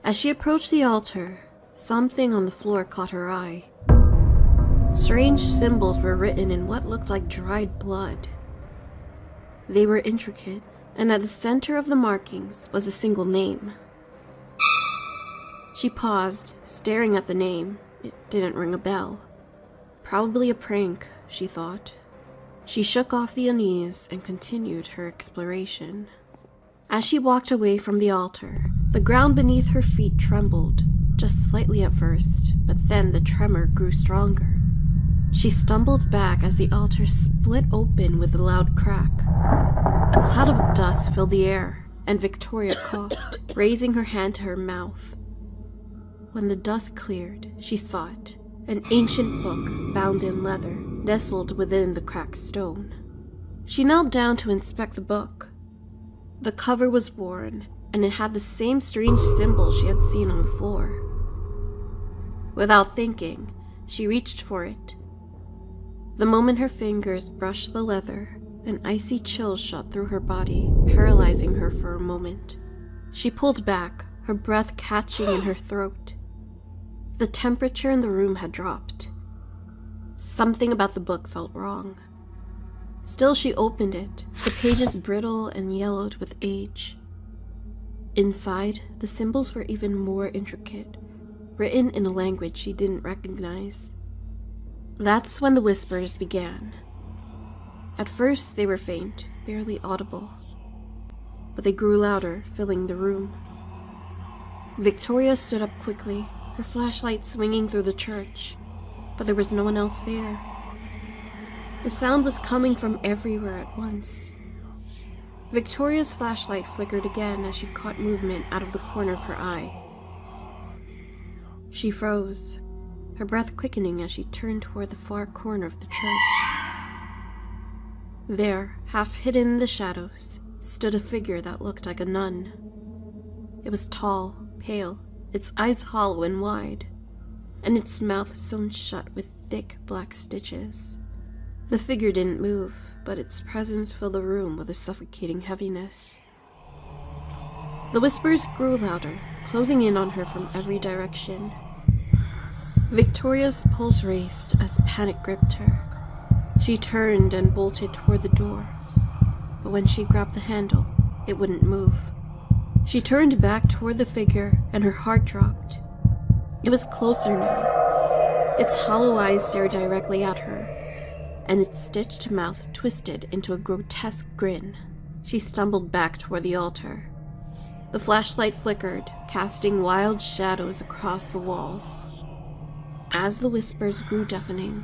As she approached the altar, something on the floor caught her eye. Strange symbols were written in what looked like dried blood. They were intricate, and at the center of the markings was a single name. She paused, staring at the name. It didn't ring a bell. Probably a prank, she thought. She shook off the unease and continued her exploration. As she walked away from the altar, the ground beneath her feet trembled, just slightly at first, but then the tremor grew stronger. She stumbled back as the altar split open with a loud crack. A cloud of dust filled the air, and Victoria coughed, raising her hand to her mouth. When the dust cleared, she saw it, an ancient book bound in leather, nestled within the cracked stone. She knelt down to inspect the book. The cover was worn, and it had the same strange symbol she had seen on the floor. Without thinking, she reached for it. The moment her fingers brushed the leather, an icy chill shot through her body, paralyzing her for a moment. She pulled back, her breath catching in her throat. The temperature in the room had dropped. Something about the book felt wrong. Still, she opened it, the pages brittle and yellowed with age. Inside, the symbols were even more intricate, written in a language she didn't recognize. That's when the whispers began. At first, they were faint, barely audible, but they grew louder, filling the room. Victoria stood up quickly, her flashlight swinging through the church, but there was no one else there. The sound was coming from everywhere at once. Victoria's flashlight flickered again as she caught movement out of the corner of her eye. She froze, her breath quickening as she turned toward the far corner of the church. There, half hidden in the shadows, stood a figure that looked like a nun. It was tall, pale, its eyes hollow and wide, and its mouth sewn shut with thick black stitches. The figure didn't move, but its presence filled the room with a suffocating heaviness. The whispers grew louder, closing in on her from every direction. Victoria's pulse raced as panic gripped her. She turned and bolted toward the door, but when she grabbed the handle, it wouldn't move. She turned back toward the figure, and her heart dropped. It was closer now. Its hollow eyes stared directly at her, and its stitched mouth twisted into a grotesque grin. She stumbled back toward the altar. The flashlight flickered, casting wild shadows across the walls. As the whispers grew deafening,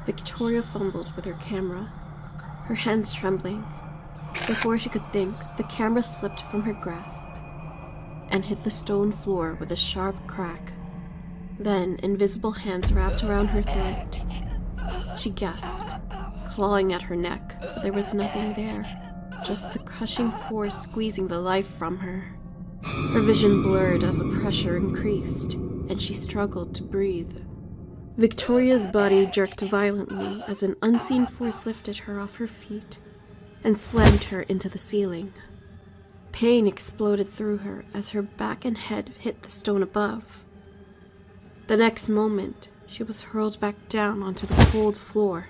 Victoria fumbled with her camera, her hands trembling. Before she could think, the camera slipped from her grasp and hit the stone floor with a sharp crack. Then, invisible hands wrapped around her throat. She gasped, clawing at her neck, but there was nothing there, just the crushing force squeezing the life from her. Her vision blurred as the pressure increased, and she struggled to breathe. Victoria's body jerked violently as an unseen force lifted her off her feet and slammed her into the ceiling. Pain exploded through her as her back and head hit the stone above. The next moment, she was hurled back down onto the cold floor.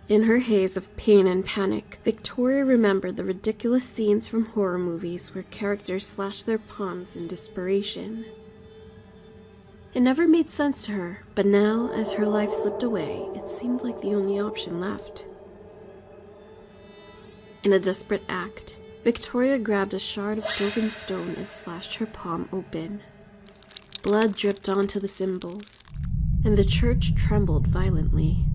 In her haze of pain and panic, Victoria remembered the ridiculous scenes from horror movies where characters slash their palms in desperation. It never made sense to her, but now, as her life slipped away, it seemed like the only option left. In a desperate act, Victoria grabbed a shard of broken stone and slashed her palm open. Blood dripped onto the symbols, and the church trembled violently.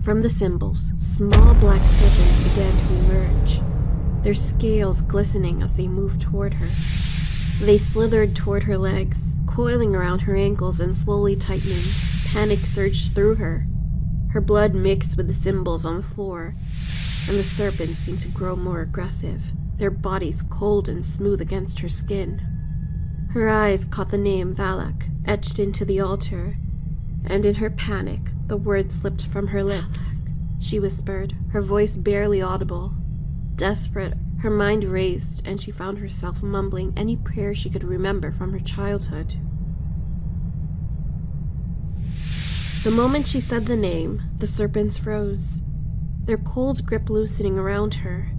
From the symbols, small black serpents began to emerge, their scales glistening as they moved toward her. They slithered toward her legs, coiling around her ankles and slowly tightening. Panic surged through her. Her blood mixed with the symbols on the floor, and the serpents seemed to grow more aggressive, their bodies cold and smooth against her skin. Her eyes caught the name Valak etched into the altar, and in her panic, the word slipped from her lips. She whispered, her voice barely audible. Desperate, her mind raced, and she found herself mumbling any prayer she could remember from her childhood. The moment she said the name, the serpents froze, their cold grip loosening around her.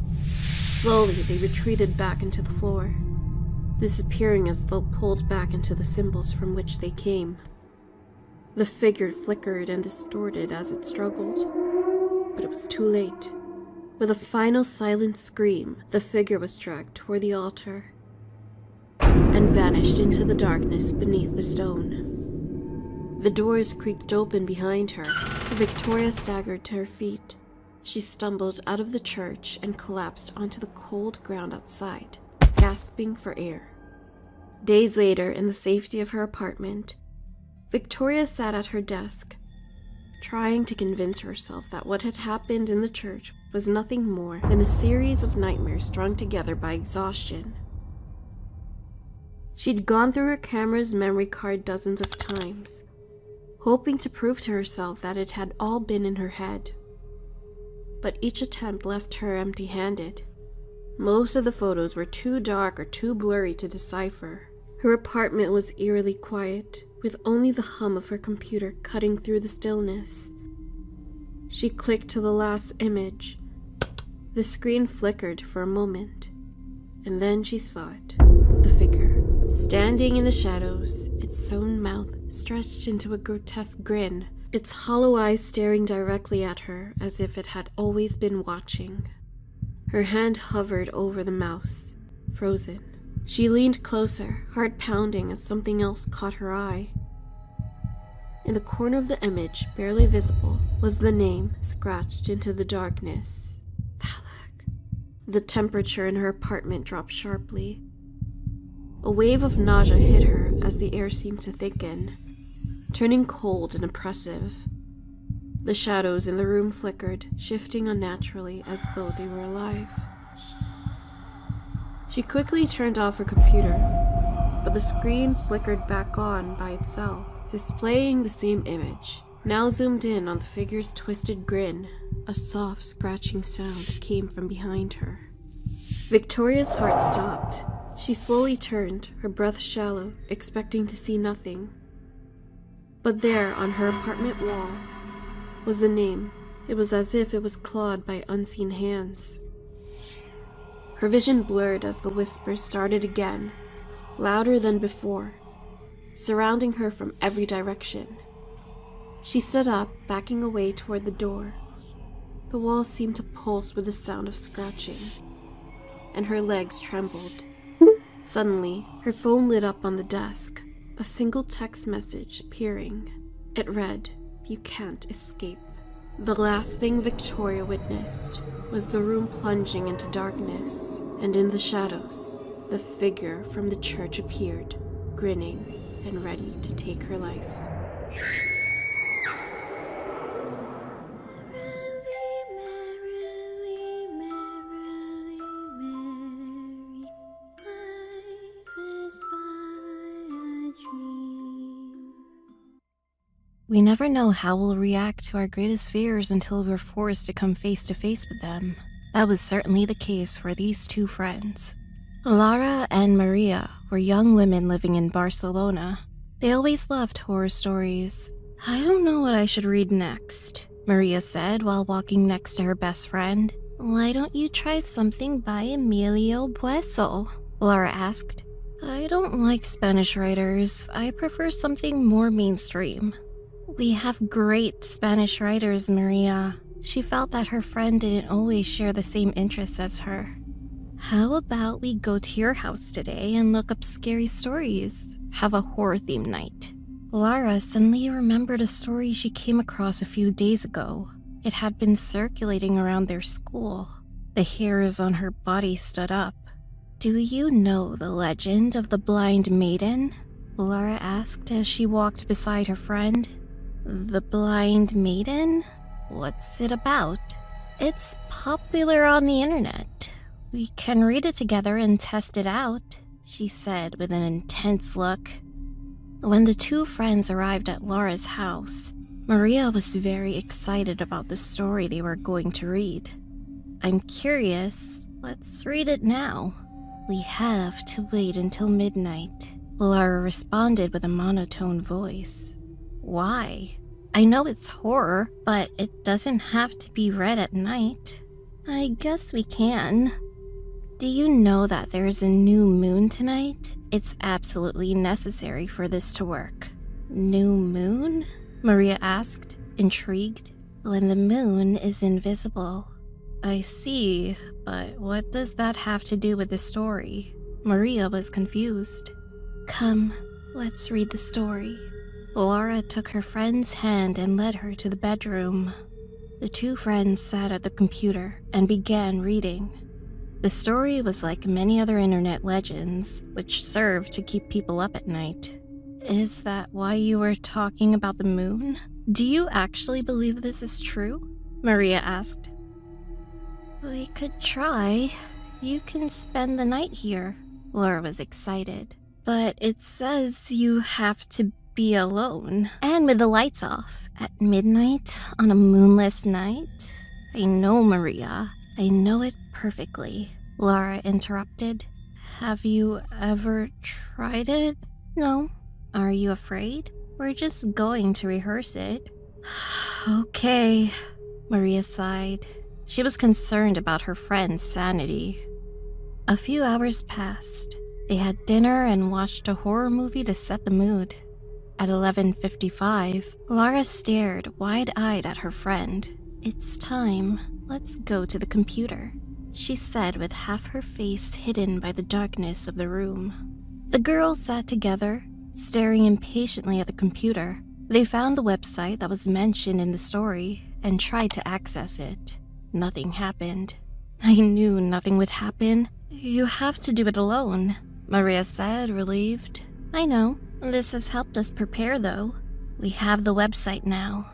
Slowly, they retreated back into the floor, disappearing as though pulled back into the symbols from which they came. The figure flickered and distorted as it struggled, but it was too late. With a final silent scream, the figure was dragged toward the altar and vanished into the darkness beneath the stone. The doors creaked open behind her. Victoria staggered to her feet. She stumbled out of the church and collapsed onto the cold ground outside, gasping for air. Days later, in the safety of her apartment, Victoria sat at her desk, trying to convince herself that what had happened in the church was nothing more than a series of nightmares strung together by exhaustion. She'd gone through her camera's memory card dozens of times, hoping to prove to herself that it had all been in her head. But each attempt left her empty-handed. Most of the photos were too dark or too blurry to decipher. Her apartment was eerily quiet, with only the hum of her computer cutting through the stillness. She clicked to the last image. The screen flickered for a moment, and then she saw it. The figure, standing in the shadows, its sewn mouth stretched into a grotesque grin, its hollow eyes staring directly at her as if it had always been watching. Her hand hovered over the mouse, frozen. She leaned closer, heart pounding as something else caught her eye. In the corner of the image, barely visible, was the name scratched into the darkness. Valak. The temperature in her apartment dropped sharply. A wave of nausea hit her as the air seemed to thicken, turning cold and oppressive. The shadows in the room flickered, shifting unnaturally as though they were alive. She quickly turned off her computer, but the screen flickered back on by itself, displaying the same image, now zoomed in on the figure's twisted grin. A soft, scratching sound came from behind her. Victoria's heart stopped. She slowly turned, her breath shallow, expecting to see nothing. But there, on her apartment wall, was the name. It was as if it was clawed by unseen hands. Her vision blurred as the whispers started again, louder than before, surrounding her from every direction. She stood up, backing away toward the door. The walls seemed to pulse with the sound of scratching, and her legs trembled. Suddenly, her phone lit up on the desk, a single text message appearing. It read, "You can't escape." The last thing Victoria witnessed was the room plunging into darkness, and in the shadows, the figure from the church appeared, grinning and ready to take her life. We never know how we'll react to our greatest fears until we're forced to come face to face with them. That was certainly the case for these two friends. Lara and Maria were young women living in Barcelona. They always loved horror stories. "I don't know what I should read next," Maria said while walking next to her best friend. "Why don't you try something by Emilio Bueso?" Lara asked. "I don't like Spanish writers. I prefer something more mainstream." "We have great Spanish writers, Maria." She felt that her friend didn't always share the same interests as her. "How about we go to your house today and look up scary stories? Have a horror-themed night." Lara suddenly remembered a story she came across a few days ago. It had been circulating around their school. The hairs on her body stood up. "Do you know the legend of the blind maiden?" Lara asked as she walked beside her friend. "The blind maiden? What's it about?" "It's popular on the internet. We can read it together and test it out," she said with an intense look. When the two friends arrived at Laura's house, Maria was very excited about the story they were going to read. "I'm curious. Let's read it now." "We have to wait until midnight," Lara responded with a monotone voice. "Why? I know it's horror, but it doesn't have to be read at night." "I guess we can." Do you know that there is a new moon tonight? It's absolutely necessary for this to work. New moon? Maria asked, intrigued. When the moon is invisible. I see, but what does that have to do with the story? Maria was confused. Come, let's read the story. Laura took her friend's hand and led her to the bedroom. The two friends sat at the computer and began reading. The story was like many other internet legends, which served to keep people up at night. Is that why you were talking about the moon? Do you actually believe this is true? Maria asked. We could try. You can spend the night here. Laura was excited. But it says you have to be alone. And with the lights off. At midnight on a moonless night? I know, Maria. I know it perfectly. Laura interrupted. Have you ever tried it? No. Are you afraid? We're just going to rehearse it. Okay. Maria sighed. She was concerned about her friend's sanity. A few hours passed. They had dinner and watched a horror movie to set the mood. At 11:55, Laura stared wide-eyed at her friend. It's time. Let's go to the computer, she said with half her face hidden by the darkness of the room. The girls sat together, staring impatiently at the computer. They found the website that was mentioned in the story and tried to access it. Nothing happened. I knew nothing would happen. You have to do it alone, Maria said, relieved. I know. This has helped us prepare, though. We have the website now.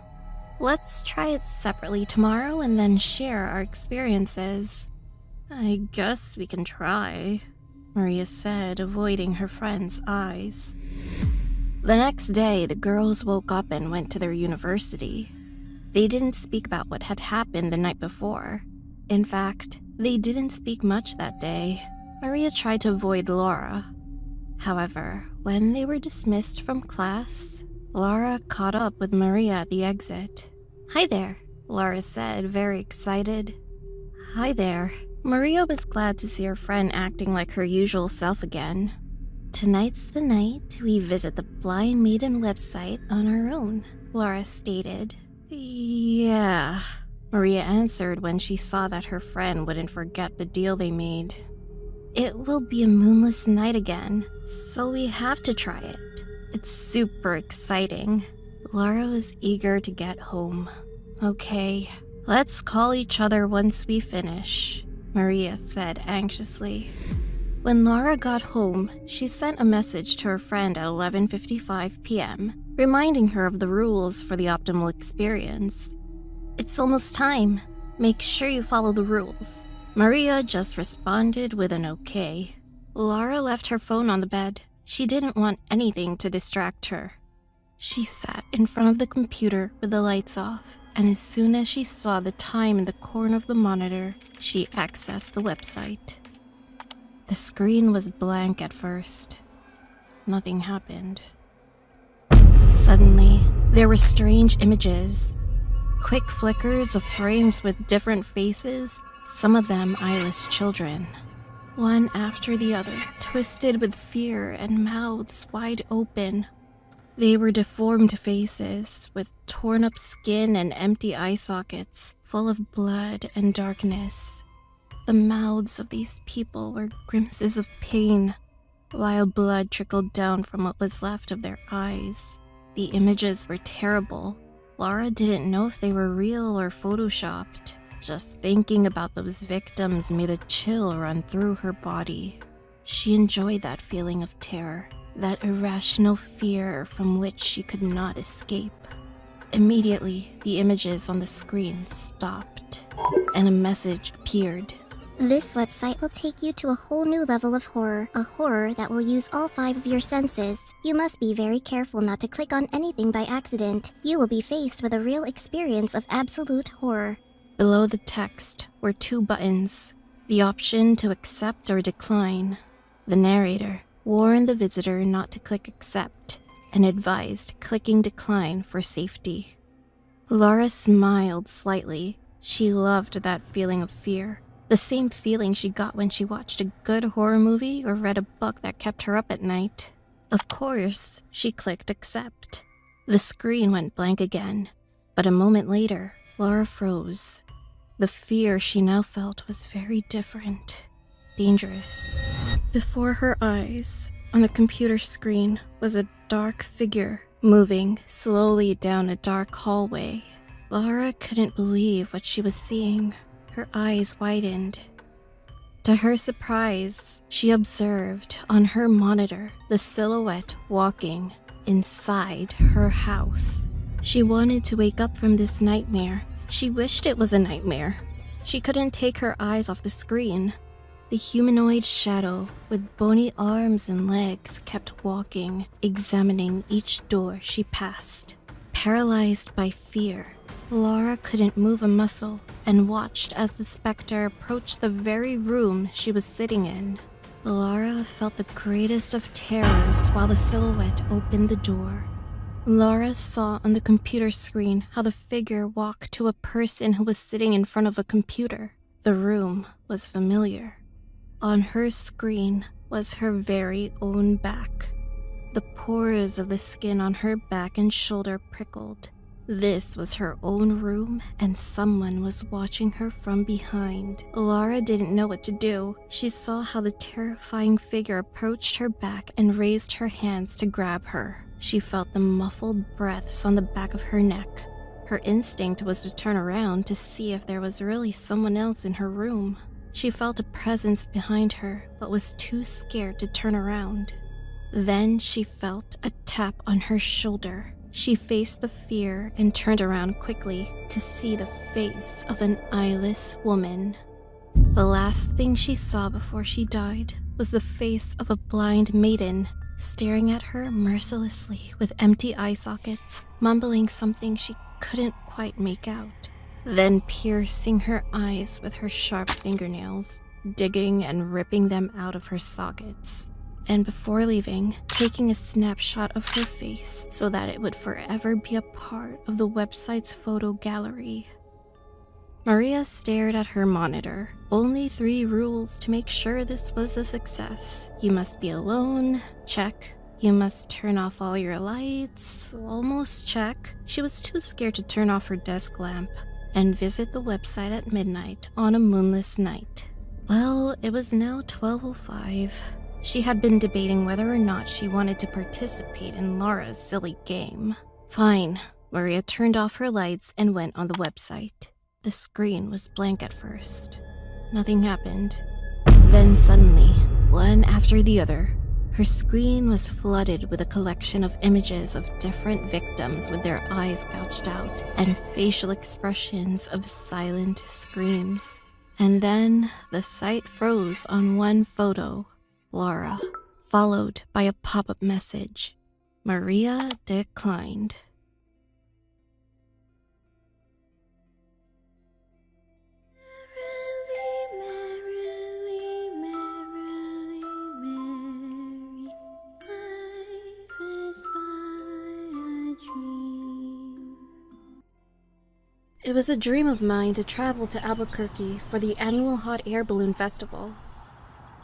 Let's try it separately tomorrow and then share our experiences. I guess we can try, Maria said, avoiding her friend's eyes. The next day, the girls woke up and went to their university. They didn't speak about what had happened the night before. In fact, they didn't speak much that day. Maria tried to avoid Laura. However, when they were dismissed from class, Laura caught up with Maria at the exit. Hi there, Laura said, very excited. Hi there. Maria was glad to see her friend acting like her usual self again. Tonight's the night we visit the Blind Maiden website on our own, Laura stated. Yeah, Maria answered when she saw that her friend wouldn't forget the deal they made. It will be a moonless night again, so we have to try it. It's super exciting. Laura was eager to get home. Okay, let's call each other once we finish, Maria said anxiously. When Laura got home, she sent a message to her friend at 11:55 p.m., reminding her of the rules for the optimal experience. It's almost time. Make sure you follow the rules. Maria just responded with an okay. Laura left her phone on the bed. She didn't want anything to distract her. She sat in front of the computer with the lights off, and as soon as she saw the time in the corner of the monitor, she accessed the website. The screen was blank at first. Nothing happened. Suddenly, there were strange images. Quick flickers of frames with different faces, some of them eyeless children. One after the other, twisted with fear and mouths wide open. They were deformed faces with torn up skin and empty eye sockets, full of blood and darkness. The mouths of these people were grimaces of pain, while blood trickled down from what was left of their eyes. The images were terrible. Laura didn't know if they were real or photoshopped. Just thinking about those victims made a chill run through her body. She enjoyed that feeling of terror, that irrational fear from which she could not escape. Immediately, the images on the screen stopped, and a message appeared. This website will take you to a whole new level of horror, a horror that will use all 5 of your senses. You must be very careful not to click on anything by accident. You will be faced with a real experience of absolute horror. Below the text were 2 buttons, the option to accept or decline. The narrator warned the visitor not to click accept and advised clicking decline for safety. Laura smiled slightly. She loved that feeling of fear. The same feeling she got when she watched a good horror movie or read a book that kept her up at night. Of course, she clicked accept. The screen went blank again, but a moment later, Laura froze. The fear she now felt was very different, dangerous. Before her eyes, on the computer screen, was a dark figure moving slowly down a dark hallway. Laura couldn't believe what she was seeing. Her eyes widened. To her surprise, she observed on her monitor the silhouette walking inside her house. She wanted to wake up from this nightmare. She wished it was a nightmare. She couldn't take her eyes off the screen. The humanoid shadow with bony arms and legs kept walking, examining each door she passed. Paralyzed by fear, Laura couldn't move a muscle and watched as the specter approached the very room she was sitting in. Laura felt the greatest of terrors while the silhouette opened the door. Laura saw on the computer screen how the figure walked to a person who was sitting in front of a computer. The room was familiar. On her screen was her very own back. The pores of the skin on her back and shoulder prickled. This was her own room, and someone was watching her from behind. Laura didn't know what to do. She saw how the terrifying figure approached her back and raised her hands to grab her. She felt the muffled breaths on the back of her neck. Her instinct was to turn around to see if there was really someone else in her room. She felt a presence behind her, but was too scared to turn around. Then she felt a tap on her shoulder. She faced the fear and turned around quickly to see the face of an eyeless woman. The last thing she saw before she died was the face of a blind maiden staring at her mercilessly with empty eye sockets, mumbling something she couldn't quite make out, then piercing her eyes with her sharp fingernails, digging and ripping them out of her sockets. And before leaving, taking a snapshot of her face so that it would forever be a part of the website's photo gallery. Maria stared at her monitor. Only 3 rules to make sure this was a success. You must be alone, check. You must turn off all your lights, almost check. She was too scared to turn off her desk lamp. And visit the website at midnight on a moonless night. Well, it was now 12:05. She had been debating whether or not she wanted to participate in Laura's silly game. Fine, Maria turned off her lights and went on the website. The screen was blank at first. Nothing happened. Then suddenly, one after the other, her screen was flooded with a collection of images of different victims with their eyes gouged out and facial expressions of silent screams. And then the site froze on one photo. Laura, followed by a pop-up message. Maria declined. It was a dream of mine to travel to Albuquerque for the annual Hot Air Balloon Festival.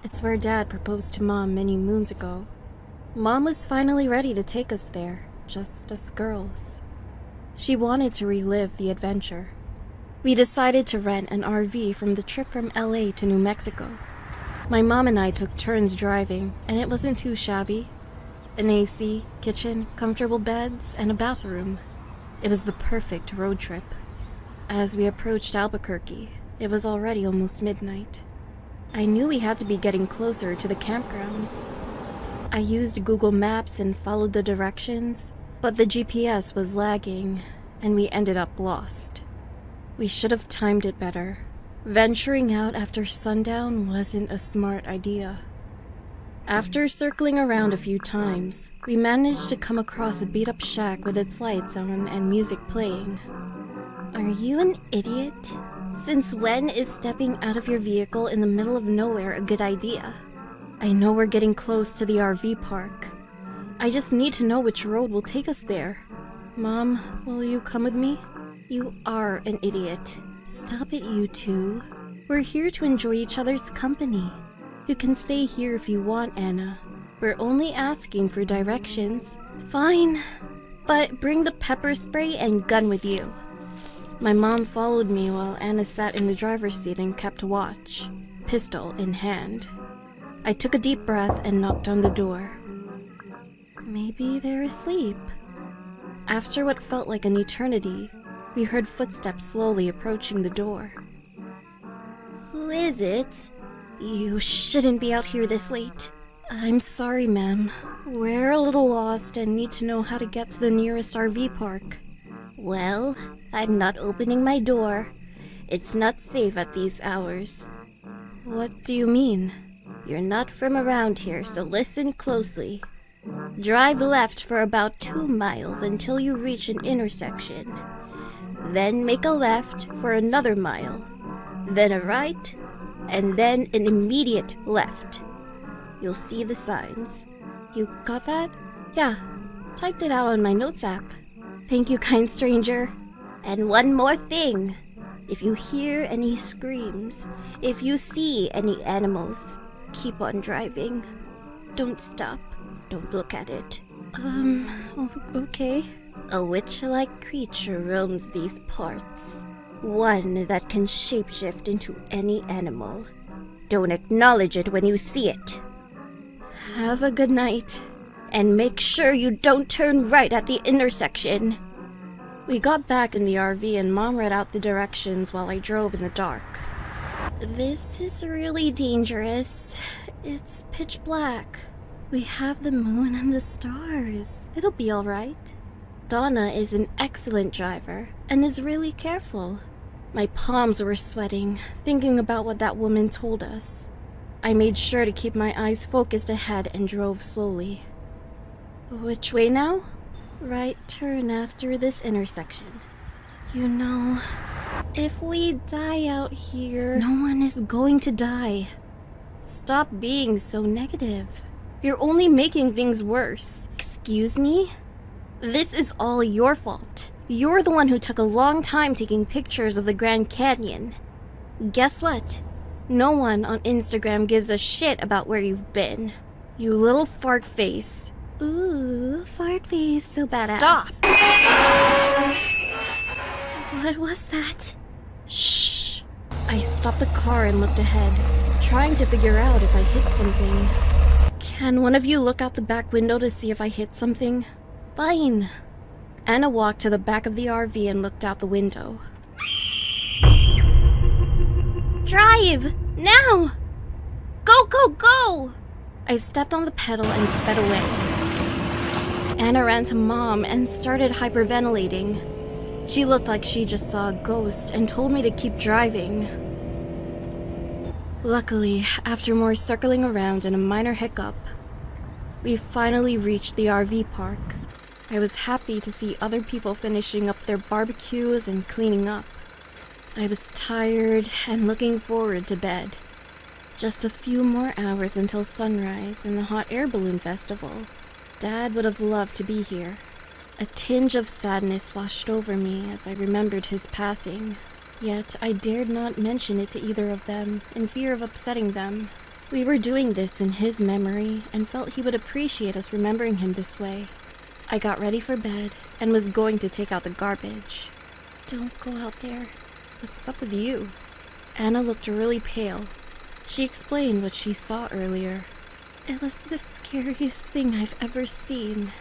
It's where Dad proposed to Mom many moons ago. Mom was finally ready to take us there, just us girls. She wanted to relive the adventure. We decided to rent an RV from the trip from LA to New Mexico. My mom and I took turns driving, and it wasn't too shabby. An AC, kitchen, comfortable beds, and a bathroom. It was the perfect road trip. As we approached Albuquerque, it was already almost midnight. I knew we had to be getting closer to the campgrounds. I used Google Maps and followed the directions, but the GPS was lagging, and we ended up lost. We should have timed it better. Venturing out after sundown wasn't a smart idea. After circling around a few times, we managed to come across a beat-up shack with its lights on and music playing. Are you an idiot? Since when is stepping out of your vehicle in the middle of nowhere a good idea? I know we're getting close to the RV park. I just need to know which road will take us there. Mom, will you come with me? You are an idiot. Stop it, you two. We're here to enjoy each other's company. You can stay here if you want, Anna. We're only asking for directions. Fine, but bring the pepper spray and gun with you. My mom followed me while Anna sat in the driver's seat and kept watch, pistol in hand. I took a deep breath and knocked on the door. Maybe they're asleep. After what felt like an eternity, we heard footsteps slowly approaching the door. Who is it? You shouldn't be out here this late. I'm sorry, ma'am. We're a little lost and need to know how to get to the nearest RV park. Well, I'm not opening my door. It's not safe at these hours. What do you mean? You're not from around here, so listen closely. Drive left for about 2 miles until you reach an intersection. Then make a left for another mile. Then a right, and then an immediate left. You'll see the signs. You got that? Yeah, typed it out on my notes app. Thank you, kind stranger. And one more thing. If you hear any screams, if you see any animals, keep on driving. Don't stop. Don't look at it. Okay. A witch-like creature roams these parts. One that can shapeshift into any animal. Don't acknowledge it when you see it. Have a good night. And make sure you don't turn right at the intersection. We got back in the RV and Mom read out the directions while I drove in the dark. This is really dangerous. It's pitch black. We have the moon and the stars. It'll be all right. Donna is an excellent driver and is really careful. My palms were sweating, thinking about what that woman told us. I made sure to keep my eyes focused ahead and drove slowly. Which way now? Right turn after this intersection. You know, if we die out here, no one is going to die. Stop being so negative. You're only making things worse. Excuse me? This is all your fault. You're the one who took a long time taking pictures of the Grand Canyon. Guess what? No one on Instagram gives a shit about where you've been. You little fart face. Ooh, fart face, so badass. Stop! What was that? Shh. I stopped the car and looked ahead, trying to figure out if I hit something. Can one of you look out the back window to see if I hit something? Fine. Anna walked to the back of the RV and looked out the window. Drive! Now! Go, go, go! I stepped on the pedal and sped away. Anna ran to Mom and started hyperventilating. She looked like she just saw a ghost and told me to keep driving. Luckily, after more circling around and a minor hiccup, we finally reached the RV park. I was happy to see other people finishing up their barbecues and cleaning up. I was tired and looking forward to bed. Just a few more hours until sunrise and the hot air balloon festival. Dad would have loved to be here. A tinge of sadness washed over me as I remembered his passing. Yet I dared not mention it to either of them, in fear of upsetting them. We were doing this in his memory and felt he would appreciate us remembering him this way. I got ready for bed and was going to take out the garbage. Don't go out there. What's up with you? Anna looked really pale. She explained what she saw earlier. It was the scariest thing I've ever seen.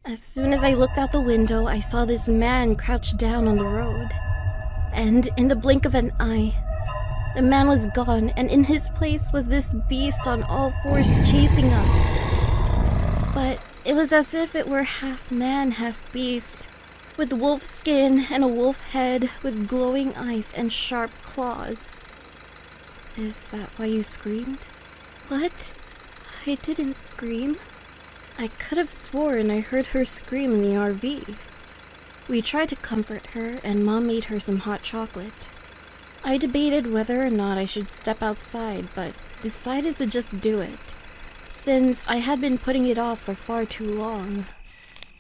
As soon as I looked out the window, I saw this man crouched down on the road. And in the blink of an eye, the man was gone, and in his place was this beast on all fours chasing us. But it was as if it were half man, half beast, with wolf skin and a wolf head with glowing eyes and sharp claws. Is that why you screamed? What? I didn't scream. I could have sworn I heard her scream in the RV. We tried to comfort her, and Mom made her some hot chocolate. I debated whether or not I should step outside, but decided to just do it, since I had been putting it off for far too long.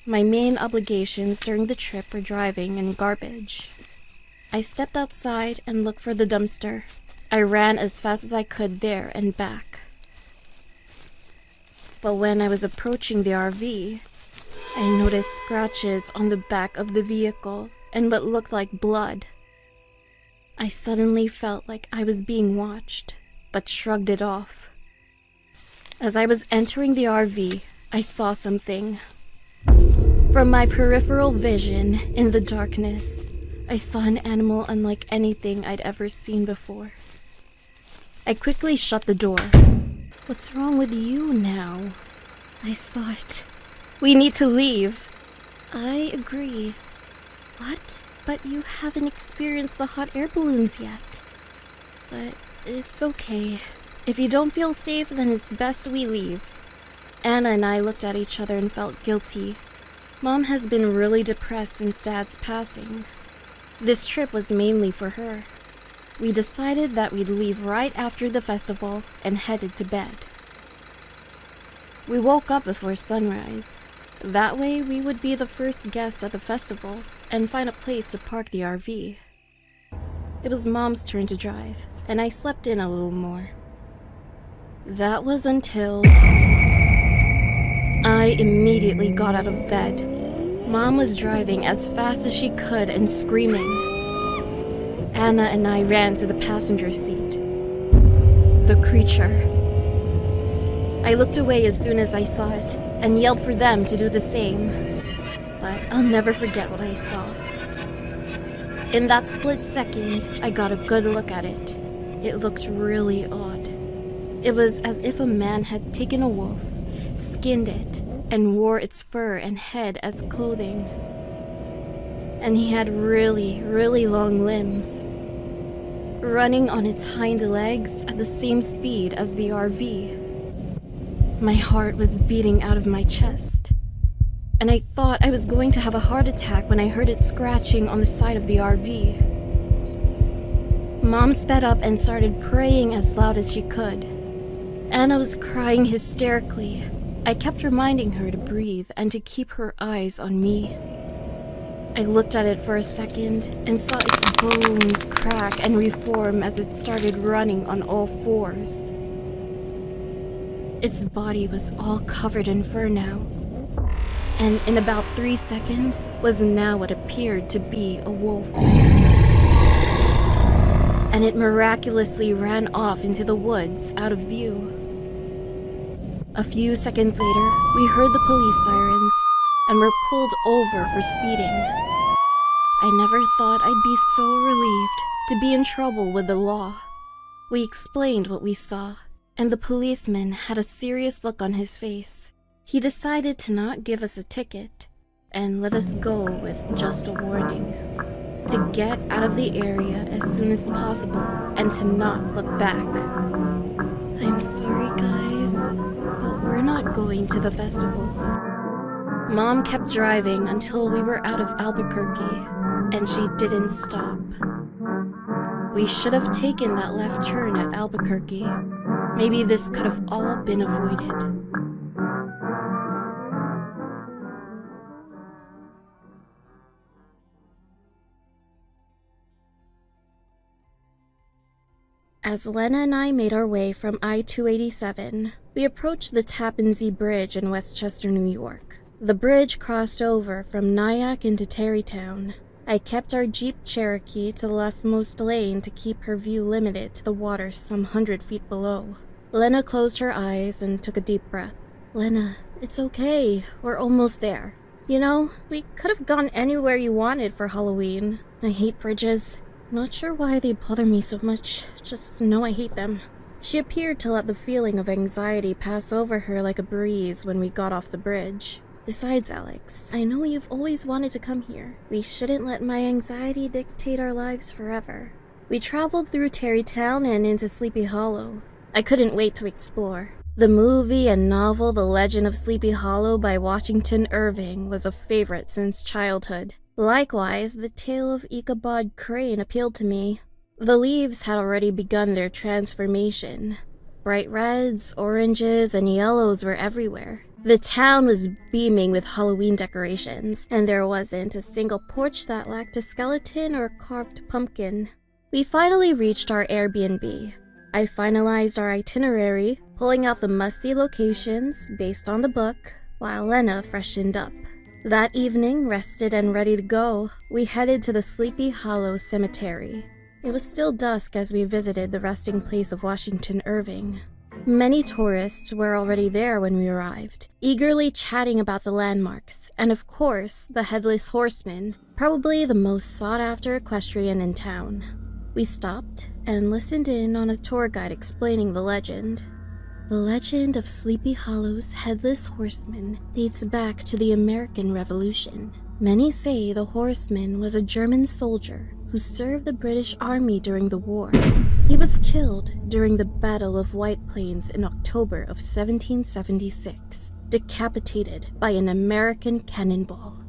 My main obligations during the trip were driving and garbage. I stepped outside and looked for the dumpster. I ran as fast as I could there and back. But when I was approaching the RV, I noticed scratches on the back of the vehicle and what looked like blood. I suddenly felt like I was being watched, but shrugged it off. As I was entering the RV, I saw something. From my peripheral vision in the darkness, I saw an animal unlike anything I'd ever seen before. I quickly shut the door. What's wrong with you now? I saw it. We need to leave. I agree. What? But you haven't experienced the hot air balloons yet. But it's okay. If you don't feel safe, then it's best we leave. Anna and I looked at each other and felt guilty. Mom has been really depressed since Dad's passing. This trip was mainly for her. We decided that we'd leave right after the festival and headed to bed. We woke up before sunrise. That way we would be the first guests at the festival and find a place to park the RV. It was Mom's turn to drive, and I slept in a little more. That was until I immediately got out of bed. Mom was driving as fast as she could and screaming. Anna and I ran to the passenger seat. The creature. I looked away as soon as I saw it and yelled for them to do the same. But I'll never forget what I saw. In that split second, I got a good look at it. It looked really odd. It was as if a man had taken a wolf, skinned it, and wore its fur and head as clothing. And he had really, really long limbs, running on its hind legs at the same speed as the RV. My heart was beating out of my chest, and I thought I was going to have a heart attack when I heard it scratching on the side of the RV. Mom sped up and started praying as loud as she could. Anna was crying hysterically. I kept reminding her to breathe and to keep her eyes on me. I looked at it for a second and saw its bones crack and reform as it started running on all fours. Its body was all covered in fur now, and in about 3 seconds was now what appeared to be a wolf. And it miraculously ran off into the woods out of view. A few seconds later, we heard the police sirens and were pulled over for speeding. I never thought I'd be so relieved to be in trouble with the law. We explained what we saw, and the policeman had a serious look on his face. He decided to not give us a ticket and let us go with just a warning. To get out of the area as soon as possible and to not look back. I'm sorry, guys, but we're not going to the festival. Mom kept driving until we were out of Albuquerque, and she didn't stop. We should have taken that left turn at Albuquerque. Maybe this could have all been avoided. As Lena and I made our way from I-287, we approached the Tappan Zee Bridge in Westchester, New York. The bridge crossed over from Nyack into Tarrytown. I kept our Jeep Cherokee to the leftmost lane to keep her view limited to the water some 100 feet below. Lena closed her eyes and took a deep breath. Lena, it's okay. We're almost there. You know, we could have gone anywhere you wanted for Halloween. I hate bridges. Not sure why they bother me so much. Just know I hate them. She appeared to let the feeling of anxiety pass over her like a breeze when we got off the bridge. Besides, Alex, I know you've always wanted to come here. We shouldn't let my anxiety dictate our lives forever. We traveled through Tarrytown and into Sleepy Hollow. I couldn't wait to explore. The movie and novel The Legend of Sleepy Hollow by Washington Irving was a favorite since childhood. Likewise, the tale of Ichabod Crane appealed to me. The leaves had already begun their transformation. Bright reds, oranges, and yellows were everywhere. The town was beaming with Halloween decorations, and there wasn't a single porch that lacked a skeleton or carved pumpkin. We finally reached our Airbnb. I finalized our itinerary, pulling out the must-see locations based on the book, while Lena freshened up. That evening, rested and ready to go, we headed to the Sleepy Hollow Cemetery. It was still dusk as we visited the resting place of Washington Irving. Many tourists were already there when we arrived, eagerly chatting about the landmarks, and of course, the Headless Horseman, probably the most sought-after equestrian in town. We stopped and listened in on a tour guide explaining the legend. The legend of Sleepy Hollow's Headless Horseman dates back to the American Revolution. Many say the horseman was a German soldier who served the British Army during the war. He was killed during the Battle of White Plains in October of 1776, decapitated by an American cannonball.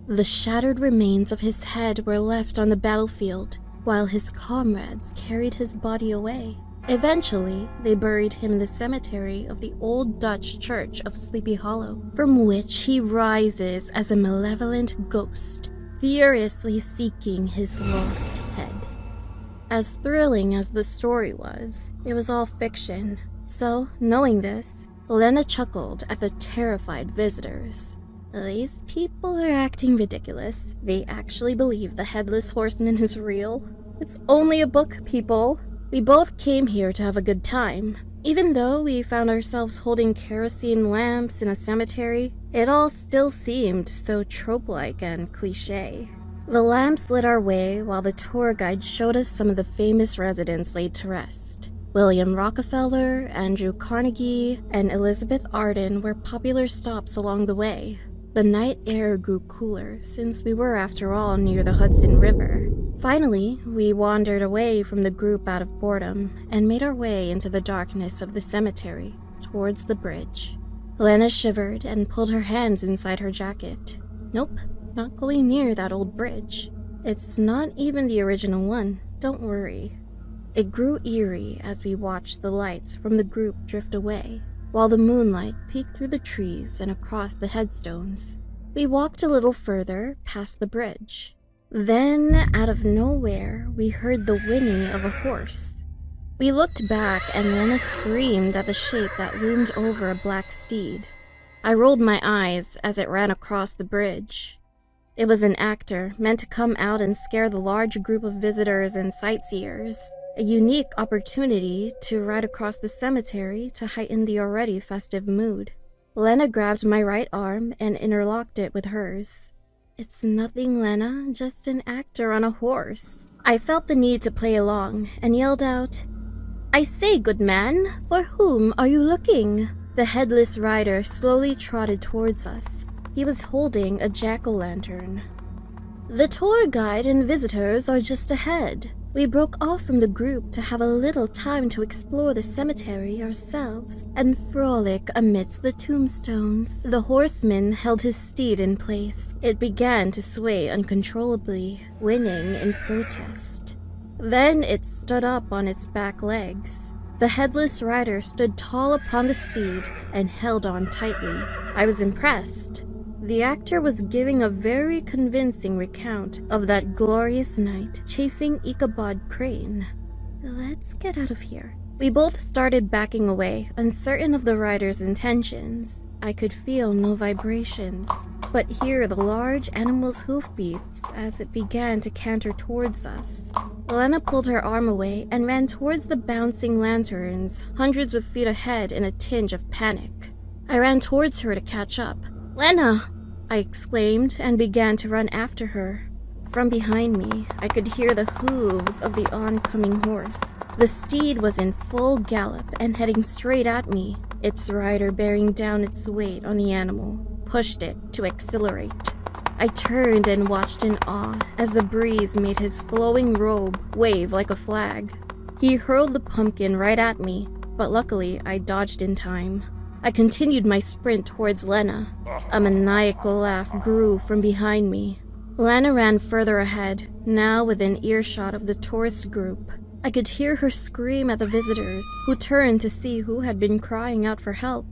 The shattered remains of his head were left on the battlefield, while his comrades carried his body away. Eventually, they buried him in the cemetery of the Old Dutch Church of Sleepy Hollow, from which he rises as a malevolent ghost, furiously seeking his lost head. As thrilling as the story was, it was all fiction. So, knowing this, Lena chuckled at the terrified visitors. These people are acting ridiculous. They actually believe the Headless Horseman is real. It's only a book, people. We both came here to have a good time. Even though we found ourselves holding kerosene lamps in a cemetery, it all still seemed so trope-like and cliché. The lamps lit our way while the tour guide showed us some of the famous residents laid to rest. William Rockefeller, Andrew Carnegie, and Elizabeth Arden were popular stops along the way. The night air grew cooler since we were, after all, near the Hudson River. Finally, we wandered away from the group out of boredom and made our way into the darkness of the cemetery towards the bridge. Lena shivered and pulled her hands inside her jacket. Nope, not going near that old bridge. It's not even the original one, don't worry. It grew eerie as we watched the lights from the group drift away, while the moonlight peeked through the trees and across the headstones. We walked a little further past the bridge. Then, out of nowhere, we heard the whinny of a horse. We looked back and Lena screamed at the shape that loomed over a black steed. I rolled my eyes as it ran across the bridge. It was an actor meant to come out and scare the large group of visitors and sightseers. A unique opportunity to ride across the cemetery to heighten the already festive mood. Lena grabbed my right arm and interlocked it with hers. It's nothing, Lena, just an actor on a horse. I felt the need to play along and yelled out, "I say, good man, for whom are you looking?" The headless rider slowly trotted towards us. He was holding a jack-o'-lantern. "The tour guide and visitors are just ahead." We broke off from the group to have a little time to explore the cemetery ourselves and frolic amidst the tombstones. The horseman held his steed in place. It began to sway uncontrollably, whinnying in protest. Then it stood up on its back legs. The headless rider stood tall upon the steed and held on tightly. I was impressed. The actor was giving a very convincing recount of that glorious night chasing Ichabod Crane. Let's get out of here. We both started backing away, uncertain of the rider's intentions. I could feel no vibrations, but hear the large animal's hoofbeats as it began to canter towards us. Lena pulled her arm away and ran towards the bouncing lanterns, hundreds of feet ahead in a tinge of panic. I ran towards her to catch up. "Lena!" I exclaimed and began to run after her. From behind me, I could hear the hooves of the oncoming horse. The steed was in full gallop and heading straight at me, its rider bearing down its weight on the animal, pushed it to accelerate. I turned and watched in awe as the breeze made his flowing robe wave like a flag. He hurled the pumpkin right at me, but luckily I dodged in time. I continued my sprint towards Lena. A maniacal laugh grew from behind me. Lena ran further ahead, now within earshot of the tourist group. I could hear her scream at the visitors, who turned to see who had been crying out for help.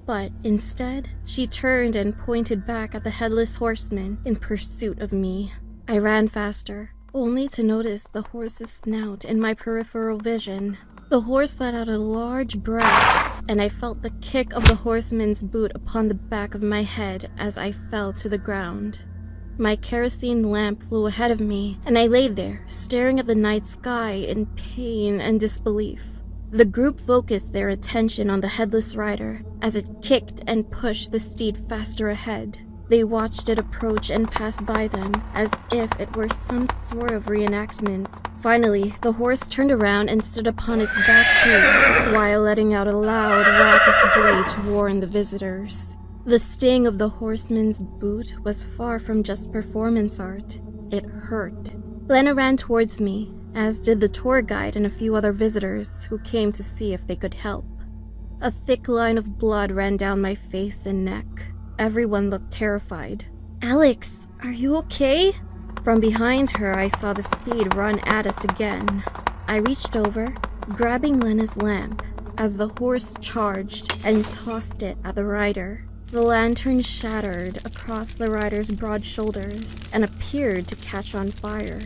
But instead, she turned and pointed back at the headless horseman in pursuit of me. I ran faster, only to notice the horse's snout in my peripheral vision. The horse let out a large breath, and I felt the kick of the horseman's boot upon the back of my head as I fell to the ground. My kerosene lamp flew ahead of me, and I lay there, staring at the night sky in pain and disbelief. The group focused their attention on the headless rider as it kicked and pushed the steed faster ahead. They watched it approach and pass by them as if it were some sort of reenactment. Finally, the horse turned around and stood upon its back hooves while letting out a loud, raucous bray to warn the visitors. The sting of the horseman's boot was far from just performance art. It hurt. Lena ran towards me, as did the tour guide and a few other visitors who came to see if they could help. A thick line of blood ran down my face and neck. Everyone looked terrified. "Alex, are you okay?" From behind her, I saw the steed run at us again. I reached over, grabbing Lena's lamp, as the horse charged and tossed it at the rider. The lantern shattered across the rider's broad shoulders and appeared to catch on fire.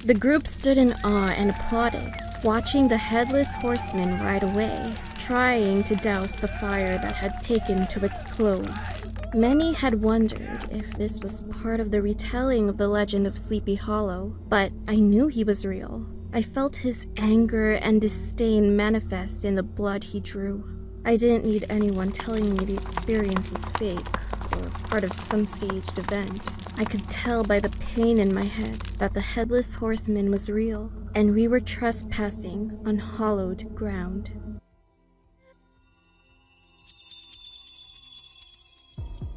The group stood in awe and applauded, watching the headless horseman ride away, trying to douse the fire that had taken to its clothes. Many had wondered if this was part of the retelling of the legend of Sleepy Hollow, but I knew he was real. I felt his anger and disdain manifest in the blood he drew. I didn't need anyone telling me the experience was fake or part of some staged event. I could tell by the pain in my head that the headless horseman was real, and we were trespassing on hallowed ground.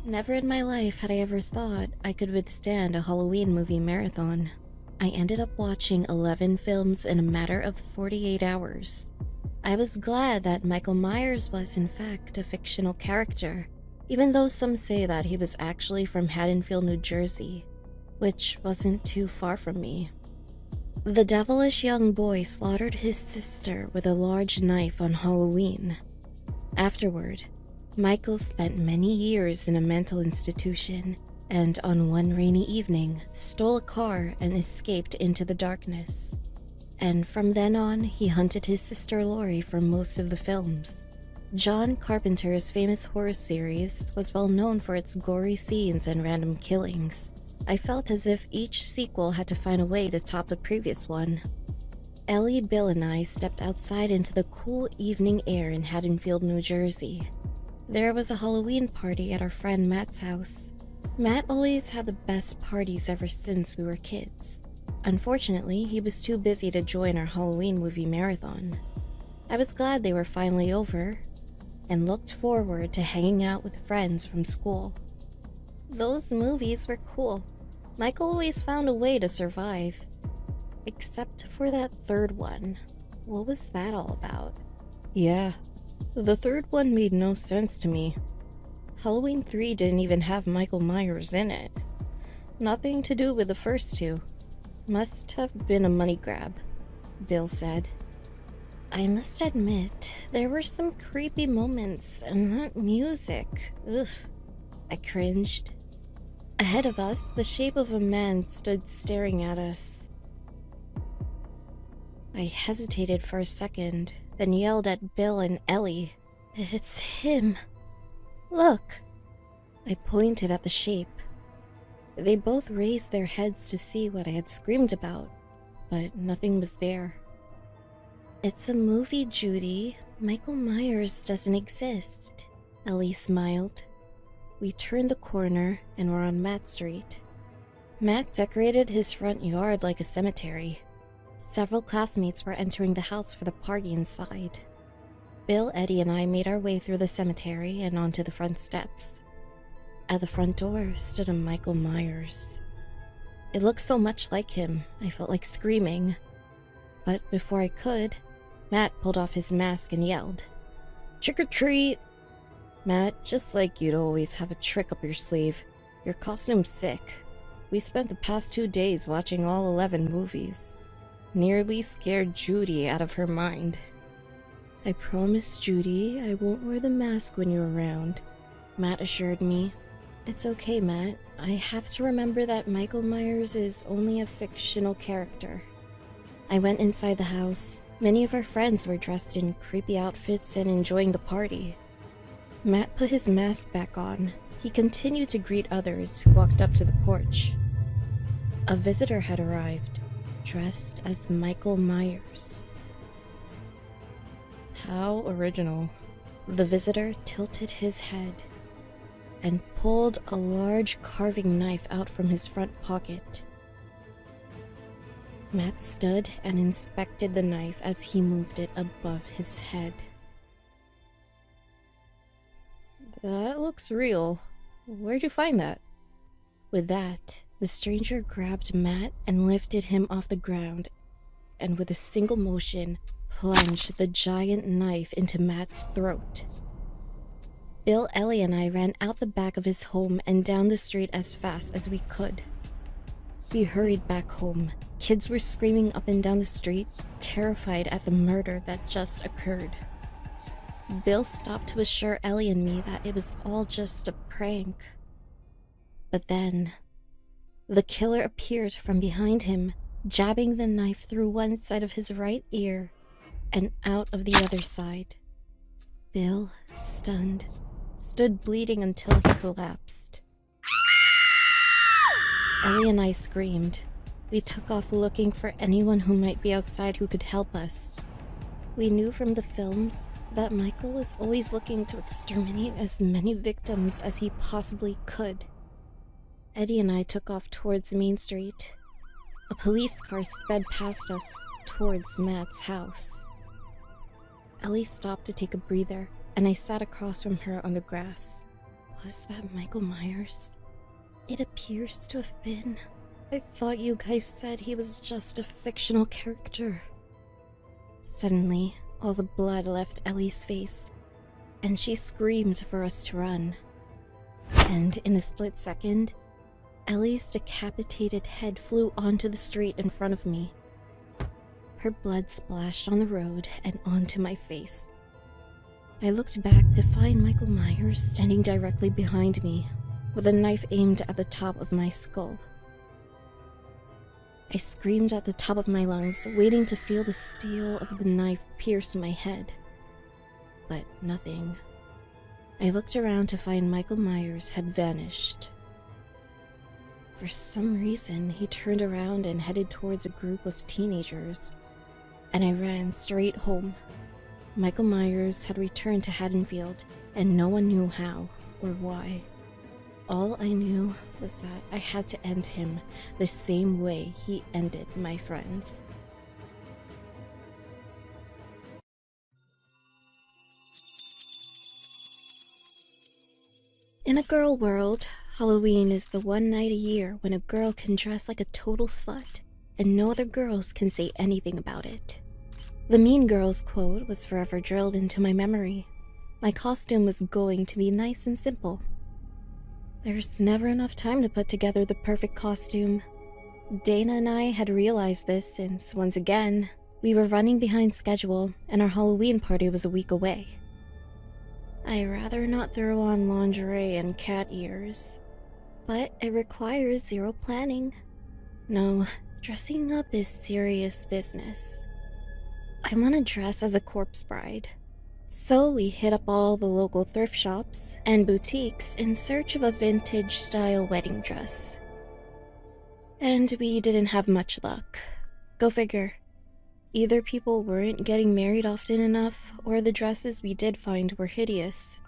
Never in my life had I ever thought I could withstand a Halloween movie marathon. I ended up watching 11 films in a matter of 48 hours. I was glad that Michael Myers was in fact a fictional character, even though some say that he was actually from Haddonfield, New Jersey, which wasn't too far from me. The devilish young boy slaughtered his sister with a large knife on Halloween. Afterward, Michael spent many years in a mental institution, and on one rainy evening, stole a car and escaped into the darkness. And from then on, he hunted his sister Laurie for most of the films. John Carpenter's famous horror series was well known for its gory scenes and random killings. I felt as if each sequel had to find a way to top the previous one. Ellie, Bill, and I stepped outside into the cool evening air in Haddonfield, New Jersey. There was a Halloween party at our friend Matt's house. Matt always had the best parties ever since we were kids. Unfortunately, he was too busy to join our Halloween movie marathon. I was glad they were finally over, and looked forward to hanging out with friends from school. Those movies were cool. Michael always found a way to survive. Except for that third one. What was that all about? Yeah, the third one made no sense to me. Halloween 3 didn't even have Michael Myers in it. Nothing to do with the first two. Must have been a money grab, Bill said. I must admit, there were some creepy moments, and that music, ugh, I cringed. Ahead of us, the shape of a man stood staring at us. I hesitated for a second, then yelled at Bill and Ellie. It's him. Look. I pointed at the shape. They both raised their heads to see what I had screamed about, but nothing was there. It's a movie, Judy. Michael Myers doesn't exist, Ellie smiled. We turned the corner and were on Matt Street. Matt decorated his front yard like a cemetery. Several classmates were entering the house for the party inside. Bill, Eddie, and I made our way through the cemetery and onto the front steps. At the front door stood a Michael Myers. It looked so much like him, I felt like screaming. But before I could, Matt pulled off his mask and yelled, "Trick or treat!" Matt, just like you'd always have a trick up your sleeve, your costume's sick. We spent the past 2 days watching all 11 movies. nearly scared Judy out of her mind. "I promise, Judy, I won't wear the mask when you're around," Matt assured me. "It's okay, Matt. I have to remember that Michael Myers is only a fictional character." I went inside the house. Many of our friends were dressed in creepy outfits and enjoying the party. Matt put his mask back on. He continued to greet others who walked up to the porch. A visitor had arrived, dressed as Michael Myers. How original. The visitor tilted his head and pulled a large carving knife out from his front pocket. Matt stood and inspected the knife as he moved it above his head. "That looks real. Where'd you find that?" With that, the stranger grabbed Matt and lifted him off the ground, and with a single motion, plunged the giant knife into Matt's throat. Bill, Ellie, and I ran out the back of his home and down the street as fast as we could. We hurried back home. Kids were screaming up and down the street, terrified at the murder that just occurred. Bill stopped to assure Ellie and me that it was all just a prank. But then, the killer appeared from behind him, jabbing the knife through one side of his right ear and out of the other side. Bill, stunned, stood bleeding until he collapsed. Ellie and I screamed. We took off looking for anyone who might be outside who could help us. We knew from the films that Michael was always looking to exterminate as many victims as he possibly could. Eddie and I took off towards Main Street. A police car sped past us towards Matt's house. Ellie stopped to take a breather, and I sat across from her on the grass. Was that Michael Myers? It appears to have been. I thought you guys said he was just a fictional character. Suddenly, all the blood left Ellie's face, and she screamed for us to run. And in a split second, Ellie's decapitated head flew onto the street in front of me. Her blood splashed on the road and onto my face. I looked back to find Michael Myers standing directly behind me, with a knife aimed at the top of my skull. I screamed at the top of my lungs, waiting to feel the steel of the knife pierce my head. But nothing. I looked around to find Michael Myers had vanished. For some reason, he turned around and headed towards a group of teenagers, and I ran straight home. Michael Myers had returned to Haddonfield, and no one knew how or why. All I knew was that I had to end him the same way he ended my friends. In a girl world, Halloween is the one night a year when a girl can dress like a total slut, and no other girls can say anything about it. The Mean Girls quote was forever drilled into my memory. My costume was going to be nice and simple. There's never enough time to put together the perfect costume. Dana and I had realized this since, once again, we were running behind schedule and our Halloween party was a week away. I'd rather not throw on lingerie and cat ears, but it requires zero planning. No, dressing up is serious business. I want to dress as a corpse bride. So we hit up all the local thrift shops and boutiques in search of a vintage-style wedding dress. And we didn't have much luck. Go figure. Either people weren't getting married often enough, or the dresses we did find were hideous.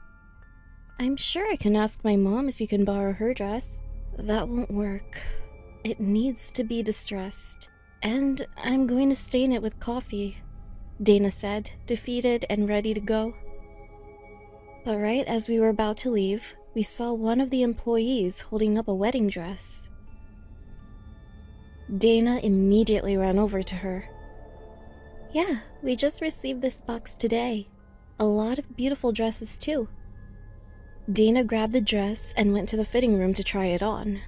I'm sure I can ask my mom if you can borrow her dress. That won't work. It needs to be distressed. And I'm going to stain it with coffee, Dana said, defeated and ready to go. But right as we were about to leave, we saw one of the employees holding up a wedding dress. Dana immediately ran over to her. Yeah, we just received this box today. A lot of beautiful dresses too. Dana grabbed the dress and went to the fitting room to try it on.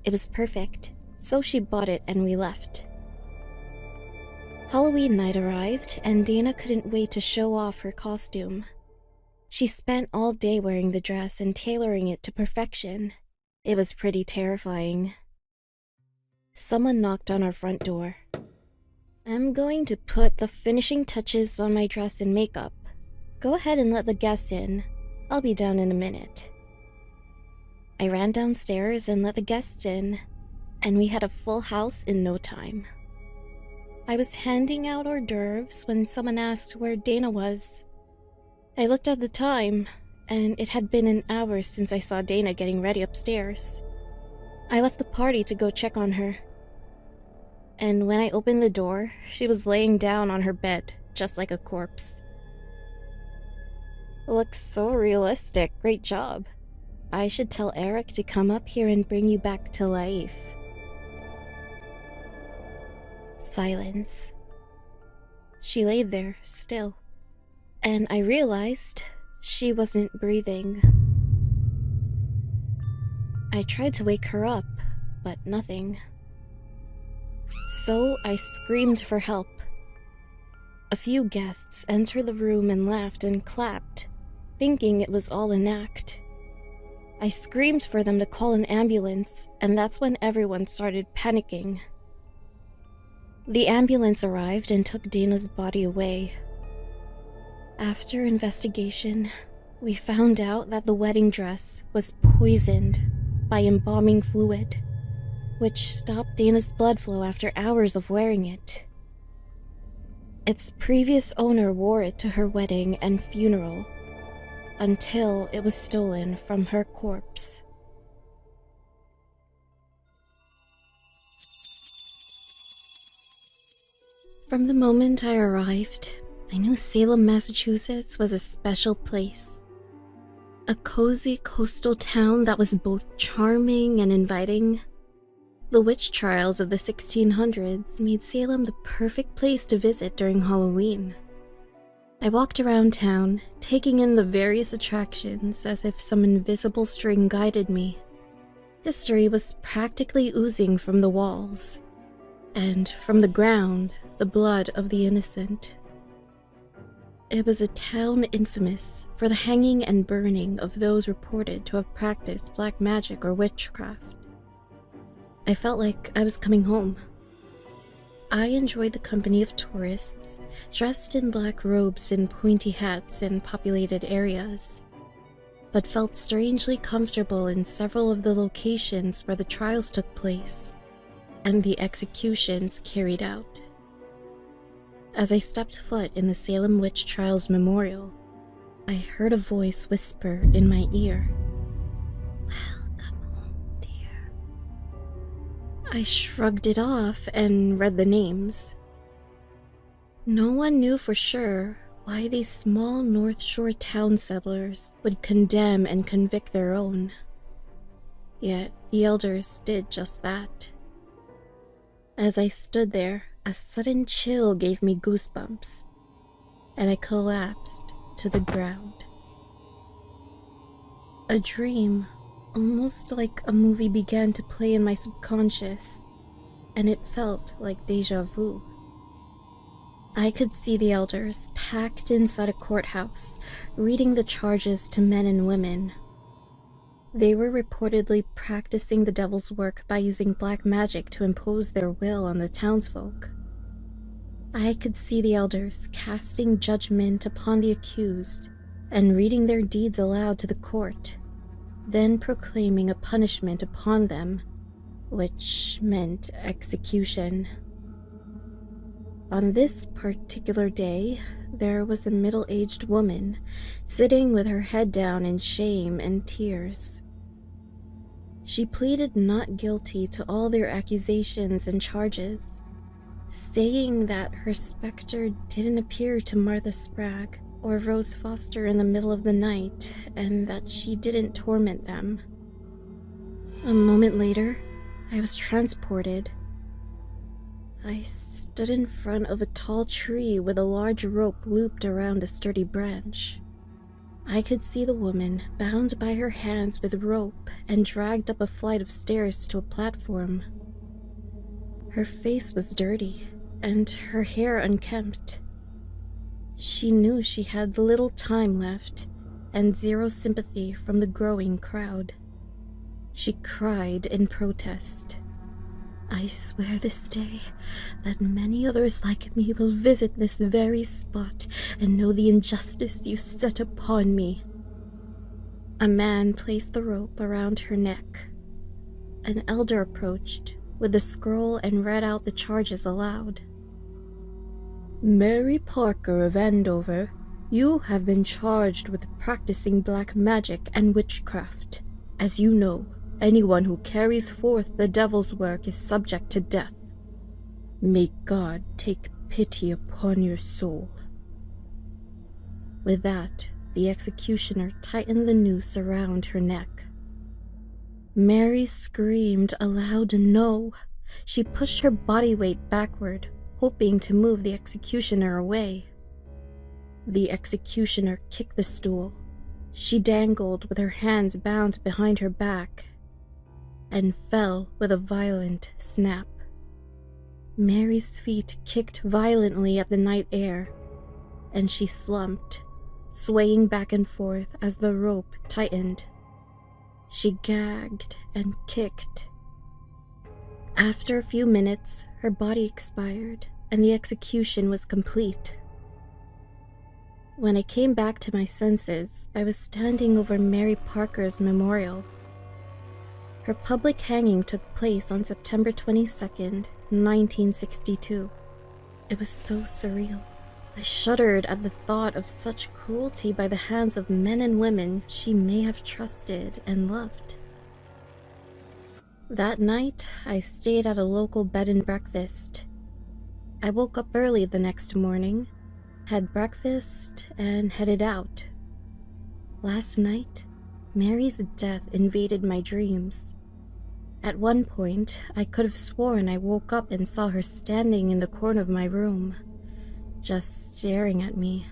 It was perfect, so she bought it and we left. Halloween night arrived, and Dana couldn't wait to show off her costume. She spent all day wearing the dress and tailoring it to perfection. It was pretty terrifying. Someone knocked on our front door. I'm going to put the finishing touches on my dress and makeup. Go ahead and let the guests in. I'll be down in a minute. I ran downstairs and let the guests in, and we had a full house in no time. I was handing out hors d'oeuvres when someone asked where Dana was. I looked at the time, and it had been an hour since I saw Dana getting ready upstairs. I left the party to go check on her. And when I opened the door, she was laying down on her bed, just like a corpse. Looks so realistic. Great job. I should tell Eric to come up here and bring you back to life. Silence. She lay there, still, and I realized she wasn't breathing. I tried to wake her up, but nothing. So I screamed for help. A few guests entered the room and laughed and clapped, thinking it was all an act. I screamed for them to call an ambulance, and that's when everyone started panicking. The ambulance arrived and took Dana's body away. After investigation, we found out that the wedding dress was poisoned by embalming fluid, which stopped Dana's blood flow after hours of wearing it. Its previous owner wore it to her wedding and funeral, until it was stolen from her corpse. From the moment I arrived, I knew Salem, Massachusetts was a special place. A cozy coastal town that was both charming and inviting. The witch trials of the 1600s made Salem the perfect place to visit during Halloween. I walked around town, taking in the various attractions as if some invisible string guided me. History was practically oozing from the walls, and from the ground, the blood of the innocent. It was a town infamous for the hanging and burning of those reported to have practiced black magic or witchcraft. I felt like I was coming home. I enjoyed the company of tourists, dressed in black robes and pointy hats in populated areas, but felt strangely comfortable in several of the locations where the trials took place and the executions carried out. As I stepped foot in the Salem Witch Trials Memorial, I heard a voice whisper in my ear, "Welcome home, dear." I shrugged it off and read the names. No one knew for sure why these small North Shore town settlers would condemn and convict their own. Yet the elders did just that. As I stood there, a sudden chill gave me goosebumps, and I collapsed to the ground. A dream, almost like a movie, began to play in my subconscious, and it felt like deja vu. I could see the elders packed inside a courthouse, reading the charges to men and women. They were reportedly practicing the devil's work by using black magic to impose their will on the townsfolk. I could see the elders casting judgment upon the accused and reading their deeds aloud to the court, then proclaiming a punishment upon them, which meant execution. On this particular day, there was a middle-aged woman sitting with her head down in shame and tears. She pleaded not guilty to all their accusations and charges, saying that her specter didn't appear to Martha Spragg or Rose Foster in the middle of the night, and that she didn't torment them. A moment later, I was transported. I stood in front of a tall tree with a large rope looped around a sturdy branch. I could see the woman bound by her hands with rope and dragged up a flight of stairs to a platform. Her face was dirty, and her hair unkempt. She knew she had little time left and zero sympathy from the growing crowd. She cried in protest. "I swear this day that many others like me will visit this very spot and know the injustice you set upon me." A man placed the rope around her neck. An elder approached with a scroll and read out the charges aloud. "Mary Parker of Andover, you have been charged with practicing black magic and witchcraft. As you know, anyone who carries forth the devil's work is subject to death. May God take pity upon your soul." With that, the executioner tightened the noose around her neck. Mary screamed a loud no. She pushed her body weight backward, hoping to move the executioner away. The executioner kicked the stool. She dangled with her hands bound behind her back and fell with a violent snap. Mary's feet kicked violently at the night air, and she slumped, swaying back and forth as the rope tightened. She gagged and kicked. After a few minutes, her body expired, and the execution was complete. When I came back to my senses, I was standing over Mary Parker's memorial. Her public hanging took place on September 22nd, 1962. It was so surreal. I shuddered at the thought of such cruelty by the hands of men and women she may have trusted and loved. That night, I stayed at a local bed and breakfast. I woke up early the next morning, had breakfast, and headed out. Last night, Mary's death invaded my dreams. At one point, I could have sworn I woke up and saw her standing in the corner of my room, just staring at me.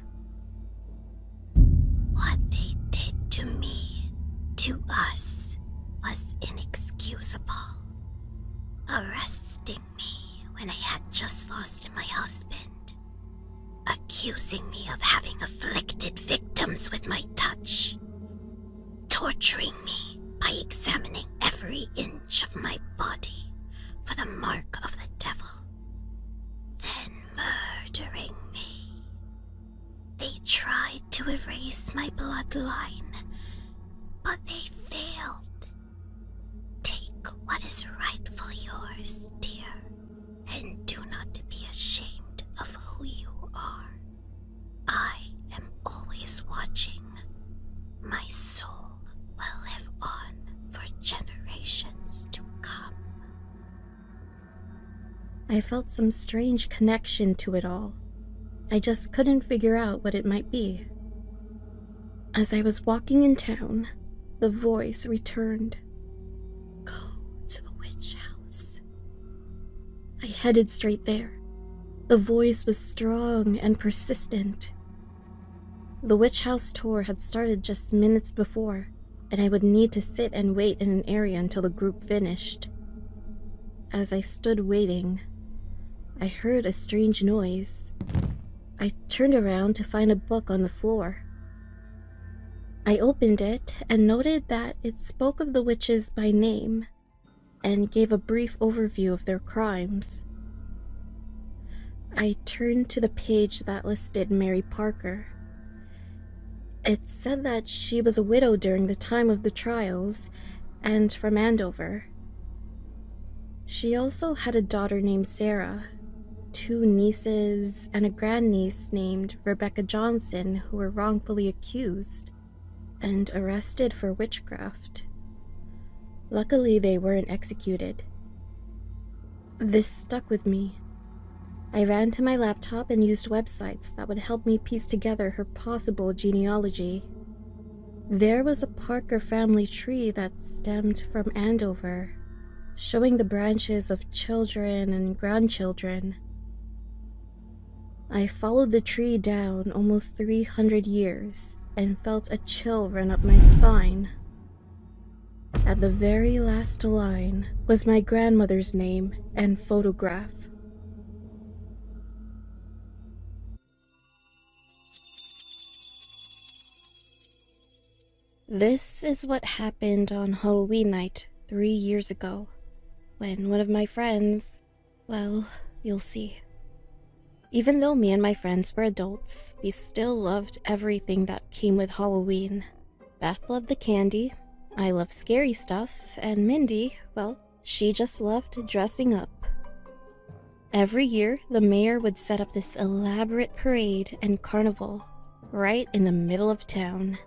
What they did to me, to us, was inexcusable. Arresting me when I had just lost my husband. Accusing me of having afflicted victims with my touch. Torturing me by examining every inch of my body for the mark of the devil. Then murdering me. They tried to erase my bloodline, but they failed. Take what is rightfully yours, dear, and do not be ashamed of who you are. I am always watching. My soul will live on for generations to come. I felt some strange connection to it all. I just couldn't figure out what it might be. As I was walking in town, the voice returned. Go to the witch house. I headed straight there. The voice was strong and persistent. The witch house tour had started just minutes before, and I would need to sit and wait in an area until the group finished. As I stood waiting, I heard a strange noise. I turned around to find a book on the floor. I opened it and noted that it spoke of the witches by name and gave a brief overview of their crimes. I turned to the page that listed Mary Parker. It said that she was a widow during the time of the trials and from Andover. She also had a daughter named Sarah, 2 nieces, and a grandniece named Rebecca Johnson who were wrongfully accused and arrested for witchcraft. Luckily, they weren't executed. This stuck with me. I ran to my laptop and used websites that would help me piece together her possible genealogy. There was a Parker family tree that stemmed from Andover, showing the branches of children and grandchildren. I followed the tree down almost 300 years and felt a chill run up my spine. At the very last line was my grandmother's name and photograph. This is what happened on Halloween night 3 years ago, when one of my friends, well, you'll see. Even though me and my friends were adults, we still loved everything that came with Halloween. Beth loved the candy, I loved scary stuff, and Mindy, well, she just loved dressing up. Every year, the mayor would set up this elaborate parade and carnival right in the middle of town.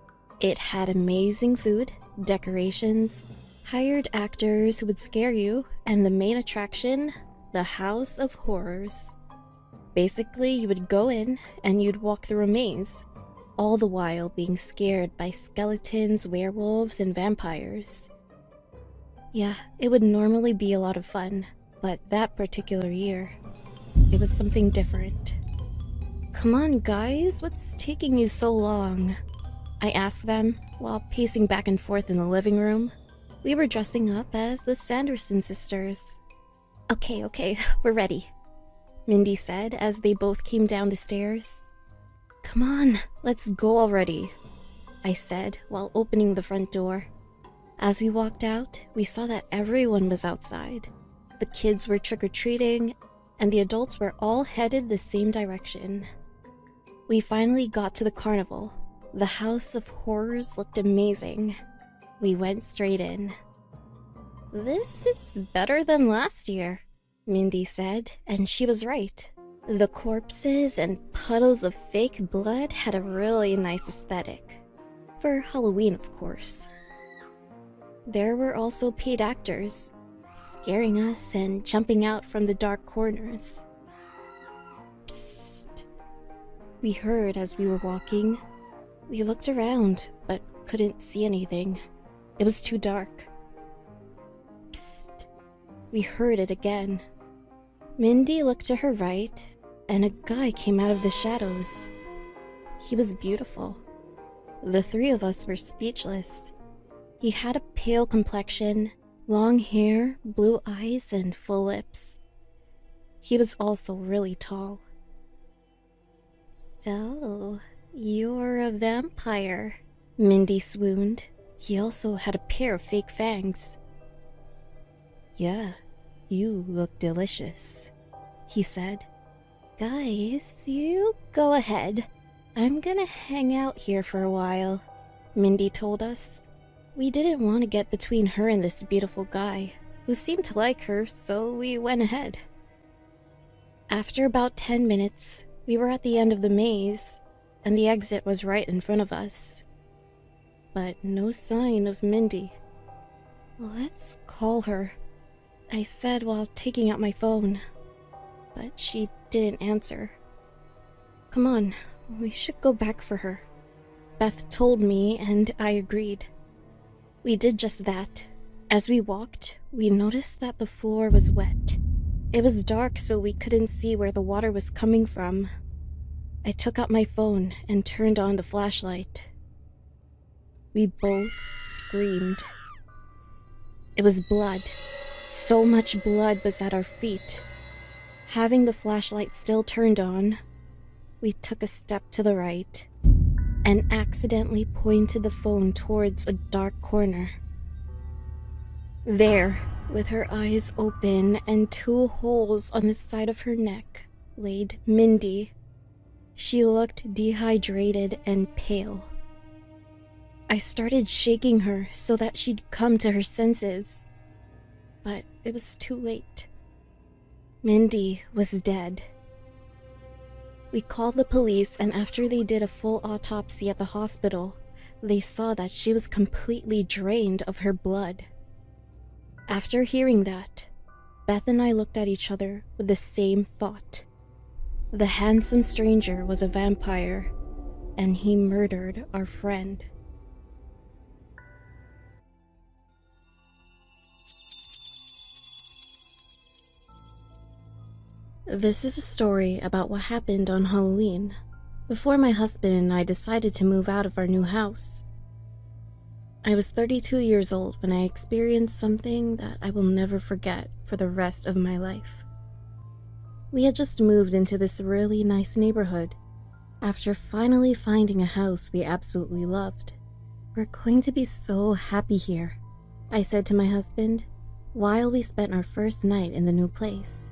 It had amazing food, decorations, hired actors who would scare you, and the main attraction, the House of Horrors. Basically, you would go in and you'd walk through a maze, all the while being scared by skeletons, werewolves, and vampires. Yeah, it would normally be a lot of fun, but that particular year, it was something different. Come on, guys, what's taking you so long? I asked them while pacing back and forth in the living room. We were dressing up as the Sanderson sisters. Okay, we're ready, Mindy said as they both came down the stairs. Come on, let's go already, I said while opening the front door. As we walked out, we saw that everyone was outside. The kids were trick-or-treating, and the adults were all headed the same direction. We finally got to the carnival. The House of Horrors looked amazing. We went straight in. This is better than last year, Mindy said, and she was right. The corpses and puddles of fake blood had a really nice aesthetic. For Halloween, of course. There were also paid actors, scaring us and jumping out from the dark corners. Psst, we heard as we were walking. We looked around, but couldn't see anything. It was too dark. Psst, we heard it again. Mindy looked to her right, and a guy came out of the shadows. He was beautiful. The three of us were speechless. He had a pale complexion, long hair, blue eyes, and full lips. He was also really tall. So, you're a vampire, Mindy swooned. He also had a pair of fake fangs. Yeah, you look delicious, he said. Guys, you go ahead. I'm gonna hang out here for a while, Mindy told us. We didn't want to get between her and this beautiful guy, who seemed to like her, so we went ahead. After about 10 minutes, we were at the end of the maze, and the exit was right in front of us. But no sign of Mindy. Let's call her, I said while taking out my phone. But she didn't answer. Come on, we should go back for her, Beth told me, and I agreed. We did just that. As we walked, we noticed that the floor was wet. It was dark, so we couldn't see where the water was coming from. I took out my phone and turned on the flashlight. We both screamed. It was blood. So much blood was at our feet. Having the flashlight still turned on, we took a step to the right and accidentally pointed the phone towards a dark corner. There, with her eyes open and 2 holes on the side of her neck, laid Mindy. She looked dehydrated and pale. I started shaking her so that she'd come to her senses, but it was too late. Mindy was dead. We called the police, and after they did a full autopsy at the hospital, they saw that she was completely drained of her blood. After hearing that, Beth and I looked at each other with the same thought. The handsome stranger was a vampire, and he murdered our friend. This is a story about what happened on Halloween, before my husband and I decided to move out of our new house. I was 32 years old when I experienced something that I will never forget for the rest of my life. We had just moved into this really nice neighborhood after finally finding a house we absolutely loved, We're going to be so happy here, I said to my husband, while we spent our first night in the new place.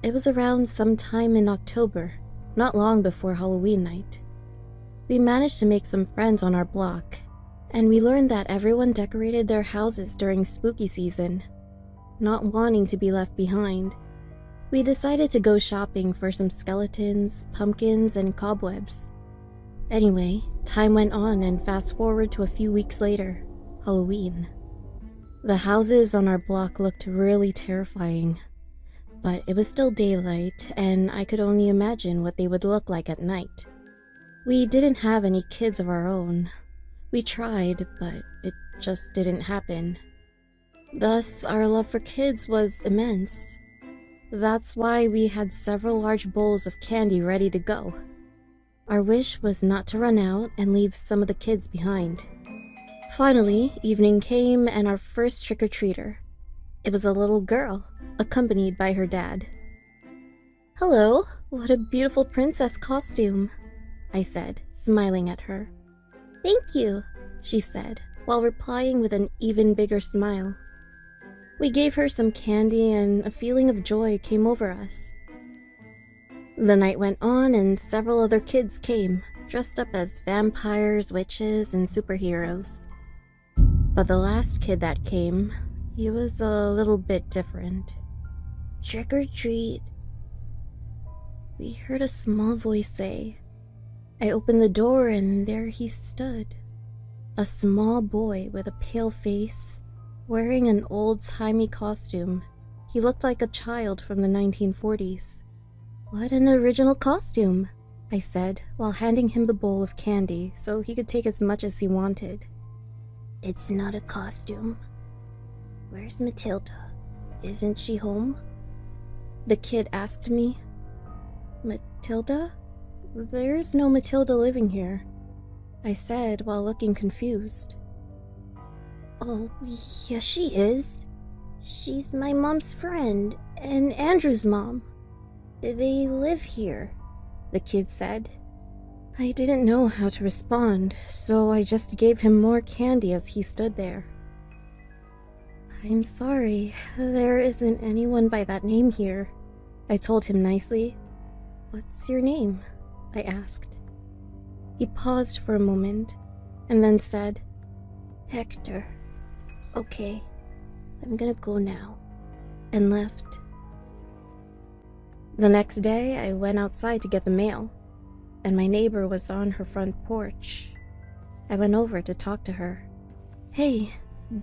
It was around sometime in October, not long before Halloween night. We managed to make some friends on our block, and we learned that everyone decorated their houses during spooky season. Not wanting to be left behind, we decided to go shopping for some skeletons, pumpkins, and cobwebs. Anyway, time went on, and fast forward to a few weeks later, Halloween. The houses on our block looked really terrifying, but it was still daylight, and I could only imagine what they would look like at night. We didn't have any kids of our own. We tried, but it just didn't happen. Thus, our love for kids was immense. That's why we had several large bowls of candy ready to go. Our wish was not to run out and leave some of the kids behind. Finally, evening came and our first trick-or-treater. It was a little girl, accompanied by her dad. "Hello, what a beautiful princess costume," I said, smiling at her. "Thank you," she said, while replying with an even bigger smile. We gave her some candy and a feeling of joy came over us. The night went on and several other kids came, dressed up as vampires, witches, and superheroes. But the last kid that came, he was a little bit different. "Trick or treat," we heard a small voice say. I opened the door and there he stood. A small boy with a pale face, wearing an old-timey costume. He looked like a child from the 1940s. "What an original costume," I said, while handing him the bowl of candy so he could take as much as he wanted. "It's not a costume. Where's Matilda? Isn't she home?" the kid asked me. "Matilda? There's no Matilda living here," I said while looking confused. "Oh, yes she is. She's my mom's friend, and Andrew's mom. They live here," the kid said. I didn't know how to respond, so I just gave him more candy as he stood there. "I'm sorry, there isn't anyone by that name here," I told him nicely. "What's your name?" I asked. He paused for a moment, and then said, "Hector. Okay, I'm gonna go now," and left. The next day, I went outside to get the mail, and my neighbor was on her front porch. I went over to talk to her. "Hey,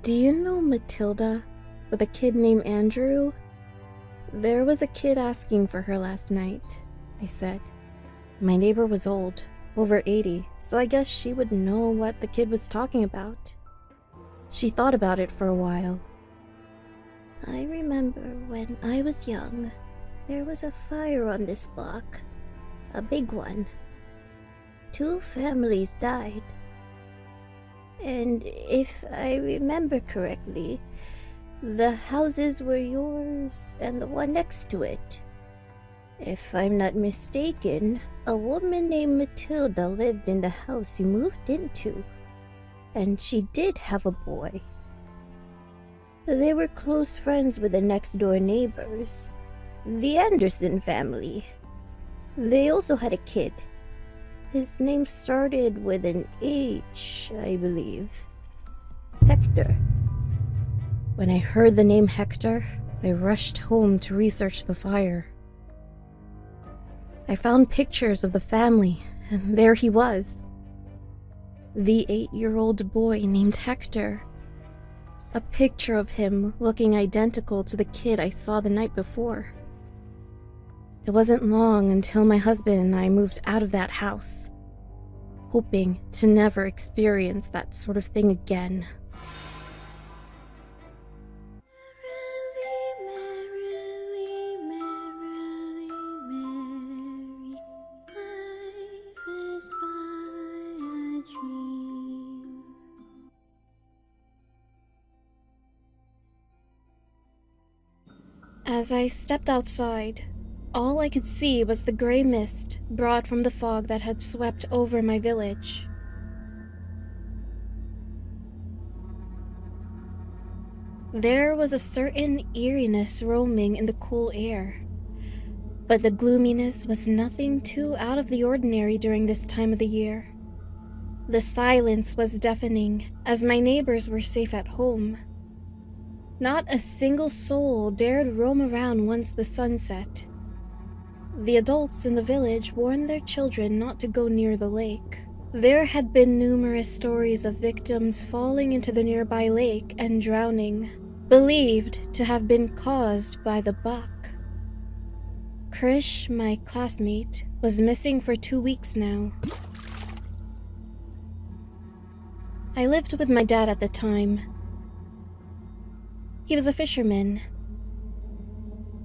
do you know Matilda with a kid named Andrew?" "There was a kid asking for her last night," I said. My neighbor was old, over 80, so I guess she would know what the kid was talking about. She thought about it for a while. "I remember when I was young, there was a fire on this block, a big one. 2 families died. And if I remember correctly, the houses were yours and the one next to it. If I'm not mistaken, a woman named Matilda lived in the house you moved into, and she did have a boy. They were close friends with the next-door neighbors, the Anderson family. They also had a kid. His name started with an H, I believe. Hector." When I heard the name Hector, I rushed home to research the fire. I found pictures of the family, and there he was. The 8-year-old boy named Hector. A picture of him looking identical to the kid I saw the night before. It wasn't long until my husband and I moved out of that house, hoping to never experience that sort of thing again. As I stepped outside, all I could see was the gray mist brought from the fog that had swept over my village. There was a certain eeriness roaming in the cool air, but the gloominess was nothing too out of the ordinary during this time of the year. The silence was deafening, as my neighbors were safe at home. Not a single soul dared roam around once the sun set. The adults in the village warned their children not to go near the lake. There had been numerous stories of victims falling into the nearby lake and drowning, believed to have been caused by the buck. Krish, my classmate, was missing for 2 weeks now. I lived with my dad at the time. He was a fisherman.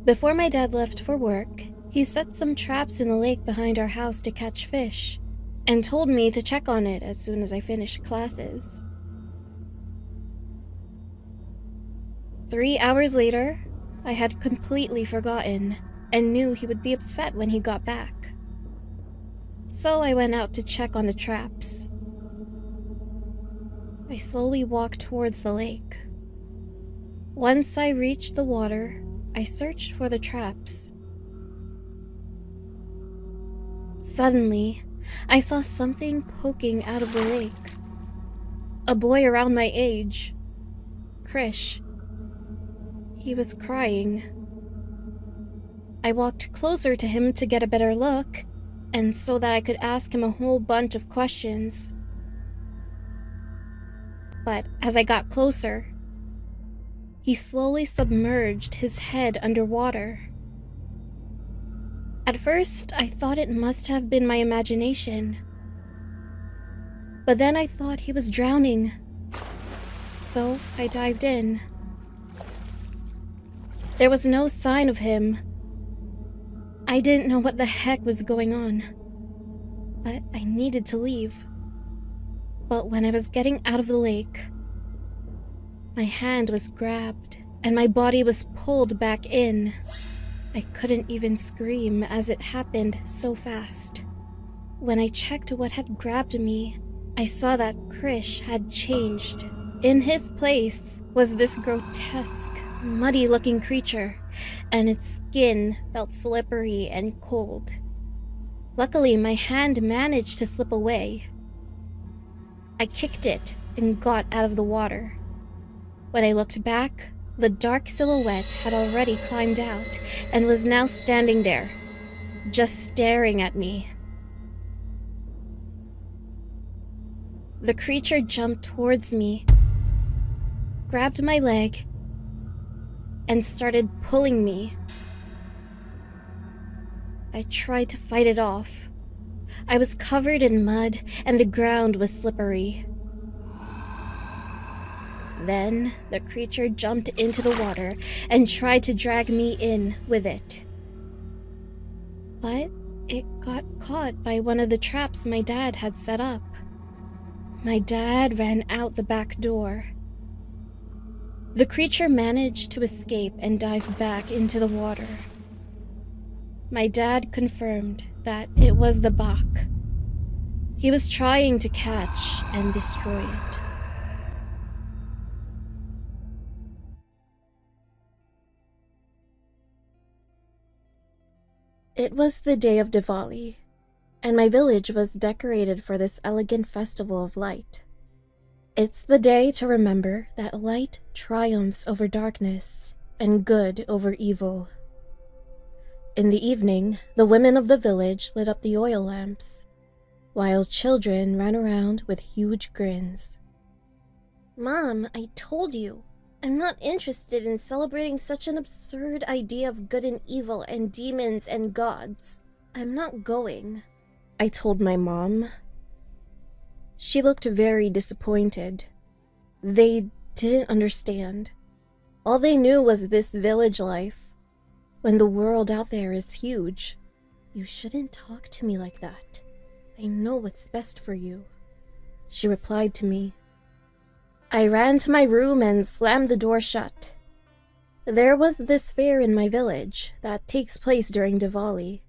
Before my dad left for work, he set some traps in the lake behind our house to catch fish, and told me to check on it as soon as I finished classes. 3 hours later, I had completely forgotten and knew he would be upset when he got back. So I went out to check on the traps. I slowly walked towards the lake. Once I reached the water, I searched for the traps. Suddenly, I saw something poking out of the lake. A boy around my age. Krish. He was crying. I walked closer to him to get a better look, and so that I could ask him a whole bunch of questions. But as I got closer, he slowly submerged his head underwater. At first, I thought it must have been my imagination. But then I thought he was drowning. So I dived in. There was no sign of him. I didn't know what the heck was going on, but I needed to leave. But when I was getting out of the lake, my hand was grabbed and my body was pulled back in. I couldn't even scream as it happened so fast. When I checked what had grabbed me, I saw that Krish had changed. In his place was this grotesque, muddy-looking creature, and its skin felt slippery and cold. Luckily, my hand managed to slip away. I kicked it and got out of the water. When I looked back, the dark silhouette had already climbed out and was now standing there, just staring at me. The creature jumped towards me, grabbed my leg, and started pulling me. I tried to fight it off. I was covered in mud and the ground was slippery. Then the creature jumped into the water and tried to drag me in with it. But it got caught by one of the traps my dad had set up. My dad ran out the back door. The creature managed to escape and dive back into the water. My dad confirmed that it was the buck. He was trying to catch and destroy it. It was the day of Diwali, and my village was decorated for this elegant festival of light. It's the day to remember that light triumphs over darkness and good over evil. In the evening, the women of the village lit up the oil lamps, while children ran around with huge grins. Mom, I told you, I'm not interested in celebrating such an absurd idea of good and evil and demons and gods. I'm not going, I told my mom. She looked very disappointed. They didn't understand. All they knew was this village life, when the world out there is huge. You shouldn't talk to me like that. I know what's best for you, she replied to me. I ran to my room and slammed the door shut. There was this fair in my village that takes place during Diwali.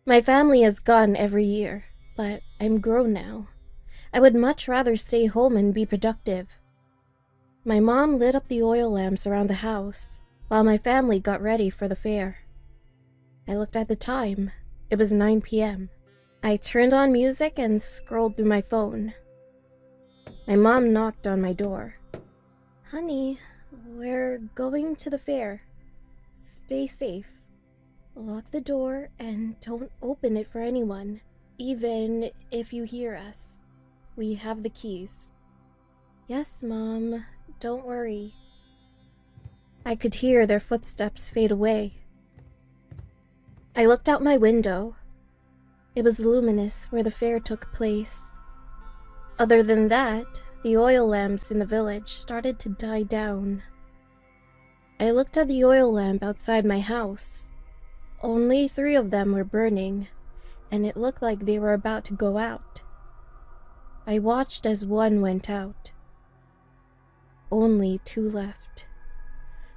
My family has gone every year, but I'm grown now. I would much rather stay home and be productive. My mom lit up the oil lamps around the house while my family got ready for the fair. I looked at the time. It was 9 p.m. I turned on music and scrolled through my phone. My mom knocked on my door. "Honey, we're going to the fair. Stay safe. Lock the door and don't open it for anyone, even if you hear us. We have the keys." "Yes, Mom. Don't worry." I could hear their footsteps fade away. I looked out my window. It was luminous where the fair took place. Other than that, the oil lamps in the village started to die down. I looked at the oil lamp outside my house. Only 3 of them were burning, and it looked like they were about to go out. I watched as one went out. Only 2 left.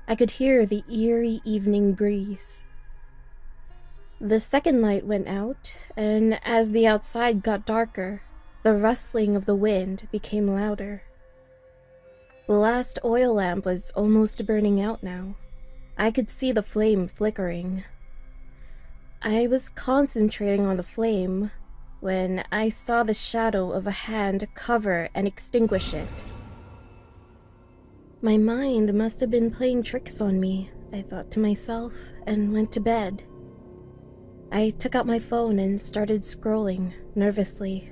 I could hear the eerie evening breeze. The second light went out, and as the outside got darker, the rustling of the wind became louder. The last oil lamp was almost burning out now. I could see the flame flickering. I was concentrating on the flame when I saw the shadow of a hand cover and extinguish it. My mind must have been playing tricks on me, I thought to myself, and went to bed. I took out my phone and started scrolling nervously.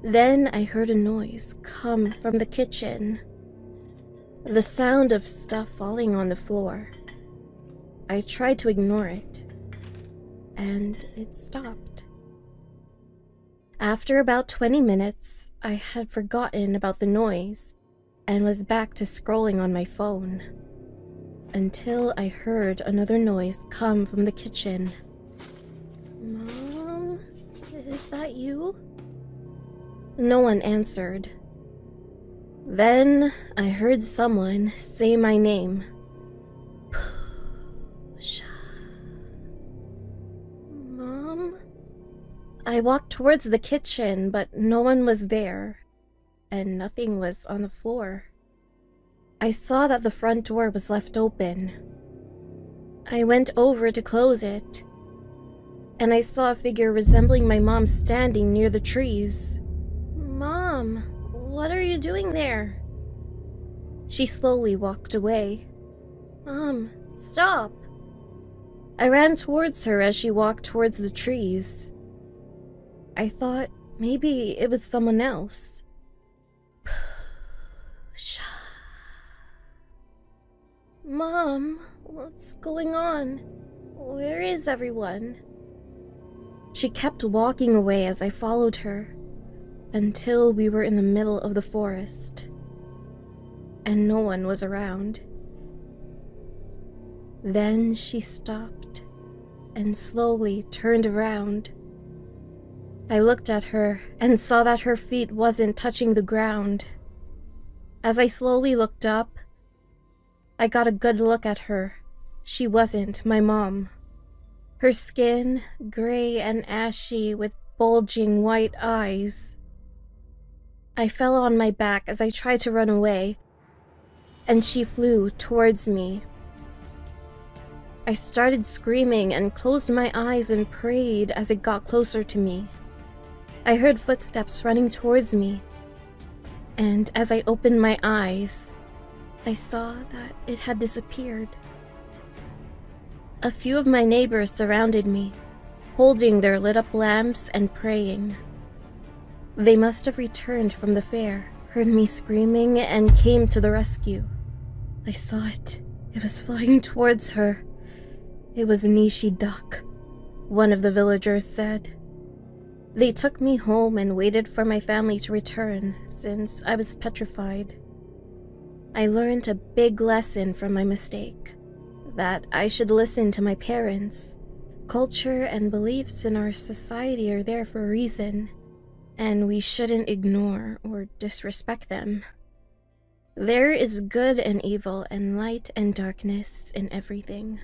Then I heard a noise come from the kitchen. The sound of stuff falling on the floor. I tried to ignore it, and it stopped. After about 20 minutes, I had forgotten about the noise and was back to scrolling on my phone, until I heard another noise come from the kitchen. "Mom, is that you?" No one answered. Then I heard someone say my name. Pusha. "Mom?" I walked towards the kitchen, but no one was there, and nothing was on the floor. I saw that the front door was left open. I went over to close it, and I saw a figure resembling my mom standing near the trees. "Mom, what are you doing there?" She slowly walked away. "Mom, stop!" I ran towards her as she walked towards the trees. I thought maybe it was someone else. "Mom, what's going on? Where is everyone?" She kept walking away as I followed her, until we were in the middle of the forest, and no one was around. Then she stopped and slowly turned around. I looked at her and saw that her feet wasn't touching the ground. As I slowly looked up, I got a good look at her. She wasn't my mom. Her skin, gray and ashy with bulging white eyes. I fell on my back as I tried to run away, and she flew towards me. I started screaming and closed my eyes and prayed as it got closer to me. I heard footsteps running towards me, and as I opened my eyes, I saw that it had disappeared. A few of my neighbors surrounded me, holding their lit-up lamps and praying. They must have returned from the fair, heard me screaming, and came to the rescue. I saw it. It was flying towards her. It was Nishi Duck, one of the villagers said. They took me home and waited for my family to return, since I was petrified. I learned a big lesson from my mistake, that I should listen to my parents. Culture and beliefs in our society are there for a reason, and we shouldn't ignore or disrespect them. There is good and evil and light and darkness in everything.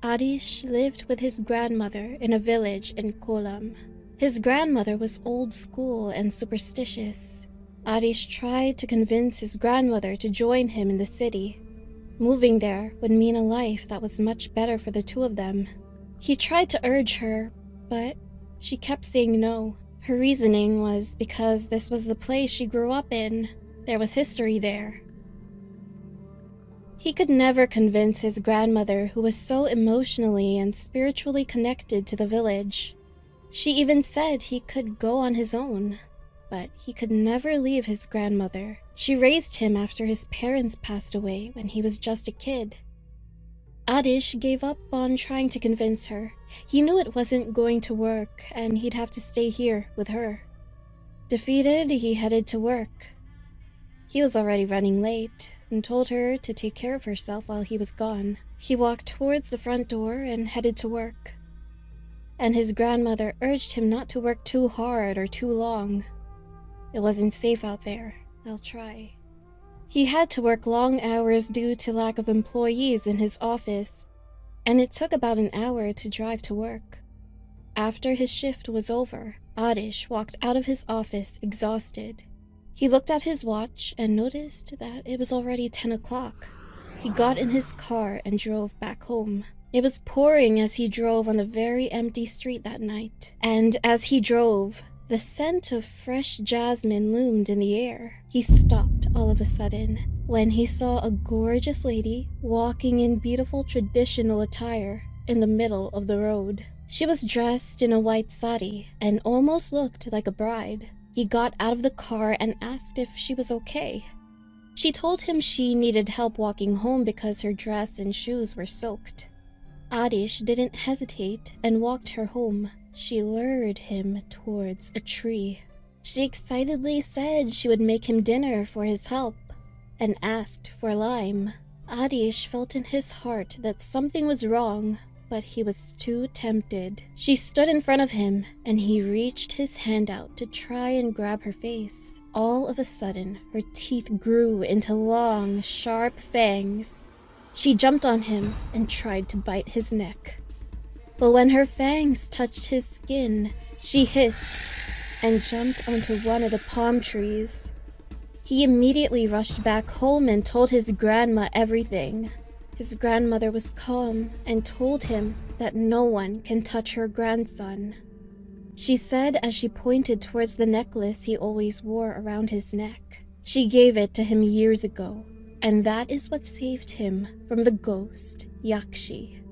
Adish lived with his grandmother in a village in Kolam. His grandmother was old school and superstitious. Arish tried to convince his grandmother to join him in the city. Moving there would mean a life that was much better for the two of them. He tried to urge her, but she kept saying no. Her reasoning was because this was the place she grew up in. There was history there. He could never convince his grandmother, who was so emotionally and spiritually connected to the village. She even said he could go on his own, but he could never leave his grandmother. She raised him after his parents passed away when he was just a kid. Adish gave up on trying to convince her. He knew it wasn't going to work and he'd have to stay here with her. Defeated, he headed to work. He was already running late and told her to take care of herself while he was gone. He walked towards the front door and headed to work. And his grandmother urged him not to work too hard or too long. It wasn't safe out there. I'll try. He had to work long hours due to lack of employees in his office, and it took about an hour to drive to work. After his shift was over, Adish walked out of his office exhausted. He looked at his watch and noticed that it was already 10 o'clock. He got in his car and drove back home. It was pouring as he drove on the very empty street that night, and as he drove, the scent of fresh jasmine loomed in the air. He stopped all of a sudden when he saw a gorgeous lady walking in beautiful traditional attire in the middle of the road. She was dressed in a white sari and almost looked like a bride. He got out of the car and asked if she was okay. She told him she needed help walking home because her dress and shoes were soaked. Adish didn't hesitate and walked her home. She lured him towards a tree. She excitedly said she would make him dinner for his help and asked for lime. Adish felt in his heart that something was wrong, but he was too tempted. She stood in front of him and he reached his hand out to try and grab her face. All of a sudden, her teeth grew into long, sharp fangs. She jumped on him and tried to bite his neck. But when her fangs touched his skin, she hissed and jumped onto one of the palm trees. He immediately rushed back home and told his grandma everything. His grandmother was calm and told him that no one can touch her grandson. She said as she pointed towards the necklace he always wore around his neck. She gave it to him years ago, and that is what saved him from the ghost, Yakshi.